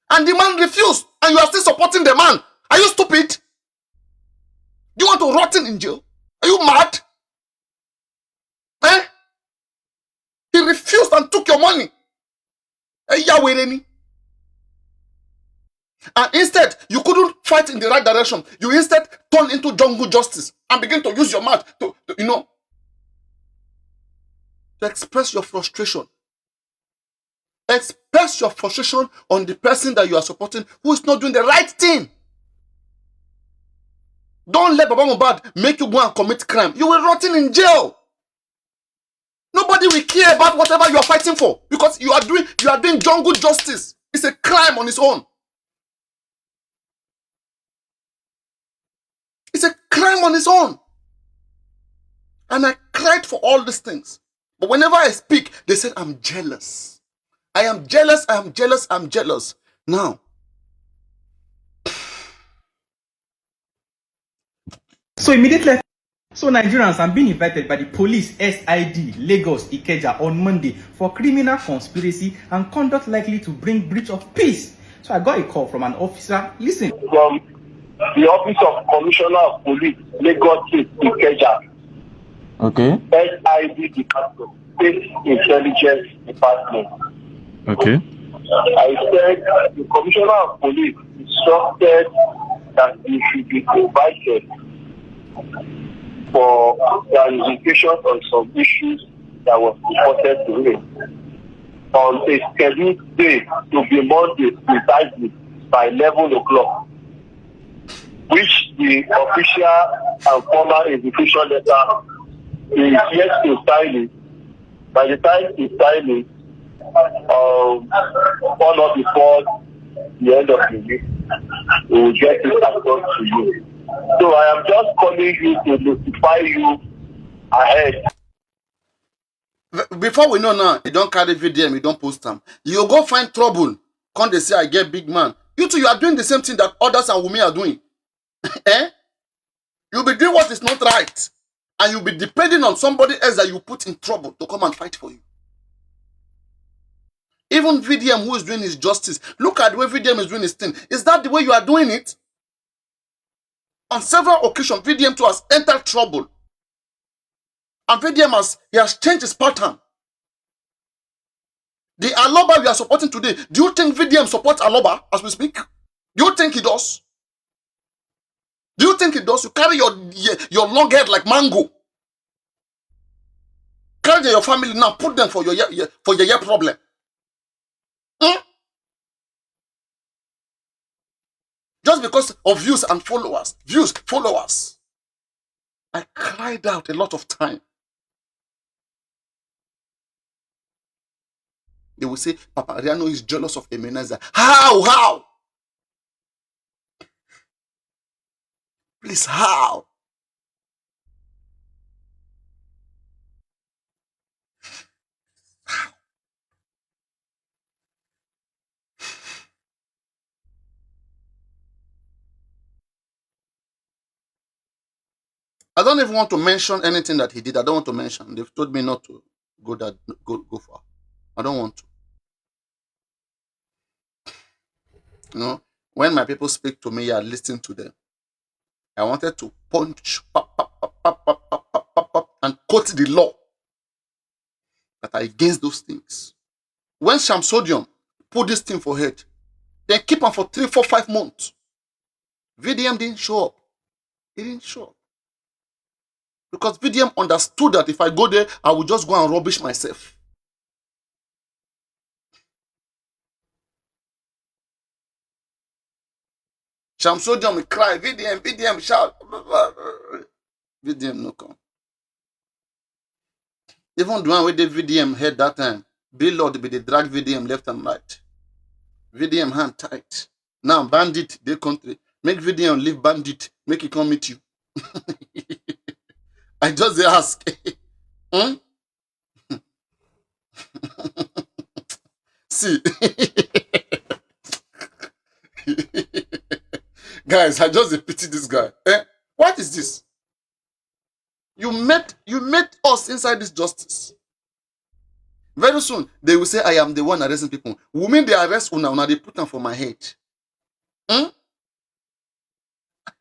And the man refused, and you are still supporting the man. Are you stupid? Do you want to rot in jail? Are you mad? Eh? He refused and took your money. And instead, you couldn't fight in the right direction. You instead turn into jungle justice and begin to use your mouth to express your frustration. Express your frustration on the person that you are supporting who is not doing the right thing. Don't let Baba Mohbad make you go and commit crime. You will rot in jail. Nobody will care about whatever you are fighting for because you are doing jungle justice. It's a crime on its own. It's a crime on its own. And I cried for all these things. But whenever I speak, they said, I'm jealous. I am jealous, I am jealous, I'm jealous. Now. So immediately, Nigerians are being invited by the police SID Lagos Ikeja on Monday for criminal conspiracy and conduct likely to bring breach of peace. So I got a call from an officer. Listen. From the Office of Commissioner of Police, Lagos State Ikeja. Okay. SID Department, State Intelligence Department. Okay. I said the Commissioner of Police instructed that he should be invited for clarification on some issues that was reported to him on a scheduled day to be Monday precisely by 11 o'clock, which the official and formal invitation letter is yet to sign it. By the time he signs it, on or before the end of the week, we will get it across to you. So I am just calling you to notify you ahead. Before we know now, you don't carry VDM, you don't post them. You go find trouble. Can't they say I get big man? You two, you are doing the same thing that others and women are doing. Eh? You'll be doing what is not right. And you'll be depending on somebody else that you put in trouble to come and fight for you. Even VDM who is doing his justice, look at the way VDM is doing his thing. Is that the way you are doing it? On several occasions, VDM too has entered trouble. And VDM has changed his pattern. The Aloba we are supporting today, do you think VDM supports Aloba as we speak? Do you think he does? Do you think he does? You carry your long head like mango. Carry your family now, put them for your problem. Just because of views and followers. Views, followers. I cried out a lot of time. They will say, Papariano is jealous of Ebenezer. How? Please, how? I don't even want to mention anything that he did. I don't want to mention. They've told me not to go far. I don't want to. You know, when my people speak to me, I listen to them. I wanted to punch and quote the law that are against those things. When Shamsodium put this thing for head, they keep on for 3, 4, 5 months. VDM didn't show up. He didn't show up. Because VDM understood that if I go there, I will just go and rubbish myself. Shamsodium will cry, VDM shout. VDM no come. Even the one with the VDM head that time, Bill Lord be the drag VDM left and right. VDM hand tight. Now bandit, they country. Make VDM leave bandit, make it come meet you. I just dey ask. Hmm? See. Guys, I just dey pity this guy. Eh? What is this? You met us inside this justice. Very soon, they will say, I am the one arresting people. Women, they arrest una, they put them for my head. Hmm?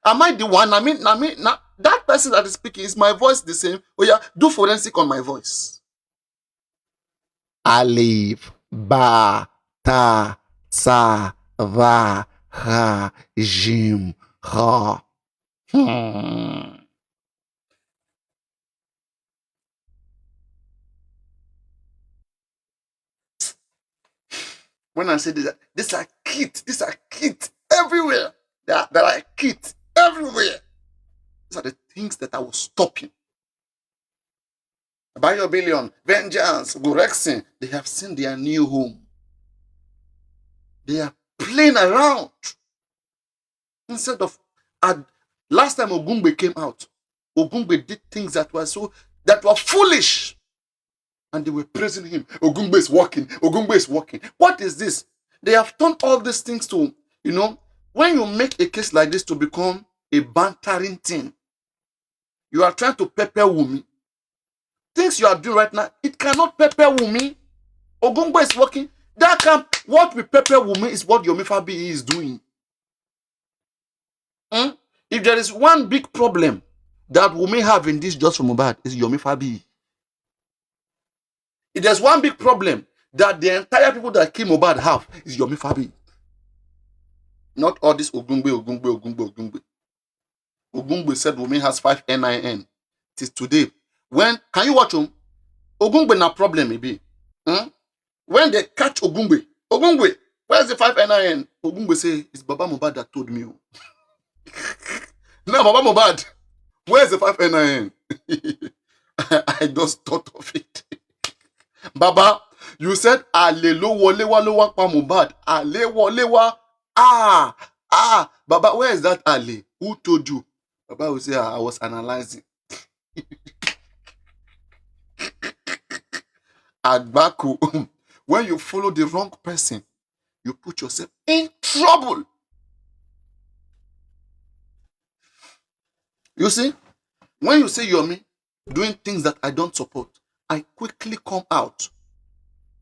Am I the one? I mean, that person that is speaking, is my voice the same? Oh yeah, do forensic on my voice. Alif, ba, ta, sa, va, ha, jim, ha. When I say this, these are kids everywhere. There are kids everywhere. These are the things that I was stopping. Biobillion, Vengeance, Gorexin, they have seen their new home. They are playing around. Instead of, last time Ogungbe came out, Ogungbe did things that were foolish. And they were praising him. Ogungbe is working. Ogungbe is working. What is this? They have turned all these things to, when you make a case like this to become a bantering thing, you are trying to pepper Wumi. Things you are doing right now, it cannot pepper Wumi. Ogungbe is working. What we pepper Wumi is what Yomi Fabi is doing. If there is one big problem that Wumi have in this Just for Mohbad, is Yomi Fabi. If there's one big problem that the entire people that kill Mohbad have, is Yomi Fabi. Not all this Ogungbe. Ogungbe said Wumi has 5 NIN. It is today. Can you watch him? Ogungbe na problem maybe. When they catch Ogungbe, where's the 5 NIN? Ogungbe say, it's Baba Mohbad that told me. Now Baba Mohbad, where's the 5 NIN? I just thought of it. Baba, you said Alelo wolewa lowa pa Mohbad. Ale wolewa. Baba, where is that Ale? Who told you? Baba will say, I was analyzing. Agbaku, when you follow the wrong person, you put yourself in trouble. You see, when you say Yomi doing things that I don't support, I quickly come out.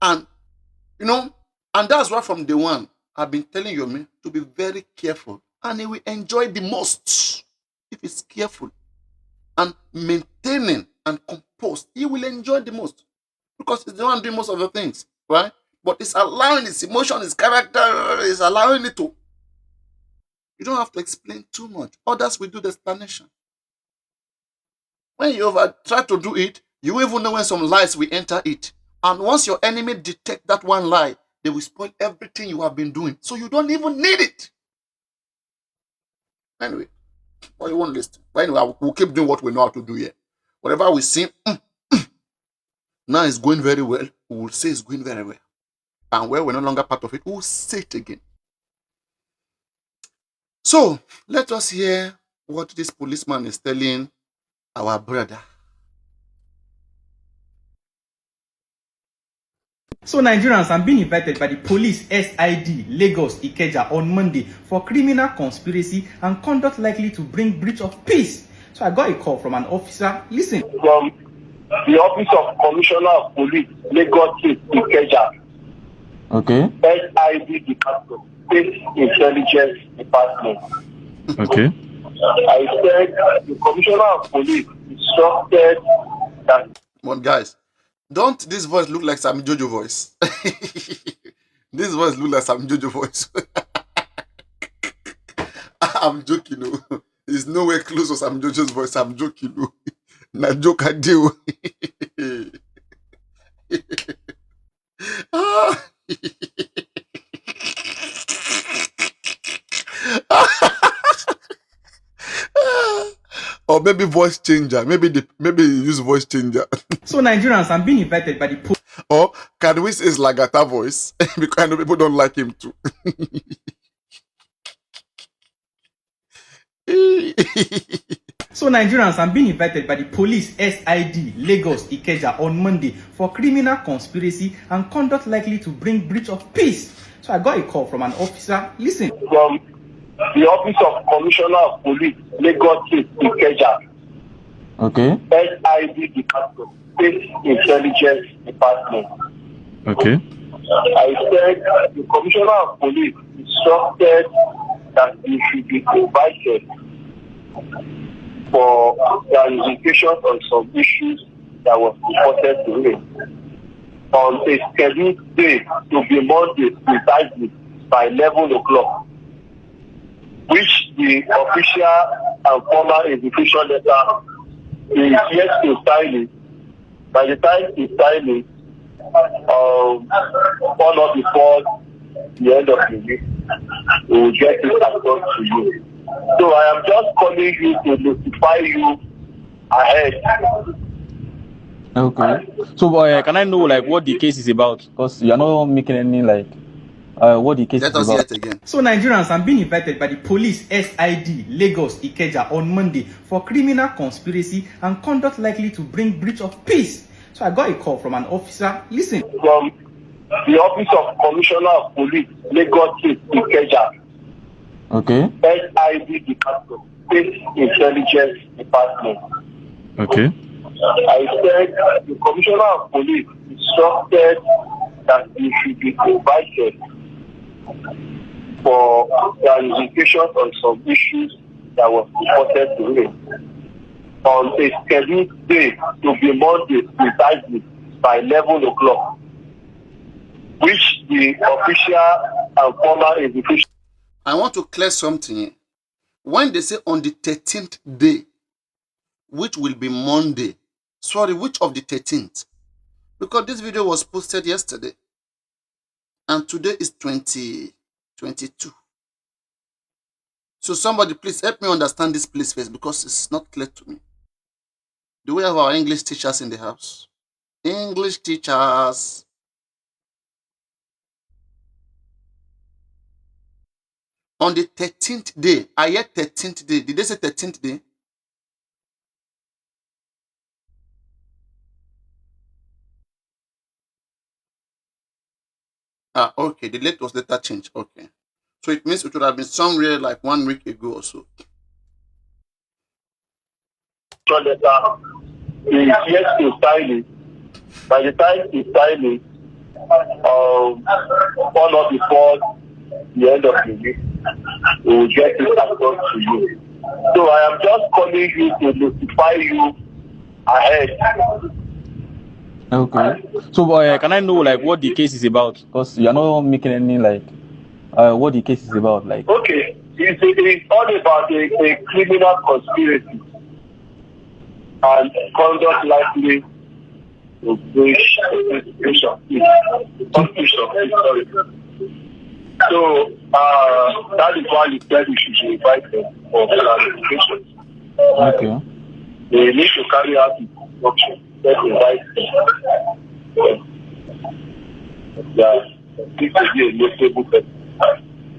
And, and that's why from day one, I've been telling Yomi to be very careful. And he will enjoy the most if he's careful. And maintaining and composed, he will enjoy the most. Because he's the one doing most of the things, right? But it's allowing his emotion, his character, is allowing it to. You don't have to explain too much. Others will do the explanation. When you try to do it, you even know when some lies will enter it. And once your enemy detect that one lie, they will spoil everything you have been doing. So you don't even need it. Anyway, but you won't listen. But anyway, we'll keep doing what we know how to do here. Whatever we see, now it's going very well. We will say it's going very well. And where we're no longer part of it, we'll say it again. So, let us hear what this policeman is telling our brother. So Nigerians, I'm being invited by the police SID Lagos Ikeja on Monday for criminal conspiracy and conduct likely to bring breach of peace. So I got a call from an officer. Listen. From the Office of Commissioner of Police, Lagos State Ikeja. Okay. SID Department, State Intelligence Department. Okay. I said the Commissioner of Police instructed that. But guys, don't this voice look like Sam Jojo voice? This voice look like Sam Jojo voice. I'm joking. No. It's nowhere close to Sam Jojo's voice. I'm joking. No. Na joke I do. Or maybe voice changer. Maybe you use voice changer. So Nigerians, I'm being invited by the police. Or can we say it's Lagata voice? Because I know people don't like him too. So Nigerians, I'm being invited by the police SID Lagos Ikeja on Monday for criminal conspiracy and conduct likely to bring breach of peace. So I got a call from an officer. Listen. From the Office of Commissioner of Police, Lagos State, Ikeja. Okay. SID Department, State Intelligence Department. Okay. I said the Commissioner of Police instructed that he should be invited for clarification on some issues that was reported to him on a scheduled day to be Monday precisely by 11 o'clock, which the official and formal invitation letter is yet to sign it. By the time he signs it, on or before the end of the week, we will get it across to you. So I am just calling you to notify you ahead. Okay. So can I know like what the case is about? Because you are not making any like what the case is about. Let us hear it again. So Nigerians, I'm being invited by the police SID Lagos Ikeja on Monday for criminal conspiracy and conduct likely to bring breach of peace. So I got a call from an officer. Listen. From the Office of Commissioner of Police, Lagos State, Ikeja. Okay. SID Department, State Intelligence Department. Okay. I said the Commissioner of Police instructed that he should be invited for clarification on some issues that was reported to him on a scheduled day to be Monday precisely by 11 o'clock, which the official and formal invitation. I want to clear something here. When they say on the 13th day, which will be Monday, sorry, which of the 13th? Because this video was posted yesterday and today is 2022. So somebody please help me understand this place first because it's not clear to me. Do we have our English teachers in the house? English teachers. On the 13th day, I heard 13th day. Did they say 13th day? Ah, okay. The date was later changed. Okay. So it means it would have been somewhere like 1 week ago or so. Letter is yet to sign it. By the time he signs it, on or before the end of the week, we will get it across to you. So I am just calling you to notify you ahead. Okay. So can I know like what the case is about? Because you are not making any like what the case is about. Like. Okay. It's all about a criminal conspiracy and conduct likely to breach the Constitution. So that is why you said we should invite them for clarification. Okay. They need to carry out the instruction. Let's invite them. Yeah, this will be a notable person.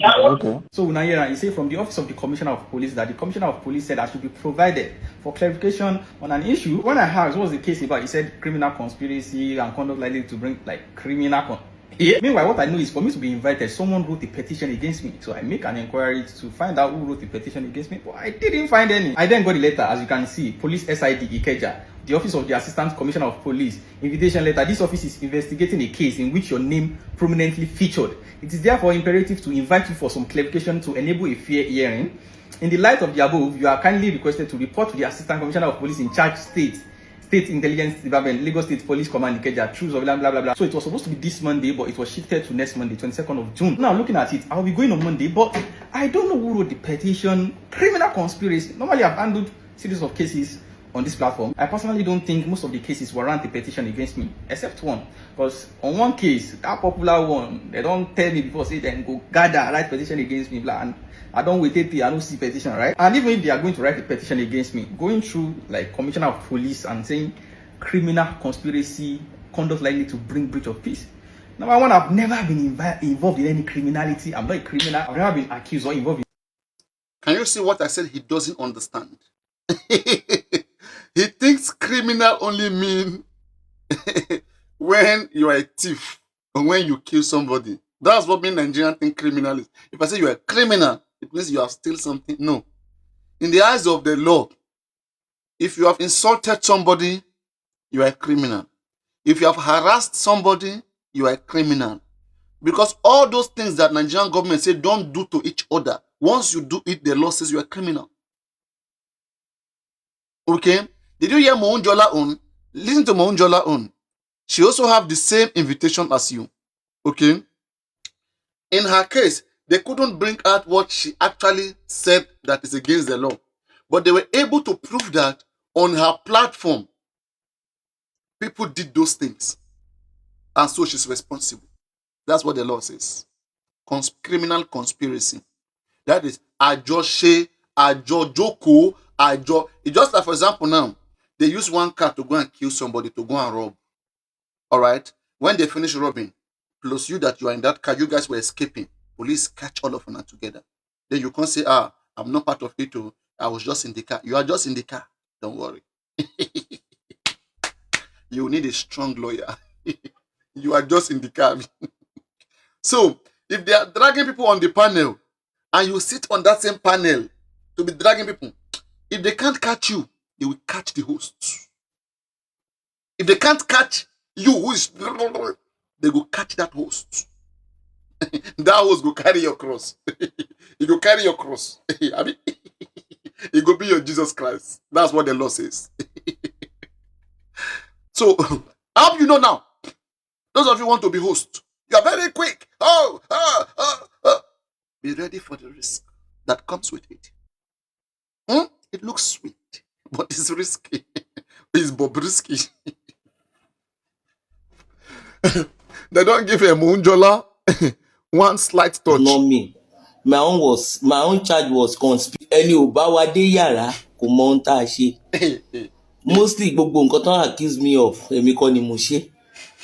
Okay. So Unayera, you say from the Office of the Commissioner of Police that the Commissioner of Police said I should be provided for clarification on an issue. When I asked what was the case about, he said criminal conspiracy and conduct likely to bring like criminal. Meanwhile, what I know is for me to be invited, someone wrote a petition against me. So I make an inquiry to find out who wrote the petition against me. But I didn't find any. I then got the letter, as you can see, Police SID Ikeja, the Office of the Assistant Commissioner of Police, invitation letter. This office is investigating a case in which your name prominently featured. It is therefore imperative to invite you for some clarification to enable a fair hearing. In the light of the above, you are kindly requested to report to the Assistant Commissioner of Police in charge State Intelligence Department, Lagos State Police Command, Ikeja, truths of blah blah blah. So it was supposed to be this Monday, but it was shifted to next Monday, 22nd of June. Now looking at it, I'll be going on Monday, but I don't know who wrote the petition. Criminal conspiracy. Normally I've handled series of cases on this platform. I personally don't think most of the cases warrant a petition against me, except one. Because on one case, that popular one, they don't tell me before, say then go gather, write petition against me, blah, and I don't wait till I don't see petition, right? And even if they are going to write a petition against me, going through like Commissioner of Police and saying criminal conspiracy, conduct likely to bring breach of peace. Number one, I've never been involved in any criminality. I'm not a criminal. I've never been accused or involved in. Can you see what I said he doesn't understand? He thinks criminal only mean when you are a thief or when you kill somebody. That's what being Nigerian think criminal is. If I say you are a criminal, it means you have stolen something. No. In the eyes of the law, if you have insulted somebody, you are a criminal. If you have harassed somebody, you are a criminal. Because all those things that Nigerian government say don't do to each other, once you do it, the law says you are a criminal. Okay? Did you hear Mounjola own? Listen to Mounjola own. She also have the same invitation as you. Okay? In her case, they couldn't bring out what she actually said that is against the law. But they were able to prove that on her platform, people did those things. And so she's responsible. That's what the law says. Criminal conspiracy. That is Ajoshe, Ajojoko, Ajo. It's just like, for example, now, they use one car to go and kill somebody, to go and rob. All right? When they finish robbing, plus you that you are in that car, you guys were escaping. Police catch all of them together. Then you can't say, I'm not part of it. I was just in the car. You are just in the car. Don't worry. You need a strong lawyer. You are just in the car. So, if they are dragging people on the panel, and you sit on that same panel to be dragging people, if they can't catch you, they will catch the host. If they can't catch you, who is, they will catch that host. That host will carry your cross. He will carry your cross. I mean, it will be your Jesus Christ. That's what the law says. So, how do you know now? Those of you who want to be host, you are very quick. Be ready for the risk that comes with it. It looks sweet, but it's risky. It's Bobrisky. They don't give a Munjola one slight touch. Not me. My own charge was conspiracy. Ẹni ò bá wa dé yàrá kò mọ ohun tá a ṣe. Mostly gbogbo nǹkan tó accuse me of èmi kọ́ ni mo ṣe.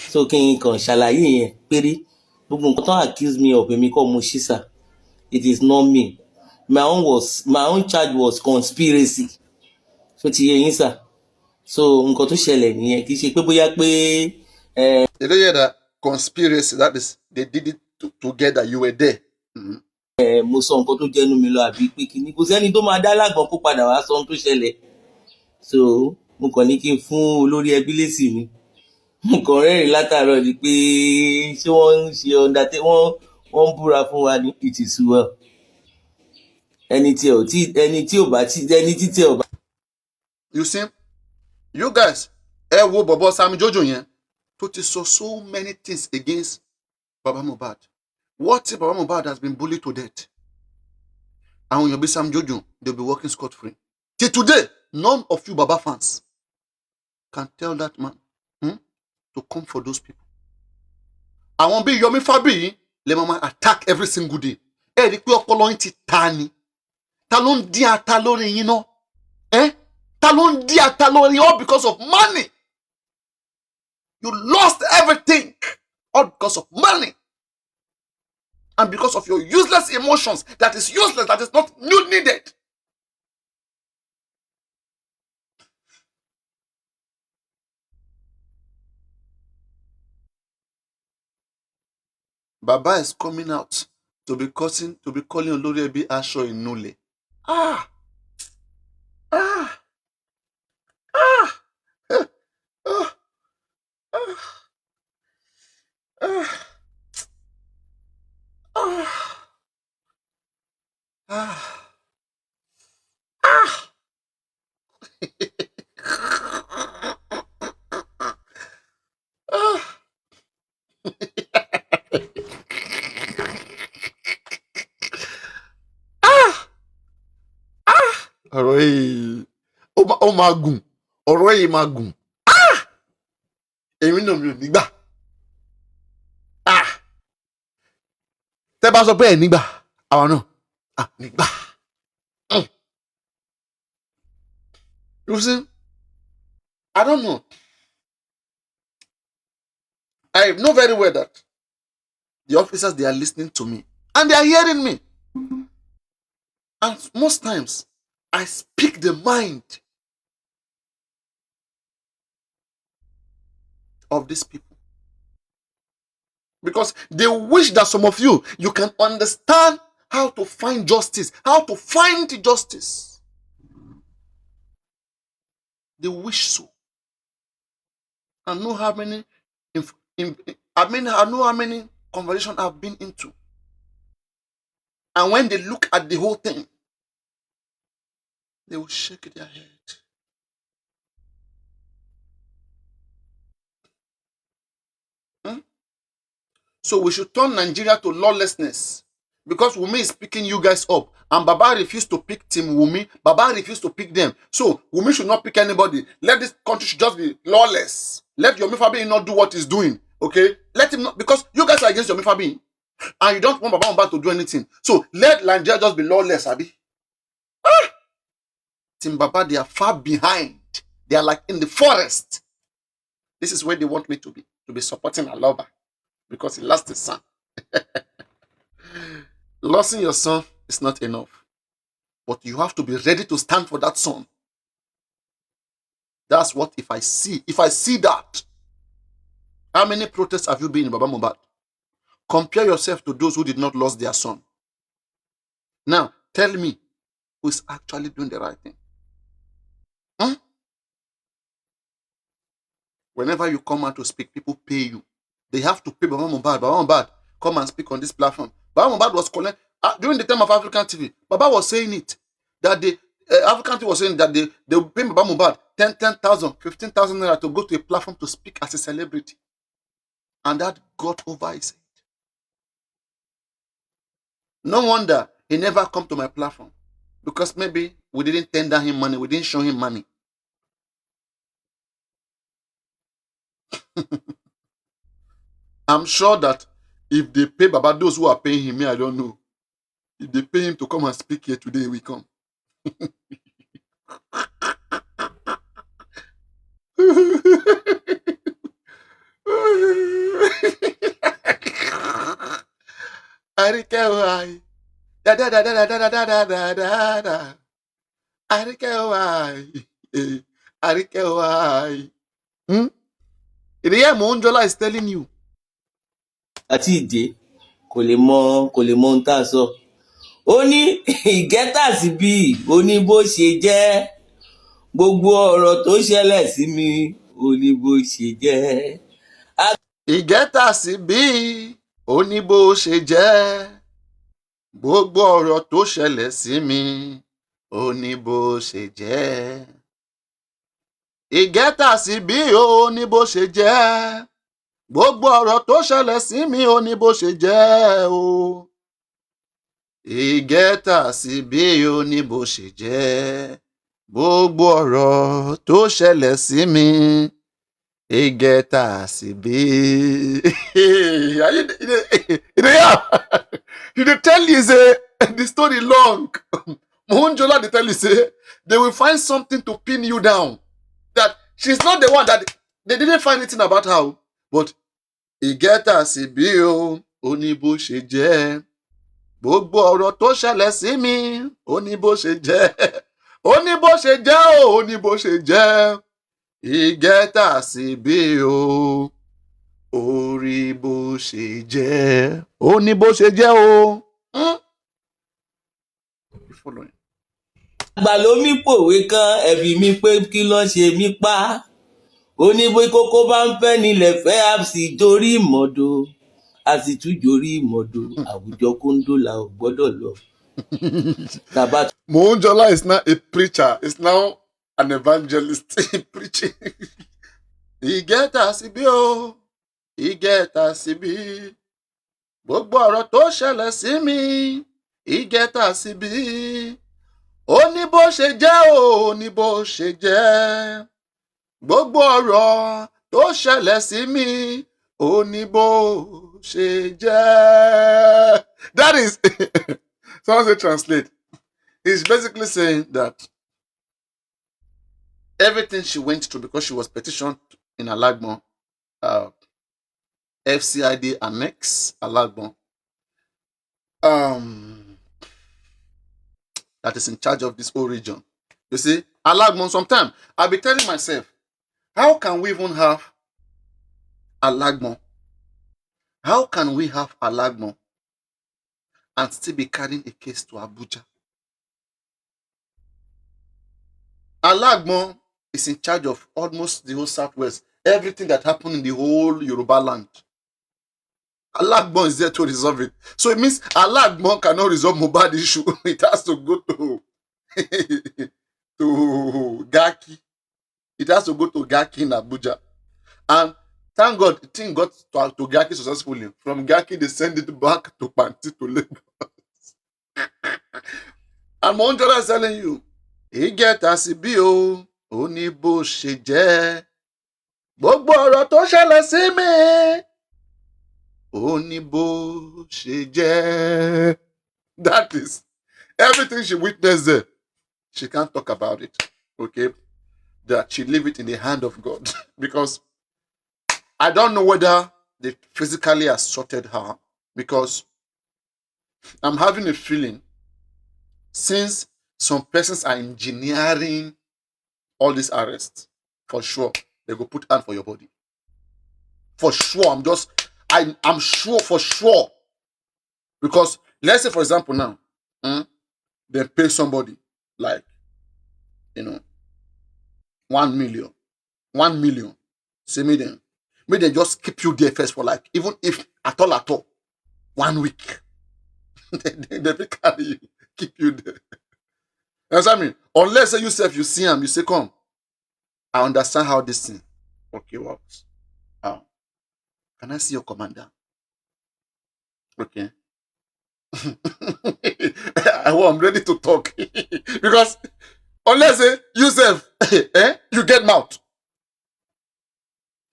So kí n kàn ṣàlàyé yẹn péré. Gbogbo nǹkan tó accuse me of èmi kọ́ mo ṣe sà. It is not me. My own charge was conspiracy. So ti yé yín sà. So nǹkan tó ṣẹlẹ̀ nìyẹn kì í ṣe pé bóyá pé. You don't hear that? Conspiracy, that is, they did it together. You were there. Mo sọ nǹkan tó jẹ́nu mi lọ àbí pé kí ni kò sẹ́ni tó máa dá lágbọ̀n kó padà wá sọ ohun tó ṣẹlẹ̀. So mo kàn ní kí n fún olórí ẹbí lésì mi. Mo kàn rẹ́rìn látàárọ̀ ni pé ṣé wọ́n ń ṣe ọ̀ndàtẹ́ wọ́n ń búra fún wa ní it is well. Ẹni tí ò bá tí. You see, you guys, wo Bobo Sam Jojo yẹn tó ti sọ so many things against Baba Mohbad. What if Baba Mohbad has been bullied to death? And when you be Sam Jojo, they'll be walking scot-free. Till today, none of you Baba fans can tell that man to come for those people. I won't be Yomi Fabi, le mama attack every single day. Rí pé ọpọlọ yín ti ta ni. Ta ló ń dín ata lórí yín náà? Ta ló ń dín ata lórí all because of money? You lost everything all because of money. And because of your useless emotions, that is useless, that is not needed. Baba is coming out to be calling Olori Ebi Aṣọ Ìnulẹ̀. Ọ̀rọ̀ yìí ó máa gùn. Ọ̀rọ̀ yìí máa gùn. Èmi náà mi ò nígbà. Tẹ́ bá sọ pé ẹ̀ nígbà, àwọn náà nígbà. You see, I don't know. I know very well that the officers, they are listening to me and they are hearing me. And most times, I speak the mind of these people. Because they wish that some of you can understand how to find justice, how to find justice. They wish so. I know how many, I know how many conversations I've been into. And when they look at the whole thing, they will shake their head. So we should turn Nigeria to lawlessness. Because Wumi is picking you guys up. And Baba refused to pick Team Wumi. Baba refused to pick them. So Wumi should not pick anybody. Let this country should just be lawless. Let Yomi Fabi not do what he's doing. Okay? Let him not, because you guys are against Yomi Fabi. And you don't want Baba Mohbad to do anything. So let Nigeria just be lawless, Abi. Team Baba, they are far behind. They are like in the forest. This is where they want me to be supporting Aloba. Because he lost his son. Losing your son is not enough. But you have to be ready to stand for that son. That's what if I see that. How many protests have you been in, Baba Mohbad? Compare yourself to those who did not lose their son. Now, tell me who is actually doing the right thing. Whenever you come out to speak, people pay you. They have to pay Baba Mohbad. Baba Mohbad, come and speak on this platform. Baba Mohbad was calling during the time of African TV. Baba was saying it that the African TV was saying that they will pay Baba Mohbad 10,000, 15,000 naira to go to a platform to speak as a celebrity, and that got over his head. No wonder he never come to my platform, because maybe we didn't tender him money, we didn't show him money. I'm sure that if they pay Baba, those who are paying him, I don't know. If they pay him to come and speak here today, we come. Monjola is telling you. àti ìdè kò lè mọ ohun tá a sọ. Ó ní ìgẹ́tà síbí, ó ní bó ṣe jẹ́, gbogbo ọ̀rọ̀ tó ṣẹlẹ̀ sí mi, ó ní bó ṣe jẹ́. Ìgẹ́tà síbí, ó ní bó ṣe jẹ́, gbogbo ọ̀rọ̀ tó ṣẹlẹ̀ sí mi, ó ní bó ṣe jẹ́. Ìgẹ́tà síbí, ó ní bó ṣe jẹ́, gbogbo ọ̀rọ̀ tó ṣẹlẹ̀ sí mi, ó ní bó ṣe jẹ́ o. Ìgẹ́tà síbí, ó ní bó ṣe jẹ́, gbogbo ọ̀rọ̀ tó ṣẹlẹ̀ sí mi, ìgẹ́tà síbí. You dey tell you say the story long. Mohunjola dey tell you say they will find something to pin you down. That she's not the one that they didn't find anything about her, but ìgẹ́tà síbí o, ó ní bó ṣe jẹ́, gbogbo ọ̀rọ̀ tó ṣẹlẹ̀ sí mi, ó ní bó ṣe jẹ́, ó ní bó ṣe jẹ́ o, ó ní bó ṣe jẹ́, ìgẹ́tà síbí o, ó rí bó ṣe jẹ́, ó ní bó ṣe jẹ́ o. Àgbà ló mí pòwe kan, ẹ̀bì mi pé kí ló ṣe mí pa. Ó ní bó kókó bá ń fẹ́ nílẹ̀ fẹ́, á sì torí ìmọ̀dó, á sì tún jorí ìmọ̀dó, àwùjọ kóńdó la ò gbọ́dọ̀ lọ. Mohunjola is now a preacher, is now an evangelist preaching. Ìgẹ́tà síbí o, ìgẹ́tà síbí, gbogbo ọ̀rọ̀ tó ṣẹlẹ̀ sí mi, ìgẹ́tà síbí, ó ní bó ṣe jẹ́ o, ó ní bó ṣe jẹ́, gbogbo ọ̀rọ̀ tó ṣẹlẹ̀ sí mi, ó ní bó ṣe jẹ́. That is, someone say translate. He's basically saying that everything she went through because she was petitioned in Alagbon, FCID Annex Alagbon. that is in charge of this whole region. You see, Alagbon, sometimes I'll be telling myself, how can we even have Alagbon? How can we have Alagbon and still be carrying a case to Abuja? Alagbon is in charge of almost the whole Southwest. Everything that happened in the whole Yoruba land. Alagbon is there to resolve it. So it means Alagbon cannot resolve Mohbad issue. It has to go to Gaki. It has to go to Gaki in Abuja. And thank God, the thing got to Gaki successfully. From Gaki, they send it back to Panti to Lagos. And Monjola is telling you, he get as he be o, oni bo ṣe jẹ́. Gbogbo ọ̀rọ̀ tó ṣẹlẹ̀ sí mi, oni bo ṣe jẹ́. That is everything she witnessed there. She can't talk about it. Okay? That she leave it in the hand of God. Because I don't know whether they physically assaulted her. Because I'm having a feeling, since some persons are engineering all these arrests, for sure, they go put hand for your body. For sure, I'm sure, for sure. Because, let's say, for example, now, they pay somebody, like, 1 million. 1 million. Say, may they just keep you there first for, like, even if at all, 1 week. they carry you, keep you there. You understand me? Unless say yourself, you see him, you say, come, I understand how this thing works. How? Can I see your commander? Okay. I'm ready to talk. Because unless say yourself, you get mouth.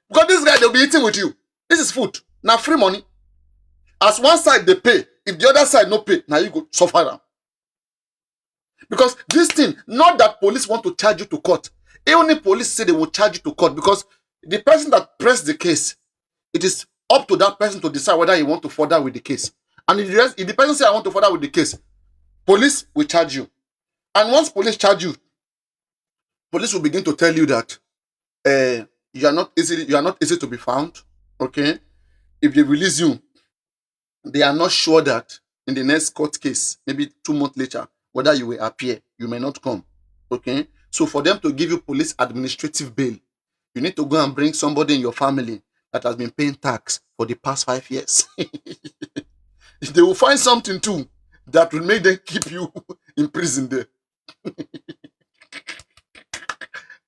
Because this guy, they'll be eating with you. This is food. Now free money. As one side they pay, if the other side no pay, now you go suffer them. Because this thing, not that police want to charge you to court. Even if police say they will charge you to court, because the person that pressed the case, it is up to that person to decide whether he want to further with the case. And if the person say I want to further with the case, police will charge you. And once police charge you, police will begin to tell you that you are not easy to be found. Okay? If they release you, they are not sure that in the next court case, maybe 2 months later, whether you will appear, you may not come. Okay? So for them to give you police administrative bail, you need to go and bring somebody in your family that has been paying tax for the past 5 years. They will find something too that will make them keep you in prison there.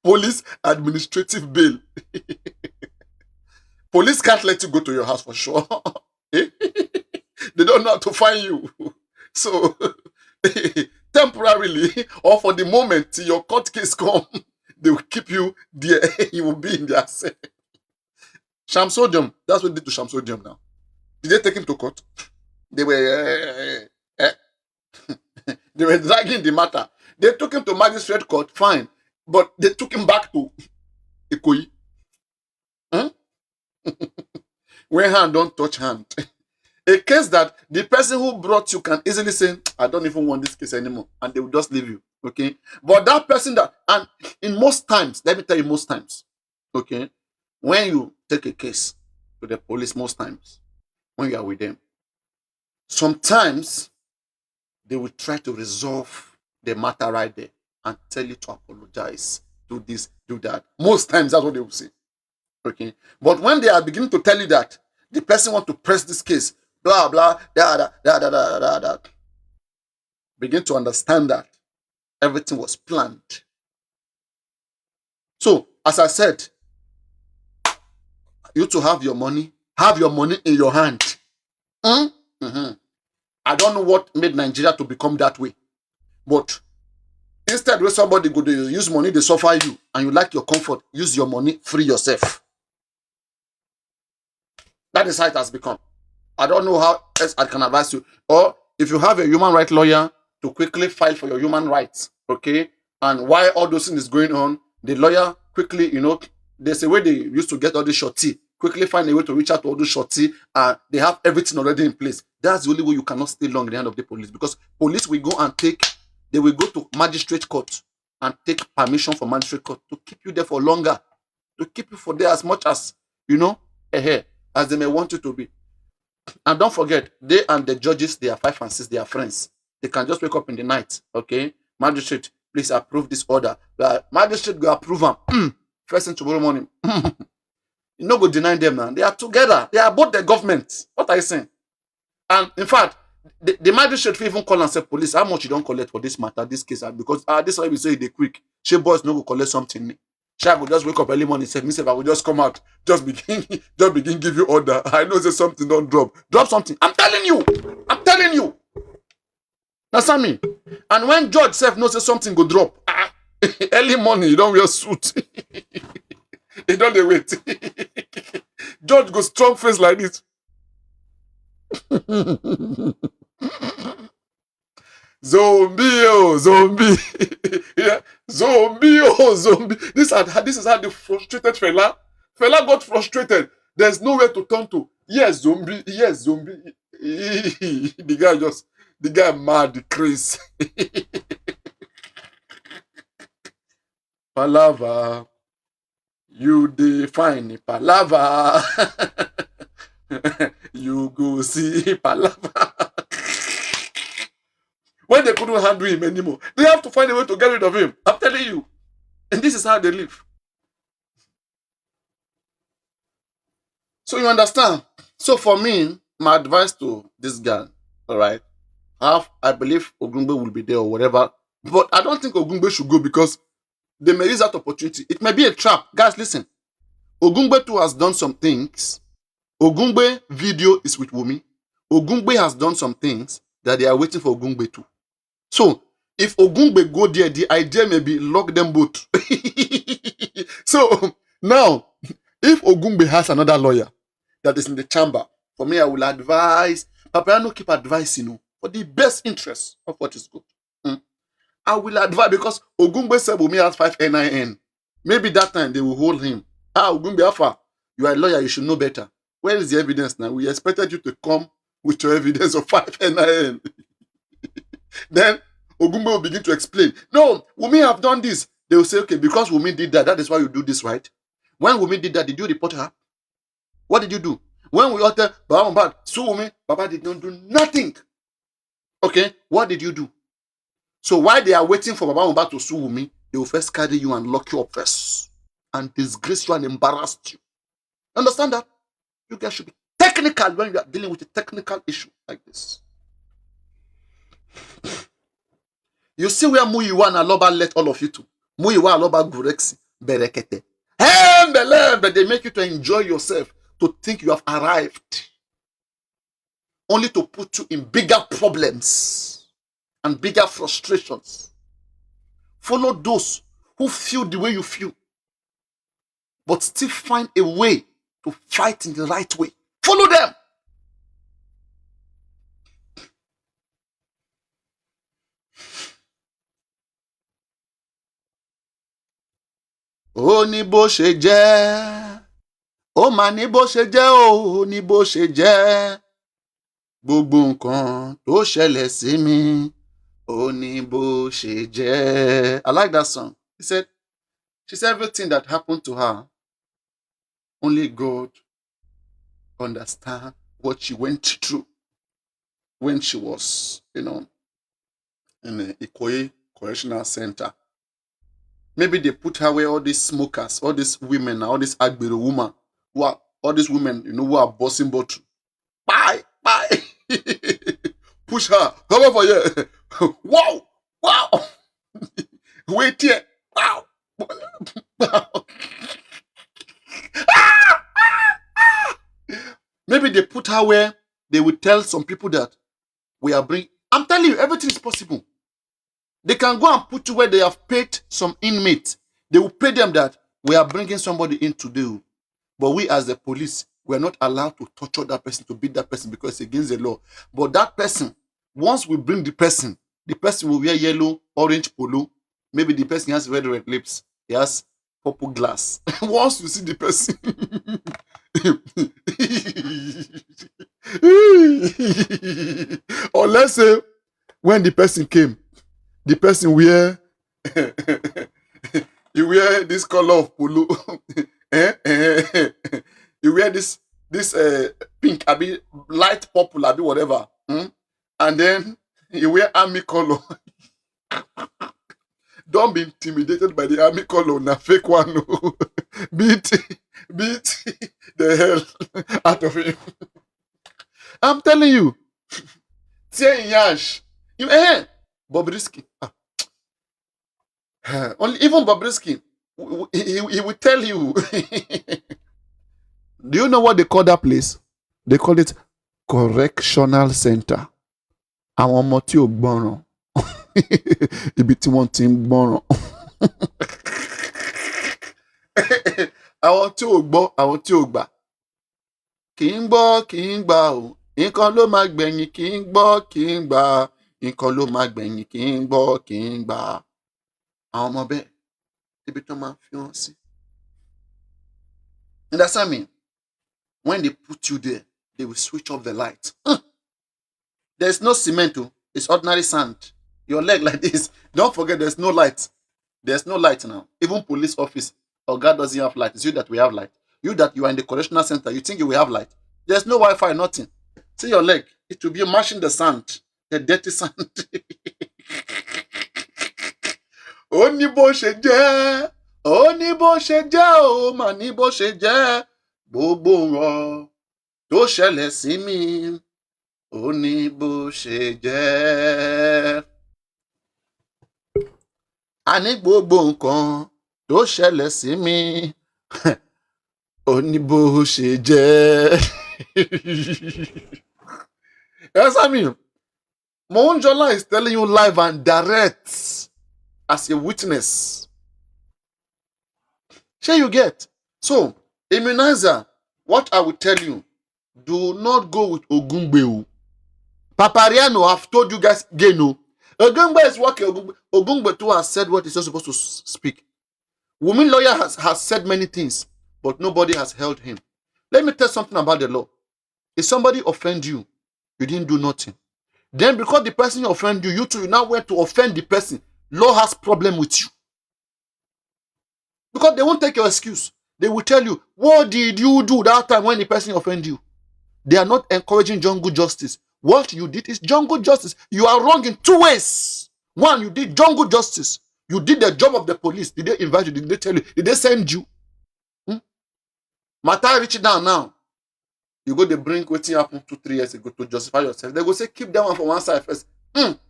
Police administrative bail. Police can't let you go to your house for sure. They don't know how to find you. So, temporarily, or for the moment till your court case come, they will keep you there. You will be in their cell. Shamsodium, that's what they did to Shamsodium now. Did they take him to court? They were they were dragging the matter. They took him to magistrate court, fine. But they took him back to Ikoyi. When hand don't touch hand. A case that the person who brought you can easily say, I don't even want this case anymore. And they will just leave you. Okay? But that person that, and in most times, let me tell you most times, okay, when you take a case to the police most times, when you are with them, sometimes they will try to resolve the matter right there and tell you to apologize, do this, do that. Most times that's what they will say. Okay? But when they are beginning to tell you that the person wants to press this case, blah, blah, da, begin to understand that everything was planned. So, as I said, you to have your money in your hand. I don't know what made Nigeria to become that way. But instead, when somebody go to use money, they suffer you, and you like your comfort, use your money, free yourself. That is how it has become. I don't know how else I can advise you. Or if you have a human rights lawyer, to quickly file for your human rights, okay? And while all those things is going on, the lawyer quickly, there's a way they used to get all the shorty, quickly find a way to reach out to all the shorty, and they have everything already in place. That's the only way you cannot stay long in the hand of the police, because police will go and take they will go to magistrate court and take permission from magistrate court to keep you there for longer, to keep you for there as much as, as they may want you to be. And don't forget, they and the judges, they are 5 and 6, they are friends. They can just wake up in the night, okay? Magistrate, please approve this order. The magistrate will approve them. First thing tomorrow morning. You no go deny them now. They are together. They are both the government. What are you saying? And in fact, the magistrate will even call and say, police, how much you don't collect for this matter, this case? Because this way we say they quick. She boys no go collect something. She will just wake up early morning, say, me say, I will just come out, just begin give you order. I know say something don't drop. Drop something. I'm telling you. Understand me? And when judge self knows say something go drop, early morning, you don't wear suit. You don't dey wait. Judge go strong face like this. Zombie. Yeah. Zombie. This is how the frustrated fella got frustrated. There's nowhere to turn to. Yes, zombie. The guy mad, crazy. Palava. You define palava. You go see palava. When they couldn't handle him anymore, they have to find a way to get rid of him. I'm telling you. And this is how they live. So you understand? So for me, my advice to this guy, all right, I believe Ogungbe will be there or whatever. But I don't think Ogungbe should go because they may use that opportunity. It may be a trap. Guys, listen. Ogungbe too has done some things. Ogungbe video is with Wumi. Ogungbe has done some things that they are waiting for Ogungbe to. So, if Ogungbe go there, the idea may be lock them both. So, now, if Ogungbe has another lawyer that is in the chamber, for me, I will advise, Papariano keep advising, for the best interest of what is good. I will advise, because Ogungbe said Wumi has 5 NIN. Maybe that time they will hold him. Ogungbe, Alpha, you are a lawyer, you should know better. Where is the evidence now? We expected you to come with your evidence of 5 NIN. Then Ogungbe will begin to explain. No, Wumi have done this. They will say, okay, because Wumi did that, that is why you do this, right? When Wumi did that, did you report her? What did you do? When we utter Baba Mohbad sue Wumi, Baba did not do nothing. Okay, what did you do? So while they are waiting for Baba Mohbad to sue Wumi, they will first carry you and lock you up first and disgrace you and embarrass you. Understand that? You guys should be technical when you are dealing with a technical issue like this. You see where Muyiwa and Aloba let all of you to. Muyiwa, Aloba, Gurexi, Berekete. But they make you to enjoy yourself, to think you have arrived, only to put you in bigger problems and bigger frustrations. Follow those who feel the way you feel, but still find a way to fight in the right way. Follow them. Ó ní bó ṣe jẹ́, ó mà ní bó ṣe jẹ́, ó ní bó ṣe jẹ́, gbogbo nǹkan tó ṣẹlẹ̀ sí mi, ó ní bó ṣe jẹ́. I like that song. She said everything that happened to her, only God understands what she went through when she was, in the Ikoyi Correctional Center. Maybe they put her where all these smokers, all these women, all these Agbero women, all these women, who are bossing bottle. Bye. Push her. Come over for you. Wow. Wait here. Wow. Maybe they put her where they will tell some people that we are bringing. I'm telling you, everything is possible. They can go and put you where they have paid some inmates. They will pay them that we are bringing somebody in today. But we as the police, we are not allowed to torture that person, to beat that person because it's against the law. But that person, once we bring the person will wear yellow, orange polo. Maybe the person has red lips. He has purple glass. Once you see the person, or let's say when the person came, the person wear you wear this color of polo. You wear this pink, abi light purple, abi whatever. And then you wear army color. Don't be intimidated by the army color, na fake one. No. beat the hell out of him. I'm telling you. Say Yash. You Bobrisky. Only even Bobrisky, he will tell you. Do you know what they call that place? They call it correctional center. Àwọn ọmọ tí ò gbọ́ràn. Ibi tí wọ́n ti ń gbọ́ràn. Àwọn tí ò gbọ́, àwọn tí ò gbà. Kì í gbọ́, kì í gbà o. Nǹkan ló máa gbẹ̀yìn, kì í gbọ́, kì í gbà. Nǹkan ló máa gbẹ̀yìn, kì í gbọ́, kì í gbà. Àwọn ọmọ bẹ́ẹ̀, ibi tó máa fi wọ́n sí. Understand me? When they put you there, they will switch off the light. There's no cement, it's ordinary sand. Your leg like this. Don't forget there's no light. There's no light now. Even police office or God doesn't have light. It's you that we have light. You that you are in the correctional center, you think you will have light. There's no Wi-Fi, nothing. See your leg. It will be mashing the sand. The dirty sand. Ó ní bó ṣe jẹ́, ó ní bó ṣe jẹ́, ó mà ní bó ṣe jẹ́. Gbogbo nǹkan tó ṣẹlẹ̀ sí mi, ó ní bó ṣe jẹ́. Àní gbogbo nǹkan tó ṣẹlẹ̀ sí mi, ó ní bó ṣe jẹ́. Yes, I mean, Mounjola is telling you live and direct as a witness. Sure you get? So, immunizer, what I will tell you, do not go with Ogungbe. Papariano, I've told you guys again, no. Ogungbe is working. Ogungbe too has said what he's not supposed to speak. Women lawyer has said many things, but nobody has held him. Let me tell you something about the law. If somebody offend you, you didn't do nothing. Then because the person offend you, you too, you now went to offend the person. Law has problem with you. Because they won't take your excuse. They will tell you, what did you do that time when the person offend you? They are not encouraging jungle justice. What you did is jungle justice. You are wrong in two ways. One, you did jungle justice. You did the job of the police. Did they invite you? Did they tell you? Did they send you? Matter reach down now. You go, they bring what happened 2-3 years ago to justify yourself. They go say, keep that one for one side first.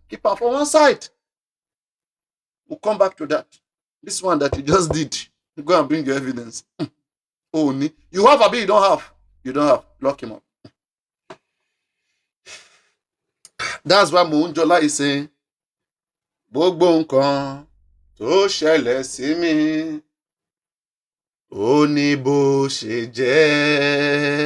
Keep her for one side. We'll come back to that. This one that you just did, you go and bring your evidence. Oh, you have a bit, you don't have. You don't have. Lock him up. That's why Mounjola is saying, Gbogbo nǹkan tó ṣẹlẹ̀ sí mi, ó ní bó ṣe jẹ́.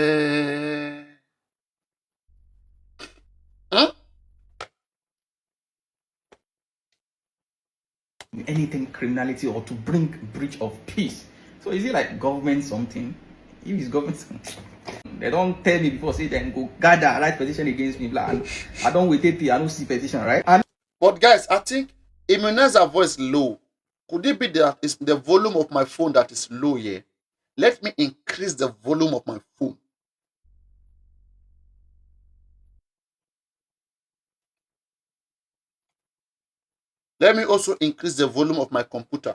Anything criminality or to bring breach of peace. So is it like government something? If it's government something, they don't tell me before, say then go gather write petition against me, blah. I don't wait till I don't see petition, right? But guys, I think immunizer voice low. Could it be that it's the volume of my phone that is low here? Let me increase the volume of my phone. Let me also increase the volume of my computer.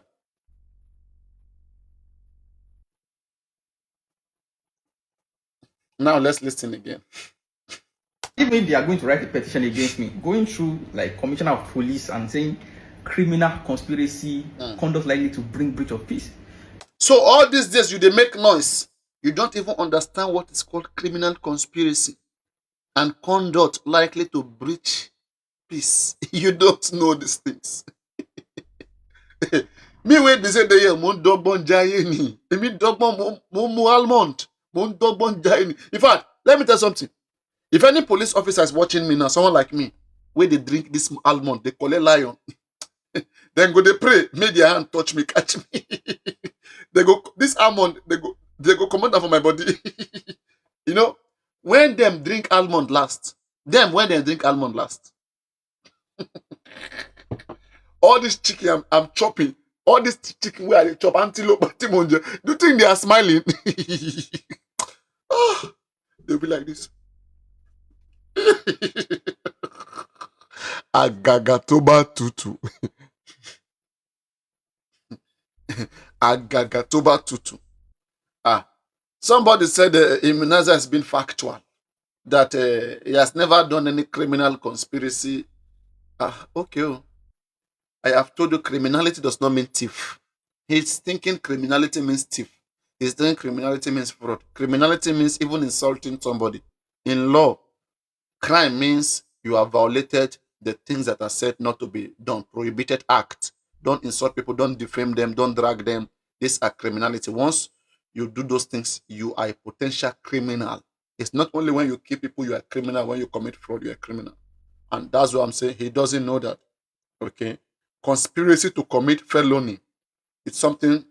Now let's listen again. Even if they are going to write a petition against me, going through like commissioner of police and saying criminal conspiracy, conduct likely to bring breach of peace. So all these days you they make noise. You don't even understand what is called criminal conspiracy and conduct likely to breach peace. You don't know these things. Me wait, they say the year mon dogbon jaye ni. Me dogbon mo almond. Mon dogbon jaye ni. In fact, let me tell you something. If any police officer is watching me now, someone like me, where they drink this almond, they call it lion. Then go they pray, make their hand touch me, catch me. They go this almond, they go command for my body. You know, when them drink almond last, when they drink almond last. all this chicken I'm chopping, all this chicken where I chop antelope, do you think they are smiling? Oh, they'll be like this. Agagatoba tutu. Agagatoba tutu. Somebody said Immunizer has been factual, that he has never done any criminal conspiracy. Okay. I have told you criminality does not mean thief. He's thinking criminality means thief. He's thinking criminality means fraud. Criminality means even insulting somebody. In law, crime means you have violated the things that are said not to be done. Prohibited act. Don't insult people. Don't defame them. Don't drag them. These are criminality. Once you do those things, you are a potential criminal. It's not only when you kill people you are a criminal. When you commit fraud, you are a criminal. And that's what I'm saying. He doesn't know that. Okay. Conspiracy to commit felony. It's something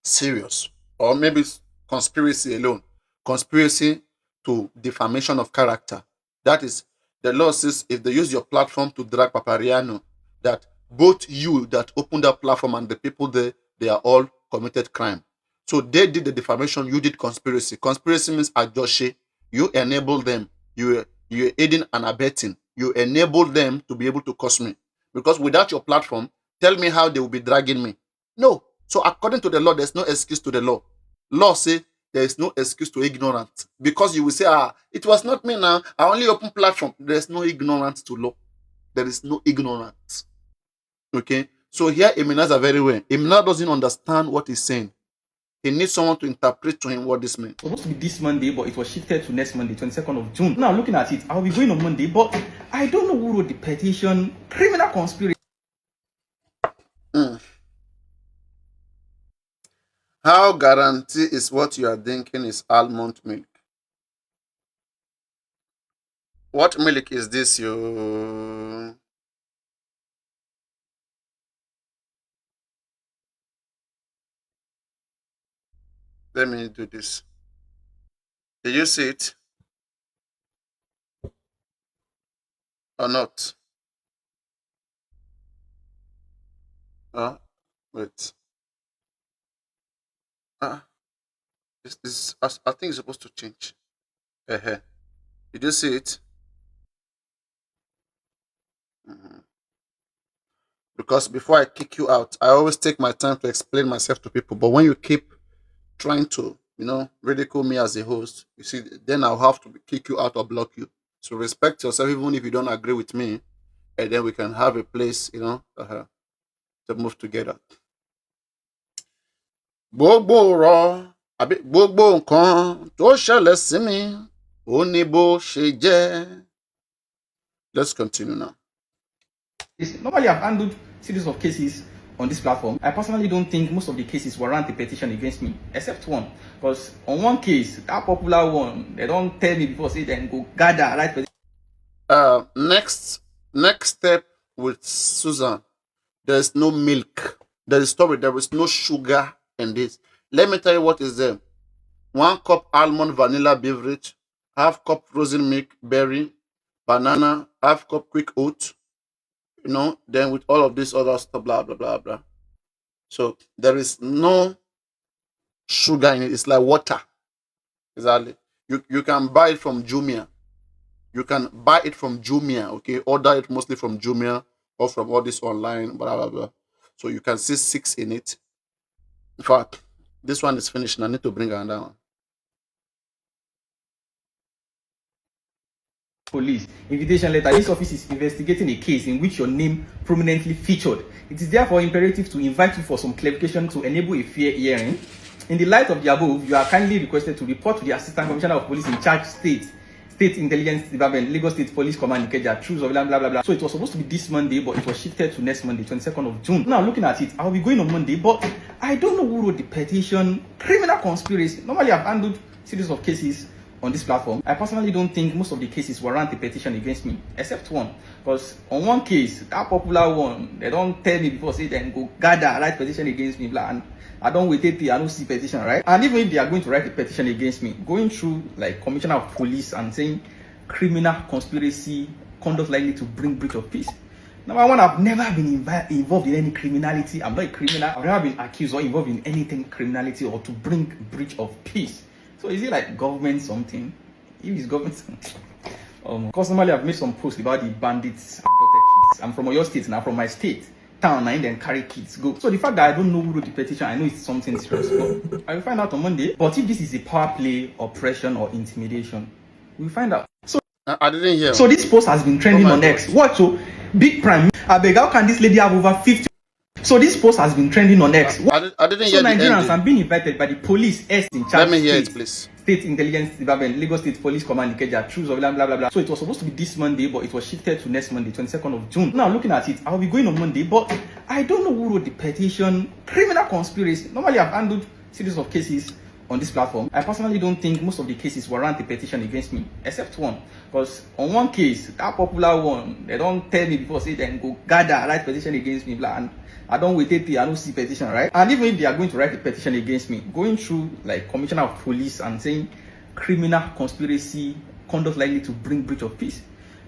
serious. Or maybe it's conspiracy alone. Conspiracy to defamation of character. That is, the law says if they use your platform to drag Papariano, that both you that opened that platform and the people there, they are all committed crime. So they did the defamation, you did conspiracy. Conspiracy means adjoshe. You enable them. You're aiding and abetting. You enable them to be able to curse me. Because without your platform, tell me how they will be dragging me. No. So according to the law, there's no excuse to the law. Law say there is no excuse to ignorance. Because you will say, it was not me now. I only open platform. There's no ignorance to law. There is no ignorance. Okay? So here, Immunizer very well. Immunizer doesn't understand what he's saying. He needs someone to interpret to him what this means. It was supposed to be this Monday, but it was shifted to next Monday, 22nd of June. Now, looking at it, I'll be going on Monday, but I don't know who wrote the petition. Criminal conspiracy. How guarantee is what you are thinking is almond milk? What milk is this, you? Let me do this. Did you see it? Or not? Wait. This, I think it's supposed to change. Did you see it? Because before I kick you out, I always take my time to explain myself to people. But when you keep trying to, ridicule me as a host, you see, then I'll have to kick you out or block you. So respect yourself, even if you don't agree with me, and then we can have a place, to move together. Gbogbo ọ̀rọ̀ àbí gbogbo nǹkan tó ṣẹlẹ̀ sí mi ó ní bó ṣe jẹ́. Let's continue now. Normally, I've handled series of cases on this platform. I personally don't think most of the cases warrant a petition against me, except one. Because on one case, that popular one, they don't tell me before, say then go gather, right? Next step with Susan, there's no milk. There is no sugar in this. Let me tell you what is there. 1 cup almond vanilla beverage, half cup frozen milk, berry, banana, half cup quick oat, then with all of this other stuff, blah, blah, blah, blah. So there is no sugar in it. It's like water. Exactly. You can buy it from Jumia. Okay? Order it mostly from Jumia or from all this online, blah, blah, blah. So you can see 6 in it. In fact, this one is finished and I need to bring another one. Police invitation letter. This office is investigating a case in which your name prominently featured. It is therefore imperative to invite you for some clarification to enable a fair hearing. In the light of the above, you are kindly requested to report to the Assistant Commissioner of Police in charge State Intelligence Department, Lagos State Police Command, Ikeja, Truth of blah, blah, blah, blah. So it was supposed to be this Monday, but it was shifted to next Monday, 22nd of June. Now, looking at it, I'll be going on Monday, but I don't know who wrote the petition. Criminal conspiracy. Normally, I've handled series of cases on this platform. I personally don't think most of the cases warrant a petition against me, except one. Because on one case, that popular one, they don't tell me before, say then go gather, write petition against me, blah, and I don't wait till I don't see petition, right? And even if they are going to write a petition against me, going through like Commissioner of Police and saying criminal conspiracy, conduct likely to bring breach of peace, Number one, I've never been involved in any criminality. I'm not a criminal. I've never been accused or involved in anything criminality or to bring breach of peace. So is it like government something? If it's government, because normally I've made some posts about the bandits abducted kids. I'm from Oyo State now, from my state town, and then carry kids go. So the fact that I don't know who wrote the petition, I know it's something serious. But I will find out on Monday. But if this is a power play, oppression, or intimidation, we'll find out. So I didn't hear. So this post has been trending on X. What? So big prime. I beg, how can this lady have over 50? So this post has been trending on X. I didn't hear. So Nigerians are being invited by the police S in charge. Let me hear it, please. State Intelligence Department, Lagos State Police Command, Ikeja, truths of blah blah blah blah. So it was supposed to be this Monday, but it was shifted to next Monday, 22nd of June. Now looking at it, I'll be going on Monday, but I don't know who wrote the petition. Criminal conspiracy. Normally I've handled series of cases on this platform. I personally don't think most of the cases warrant a petition against me, except one. Because on one case, that popular one, they don't tell me before, say then go gather, write petition against me, blah, and I don't wait till I don't see petition, right? And even if they are going to write a petition against me, going through like Commissioner of Police and saying criminal conspiracy, conduct likely to bring breach of peace.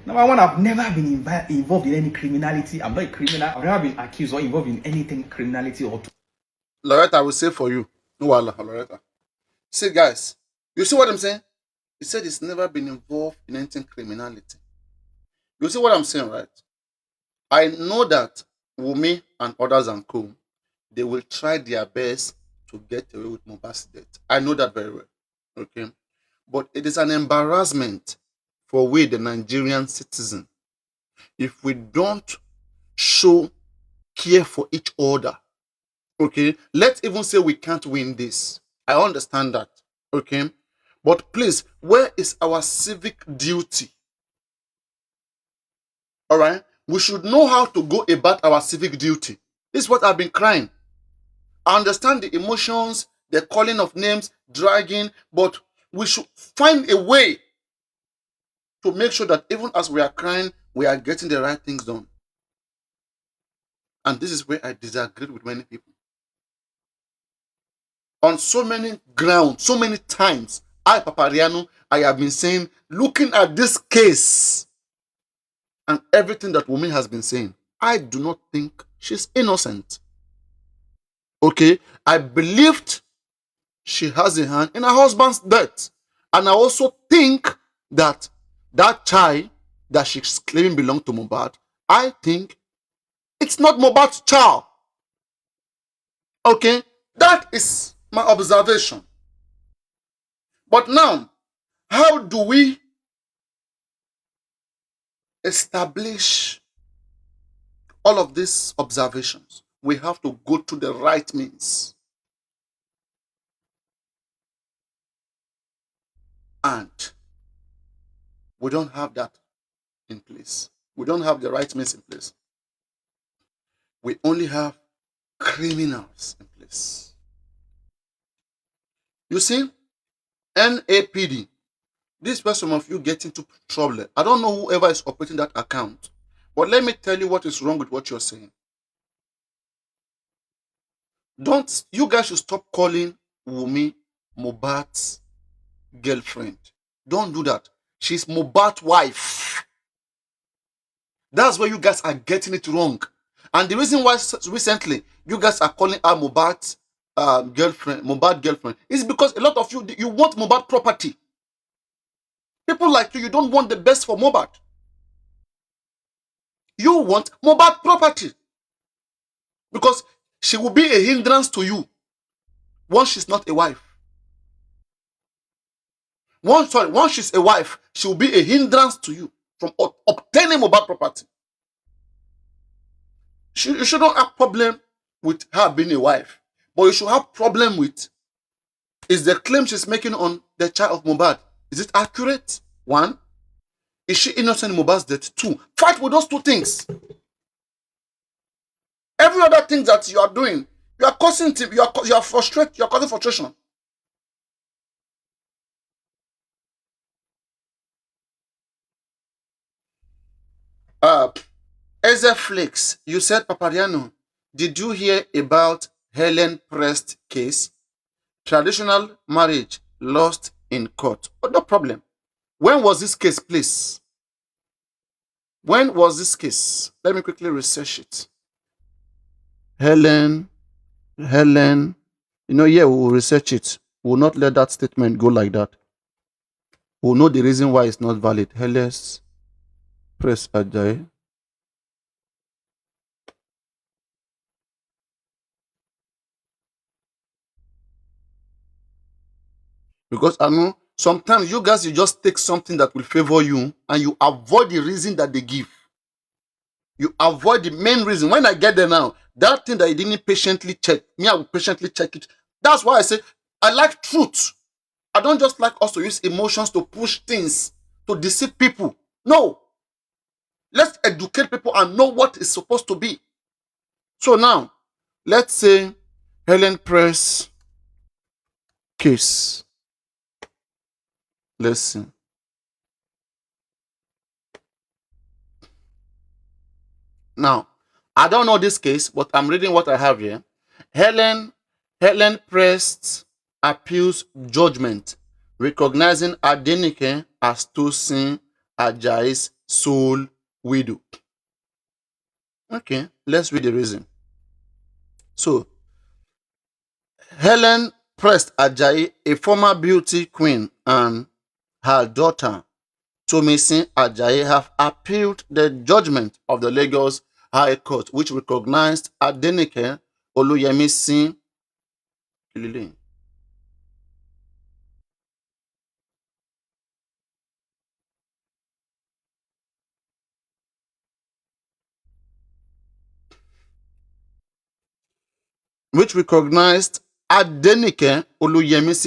Number one, I've never been involved in any criminality. I'm not a criminal. I've never been accused or involved in anything criminality or. Loretta, I will say for you. No, Loretta. See, guys, you see what I'm saying? He said he's never been involved in anything criminality. You see what I'm saying, right? I know that Wumi and others and co, they will try their best to get away with Mohbad's death. I know that very well. Okay? But it is an embarrassment for we, the Nigerian citizen, if we don't show care for each other. Okay? Let's even say we can't win this. I understand that. Okay? But please, where is our civic duty? All right? We should know how to go about our civic duty. This is what I've been crying. I understand the emotions, the calling of names, dragging, but we should find a way to make sure that even as we are crying, we are getting the right things done. And this is where I disagree with many people. On so many grounds, so many times, Papariano, I have been saying, looking at this case and everything that woman has been saying, I do not think she's innocent. Okay? I believed she has a hand in her husband's death. And I also think that that child that she's claiming belonged to Mohbad, I think it's not Mohbad's child. Okay? That is my observation. But now, how do we establish all of these observations? We have to go to the right means. And we don't have that in place. We don't have the right means in place. We only have criminals in place. You see, NAPD, this is where some of you get into trouble. I don't know whoever is operating that account, but let me tell you what is wrong with what you're saying. You guys should stop calling Wumi Mohbad's girlfriend. Don't do that. She's Mohbad's wife. That's where you guys are getting it wrong. And the reason why recently you guys are calling her Mohbad's girlfriend, is because a lot of you want Mohbad property. People like you don't want the best for Mohbad. You want Mohbad property. Because she will be a hindrance to you once she's not a wife. Once she's a wife, she will be a hindrance to you from obtaining Mohbad property. You shouldn't have problem with her being a wife. But you should have problem with is the claim she's making on the child of Mohbad. Is it accurate? 1. Is she innocent in Mohbad's death? 2. Fight with those two things. Every other thing that you are doing, you are causing, you are frustrated, you are causing frustration. Ezeflix, you said, Papariano, did you hear about Helen Prest case? Traditional marriage lost in court. Oh, no problem. When was this case, please? When was this case? Let me quickly research it. Helen, yeah, we will research it. We will not let that statement go like that. We will know the reason why it's not valid. Helen's Press Ajayi. Because I know sometimes you guys, you just take something that will favor you and you avoid the reason that they give. You avoid the main reason. When I get there now, that thing that you didn't patiently check, me, I will patiently check it. That's why I say I like truth. I don't just like us to use emotions to push things, to deceive people. No. Let's educate people and know what is supposed to be. So now, let's say Helen Press case. Let's see. Now, I don't know this case, but I'm reading what I have here. Helen Press appeals judgment, recognizing Adenike as Tosin Ajayi's sole widow. Okay, let's read the reason. So, Helen Press Ajayi, a former beauty queen, and her daughter Tomisin Ajayi have appealed the judgment of the Lagos High Court, which recognized Adenike Oluyemisi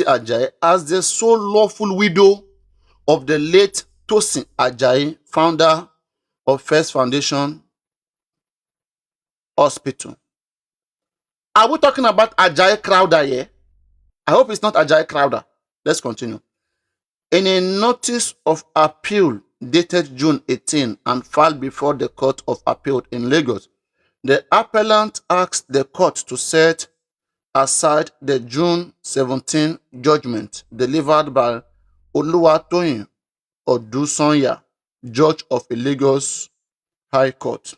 Ajayi as the sole lawful widow of the late Tosin Ajayi, founder of First Foundation Hospital. Are we talking about Ajayi Crowder here? I hope it's not Ajayi Crowder. Let's continue. In a notice of appeal dated June 18 and filed before the Court of Appeal in Lagos, the appellant asked the court to set aside the June 17 judgment delivered by Oluwatoyin Odusanya, judge of a Lagos High Court.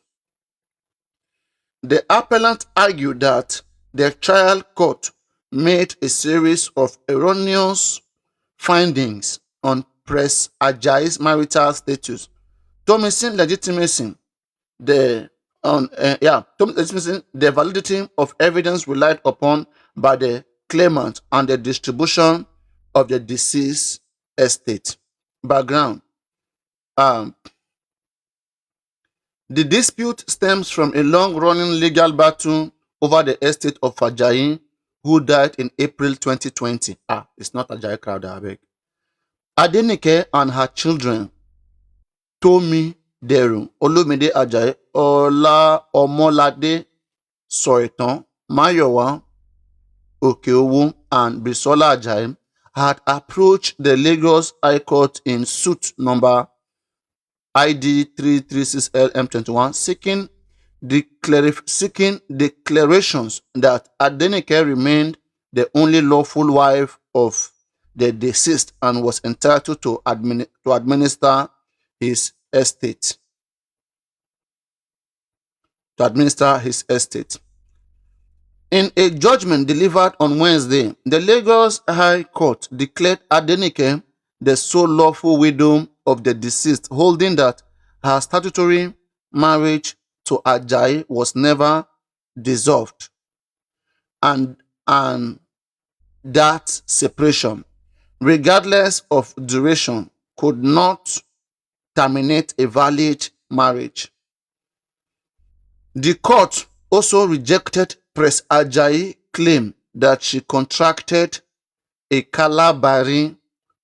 The appellant argued that the trial court made a series of erroneous findings on Press Ajayi's marital status, Tomisin legitimacy, the validity of evidence relied upon by the claimant and the distribution of the deceased estate. Background. The dispute stems from a long-running legal battle over the estate of Ajayi, who died in April 2020. It's not Ajayi Crowder, I beg. Adenike and her children, Tomi Deru, Olumide Ajayi, Ola Omolade Soitan, Mayowa Okeowo, and Bisola Ajayi, had approached the Lagos High Court in suit number ID 336LM21 seeking declarations that Adenike remained the only lawful wife of the deceased and was entitled to administer his estate. In a judgment delivered on Wednesday, the Lagos High Court declared Adenike the sole lawful widow of the deceased, holding that her statutory marriage to Ajayi was never dissolved, and that separation, regardless of duration, could not terminate a valid marriage. The court also rejected Press Ajayi's claim that she contracted a Kalabari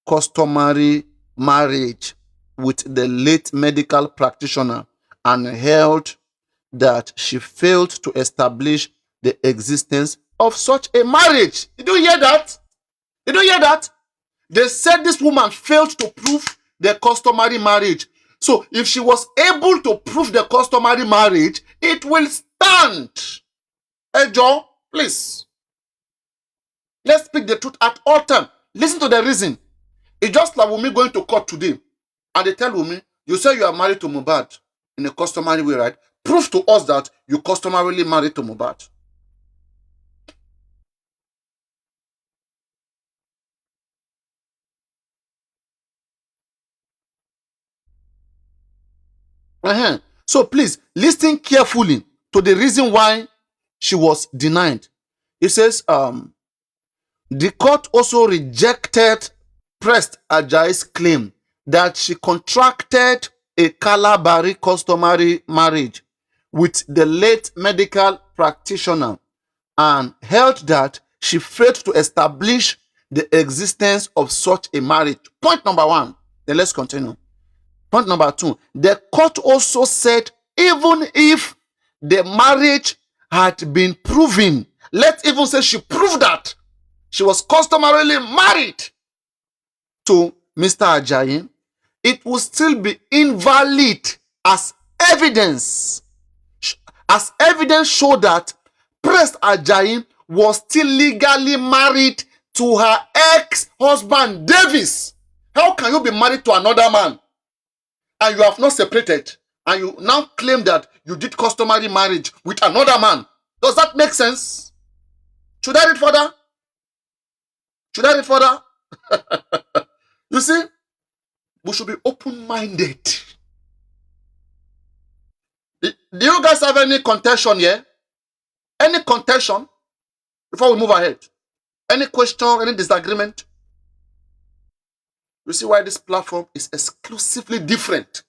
customary marriage with the late medical practitioner and held that she failed to establish the existence of such a marriage. Did you hear that? Did you hear that? They said this woman failed to prove the customary marriage. So if she was able to prove the customary marriage, it will stand. Hey, Joe, please. Let's speak the truth at all times. Listen to the reason. It's just like Wumi going to court today. And they tell Wumi, you say you are married to Mohbad. in a customary way, right? Prove to us that you customarily married to Mohbad. So please listen carefully to the reason why she was denied. It says, the court also rejected Prest Ajayi's claim that she contracted a Kalabari customary marriage with the late medical practitioner and held that she failed to establish the existence of such a marriage. Point number one. Then let's continue. Point number two. The court also said even if the marriage had been proven, let's even say she proved that she was customarily married to Mr. Ajayi, it would still be invalid as evidence. As evidence show that Prest Ajayi was still legally married to her ex-husband Davis. How can you be married to another man and you have not separated and you now claim that you did customary marriage with another man? Does that make sense? Should I read further? Should I read further? You see, we should be open-minded. Do you guys have any contention here? Any contention before we move ahead? Any question, any disagreement? You see why this platform is exclusively different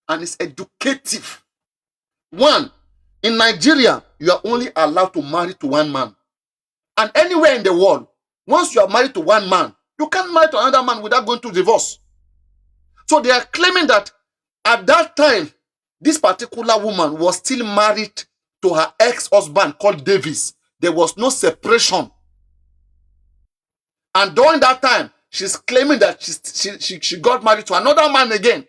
and it's educative. One, in Nigeria, you are only allowed to marry to one man. And anywhere in the world, once you are married to one man, you can't marry to another man without going to divorce. So they are claiming that at that time, this particular woman was still married to her ex-husband called Davis. There was no separation. And during that time, she's claiming that she got married to another man again.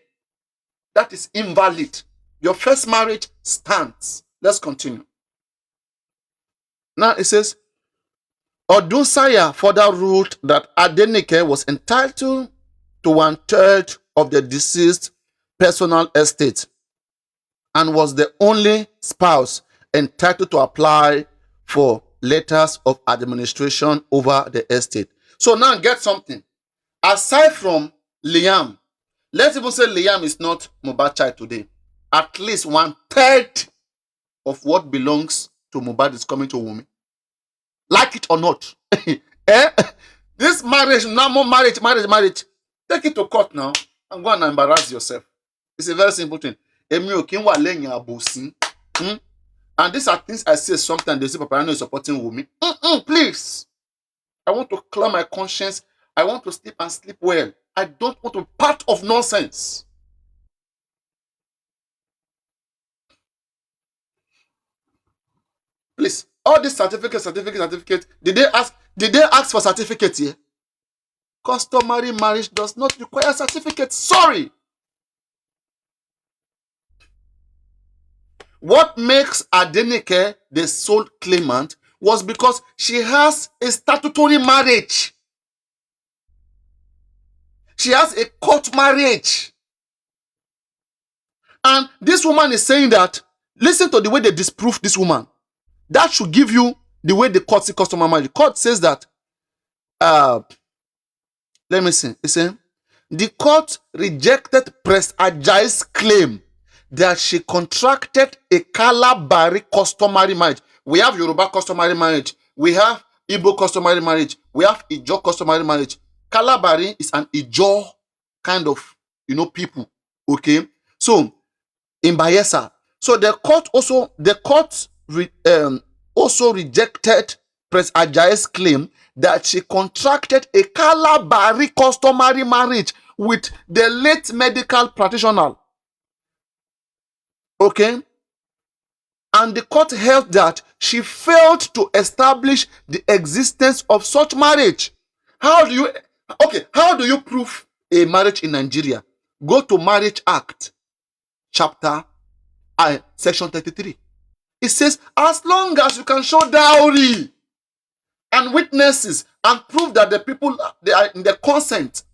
That is invalid. Your first marriage stands. Let's continue. Now it says, Odunsanya further ruled that Adenike was entitled to 1/3 of the deceased personal estate and was the only spouse entitled to apply for letters of administration over the estate. So now get something. Aside from Liam, let's even say Liam is not Mohbad child today. At least 1/3 of what belongs to Mohbad is coming to Wunmi. Like it or not. This marriage, now more marriage. Take it to court now and go and embarrass yourself. It's a very simple thing. And these are things I say sometimes. They say Papariano is supporting Wunmi. Please. I want to clear my conscience. I want to sleep and sleep well. I don't want to be part of nonsense. Please, all these certificates. Did they ask for certificate here? Customary marriage does not require certificate. Sorry. What makes Adenike the sole claimant was because she has a statutory marriage. She has a court marriage. And this woman is saying that, listen to the way they disprove this woman. That should give you the way the court sees customary marriage. The court says that, let me see. It says, the court rejected Prest Ajayi's claim that she contracted a Kalabari customary marriage. We have Yoruba customary marriage. We have Igbo customary marriage. We have Ijo customary marriage. Kalabari is an Ijo kind of, people. Okay? So, in Bayelsa. So, the court also rejected Prest Ajayi's claim that she contracted a Kalabari customary marriage with the late medical practitioner. Okay? And the court held that she failed to establish the existence of such marriage. How do you prove a marriage in Nigeria? Go to Marriage Act, section 33. It says, as long as you can show dowry and witnesses and prove that the people, they are in the consent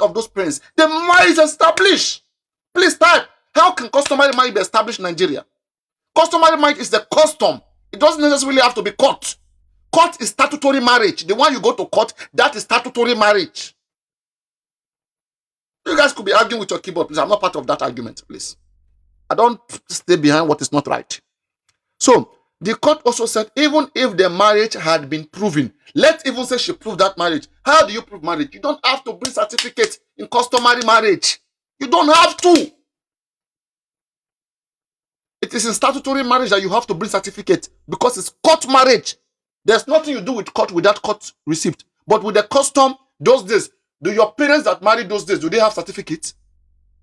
of those parents, the marriage is established. Please type, How can customary marriage be established in Nigeria? Customary marriage is the custom. It doesn't necessarily have to be court. Court is statutory marriage. The one you go to court, that is statutory marriage. You guys could be arguing with your keyboard, please. I'm not part of that argument, please. I don't stay behind what is not right. So, the court also said, even if the marriage had been proven, let's even say she proved that marriage. How do you prove marriage? You don't have to bring certificate in customary marriage. You don't have to. It is in statutory marriage that you have to bring certificate because it's court marriage. There's nothing you do with court without court receipt. But with the custom, those days, do your parents that married those days, do they have certificates?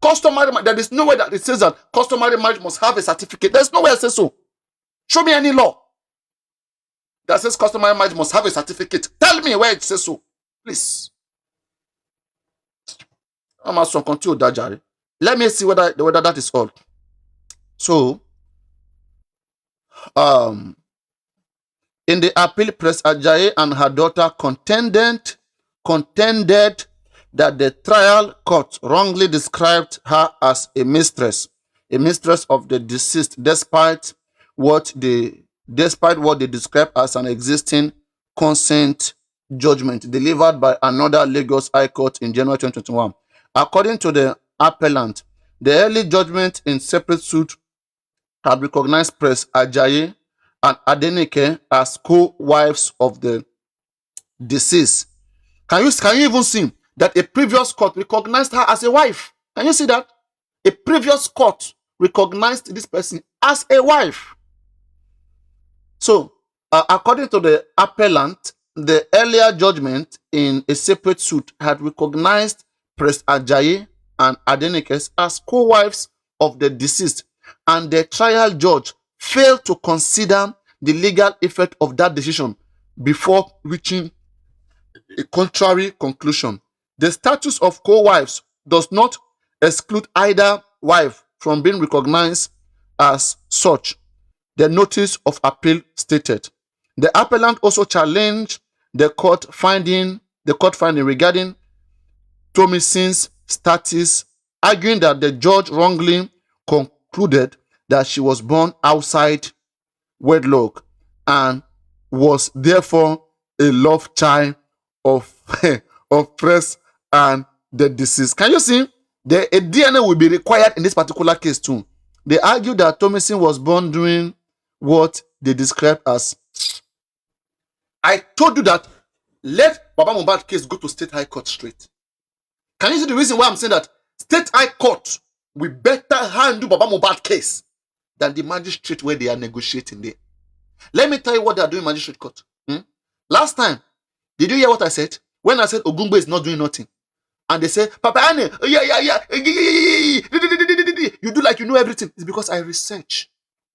Customary, there is no way that it says that customary marriage must have a certificate. There's no way it says so. Show me any law that says customary marriage must have a certificate. Tell me where it says so, please. I'm also continue that, Jerry. Let me see whether that is all. So, in the appeal, Prince Ajayi and her daughter contended that the trial court wrongly described her as a mistress of the deceased, despite what they described as an existing consent judgment delivered by another Lagos High Court in January 2021. According to the appellant, the early judgment in separate suit had recognized Prince Ajayi and Adenike as co-wives of the deceased. Can you even see that a previous court recognized her as a wife? Can you see that? A previous court recognized this person as a wife. So, according to the appellant, the earlier judgment in a separate suit had recognized Prince Ajayi and Adenike as co-wives of the deceased, and the trial judge failed to consider the legal effect of that decision before reaching a contrary conclusion. The status of co-wives does not exclude either wife from being recognized as such, the notice of appeal stated. The appellant also challenged the court finding regarding Tomisin's status, arguing that the judge wrongly concluded that she was born outside wedlock and was therefore a love child of Prince and the deceased. Can you see? A DNA will be required in this particular case too. They argue that Tomisin was born during what they describe as... I told you that let Baba Mohbad case go to State High Court straight. Can you see the reason why I'm saying that State High Court will better handle Baba Mohbad case than the magistrate where they are negotiating there? Let me tell you what they are doing in magistrate court. Last time, did you hear what I said? When I said Ogungbe is not doing nothing. And they say, Papariano, you do like you know everything. It's because I research.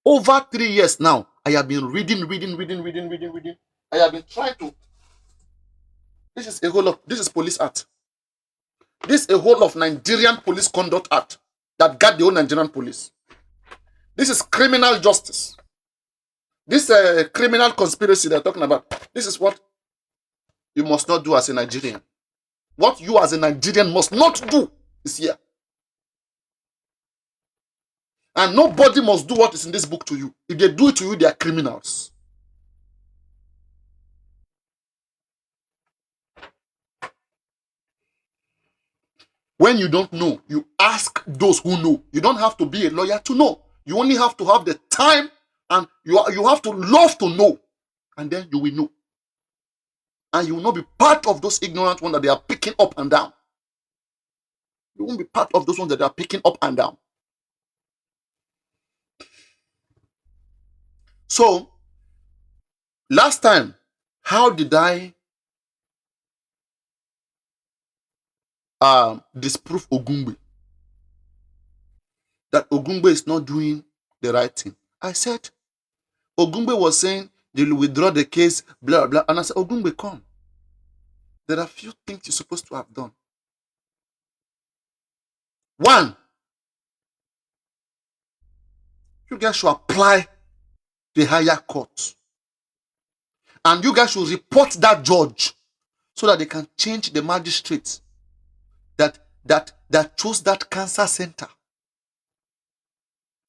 Over 3 years now, I have been reading. I have been trying to... This is Police Act. This is a whole of Nigerian Police Conduct Act that guard the whole Nigerian police. This is criminal justice. This criminal conspiracy they're talking about. This is what you must not do as a Nigerian. What you as a Nigerian must not do is here. And nobody must do what is in this book to you. If they do it to you, they are criminals. When you don't know, you ask those who know. You don't have to be a lawyer to know. You only have to have the time, and you have to love to know. And then you will know. And you will not be part of those ignorant ones that they are picking up and down. You won't be part of those ones that they are picking up and down. So, last time, how did I disprove Ogungbe? That Ogungbe is not doing the right thing. I said, Ogungbe was saying, they will withdraw the case, blah, blah. And I said, Ogungbe, come. There are few things you're supposed to have done. One, you guys should apply the higher court. And you guys should report that judge so that they can change the magistrate that chose that cancer center.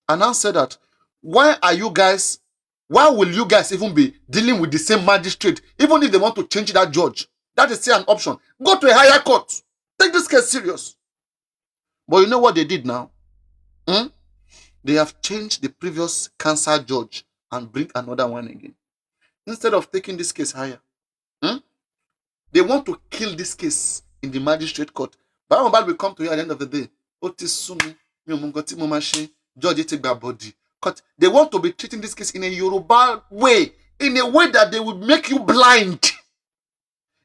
And now said that, why will you guys even be dealing with the same magistrate, even if they want to change that judge? That is still an option. Go to a higher court. Take this case serious. But you know what they did now? They have changed the previous cancer judge and bring another one again. Instead of taking this case higher, they want to kill this case in the magistrate court. But Mohbad will come to you at the end of the day. Judge body. They want to be treating this case in a Yoruba way, in a way that they will make you blind.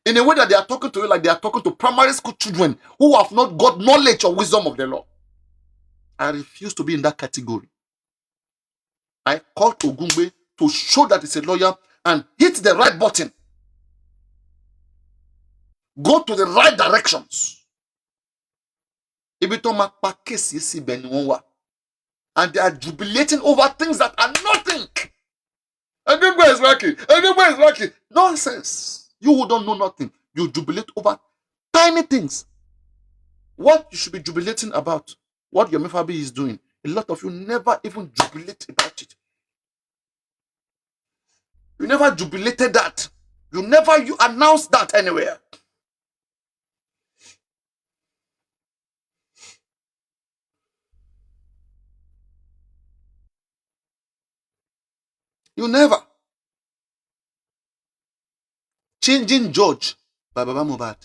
In a way that they are talking to you like they are talking to primary school children who have not got knowledge or wisdom of the law. I refuse to be in that category. I called Ogungbe to show that he's a lawyer and hit the right button. Go to the right directions. And they are jubilating over things that are nothing. Everybody is working. Everybody is working. Nonsense. You who don't know nothing, you jubilate over tiny things. What you should be jubilating about, what your Mefabi is doing, a lot of you never even jubilate about it. You never jubilated that. You announced that anywhere. You never. Changing judge by Baba Mohbad.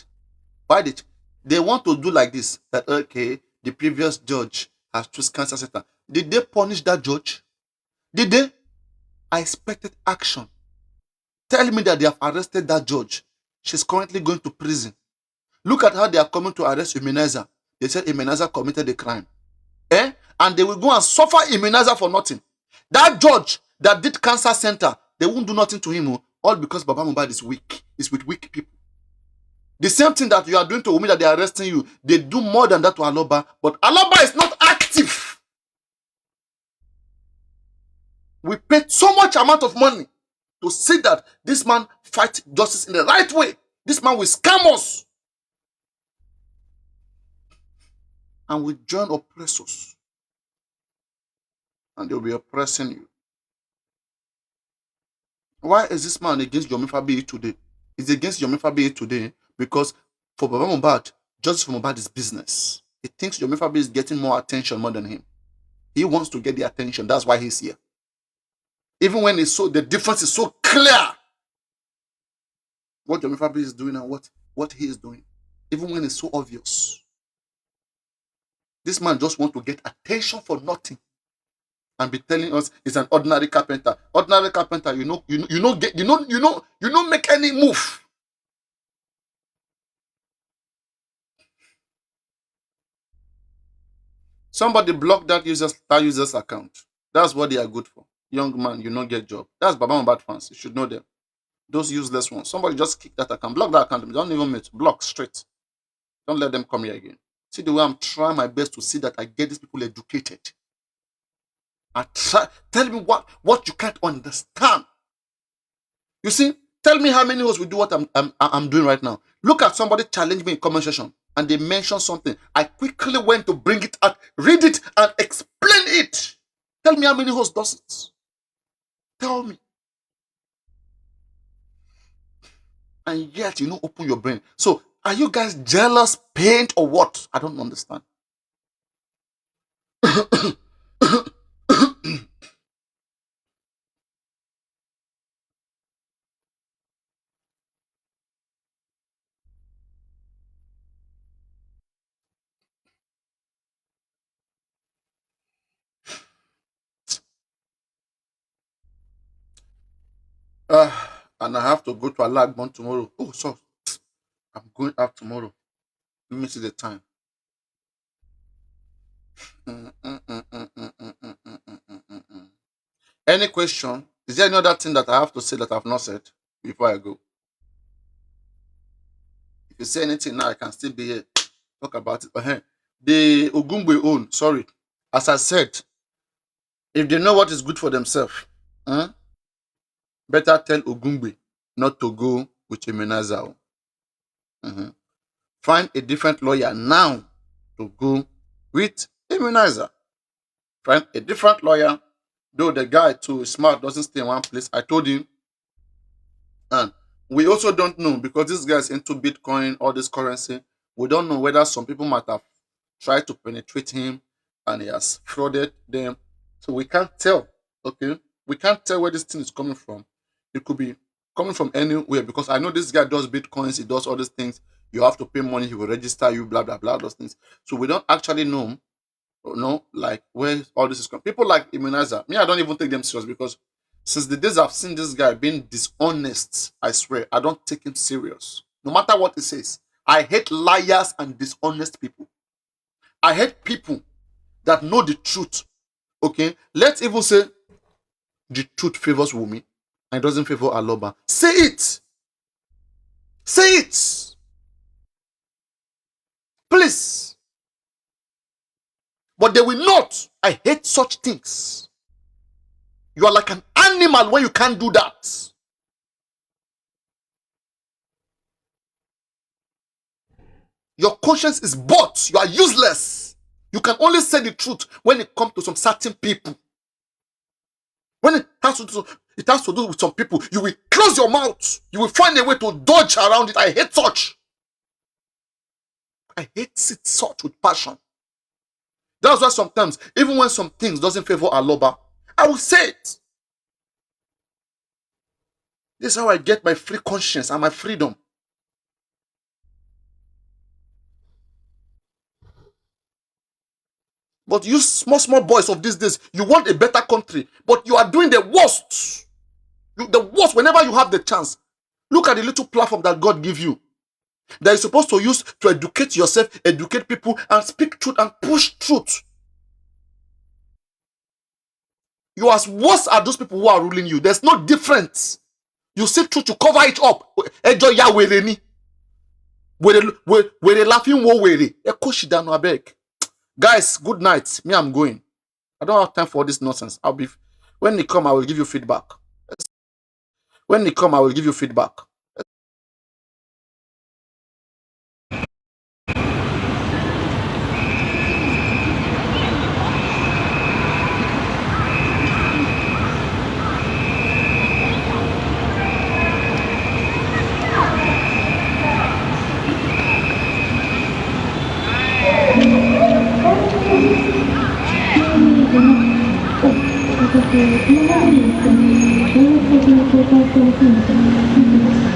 Why did they want to do like this? That okay, the previous judge has chosen cancer center. Did they punish that judge? Did they? I expected action. Tell me that they have arrested that judge. She's currently going to prison. Look at how they are coming to arrest Immunizer. They said Immunizer committed a crime. And they will go and suffer Immunizer for nothing. That judge that did cancer center, they won't do nothing to him, all because Baba Mohbad is weak. It's with weak people. The same thing that you are doing to Wunmi that they are arresting you, they do more than that to Aloba, but Aloba is not active. We paid so much amount of money to see that this man fight justice in the right way. This man will scam us. And we join oppressors. And they'll be oppressing you. Why is this man against Yomi Fabiyi today? He's against Yomi Fabiyi today because for Baba Mohbad, justice for Mohbad is business. He thinks Yomi Fabiyi is getting more attention more than him. He wants to get the attention. That's why he's here. Even when the difference is so clear. What Yomi Fabiyi is doing and what he is doing. Even when it's so obvious. This man just wants to get attention for nothing. And be telling us he's an ordinary carpenter. Ordinary carpenter, you don't make any move. Somebody block that user's account. That's what they are good for. Young man, you don't get job. That's Baba Mohbad fans. You should know them. Those useless ones. Somebody just kick that account. Block that account. Don't even meet. Block straight. Don't let them come here again. See the way I'm trying my best to see that I get these people educated. Tell me what you can't understand. You see, tell me how many hosts will do what I'm doing right now. Look at somebody challenge me in comment section and they mention something. I quickly went to bring it out, read it, and explain it. Tell me how many hosts does it. Tell me. And yet you don't open your brain. So are you guys jealous, pained, or what? I don't understand. And I have to go to Alagbon tomorrow. Oh, so I'm going out tomorrow. Let me see the time. Any question? Is there any other thing that I have to say that I have not said before I go? If you say anything now, I can still be here. Talk about it. The Ogungbe own, sorry. As I said, if they know what is good for themselves, better tell Ogungbe not to go with Emenaza. Find a different lawyer now to go with Immunizer. Find a different lawyer. Though the guy too is smart, doesn't stay in one place. I told him. And we also don't know, because this guy is into Bitcoin, all this currency. We don't know whether some people might have tried to penetrate him and he has frauded them. So we can't tell. Okay, we can't tell where this thing is coming from. It could be coming from anywhere, because I know this guy does Bitcoins, he does all these things. You have to pay money, he will register you, blah blah blah, those things. So we don't actually know, like where all this is coming. People like Immunizer, me, I don't even take them serious, because since the days I've seen this guy being dishonest, I swear, I don't take him serious. No matter what he says. I hate liars and dishonest people. I hate people that know the truth. Okay? Let's even say the truth favors Wumi and it doesn't favor Aloba. Say it. Say it. Please. But they will not. I hate such things. You are like an animal when you can't do that. Your conscience is bought. You are useless. You can only say the truth when it comes to some certain people. When it has to do with some people, you will close your mouth. You will find a way to dodge around it. I hate such. I hate such with passion. That's why sometimes, even when some things doesn't favor Aloba, I will say it. This is how I get my free conscience and my freedom. But you small boys of these days, you want a better country, but you are doing the worst. The worst whenever you have the chance. Look at the little platform that God gives you, that you're supposed to use to educate yourself, educate people, and speak truth and push truth. You are as worse as those people who are ruling you. There's no difference. You say truth to cover it up. We're laughing. Guys, good night. Me, I'm going. I don't have time for this nonsense. When they come, I will give you feedback. When they come, I will give you feedback. Thank you.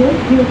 Thank you.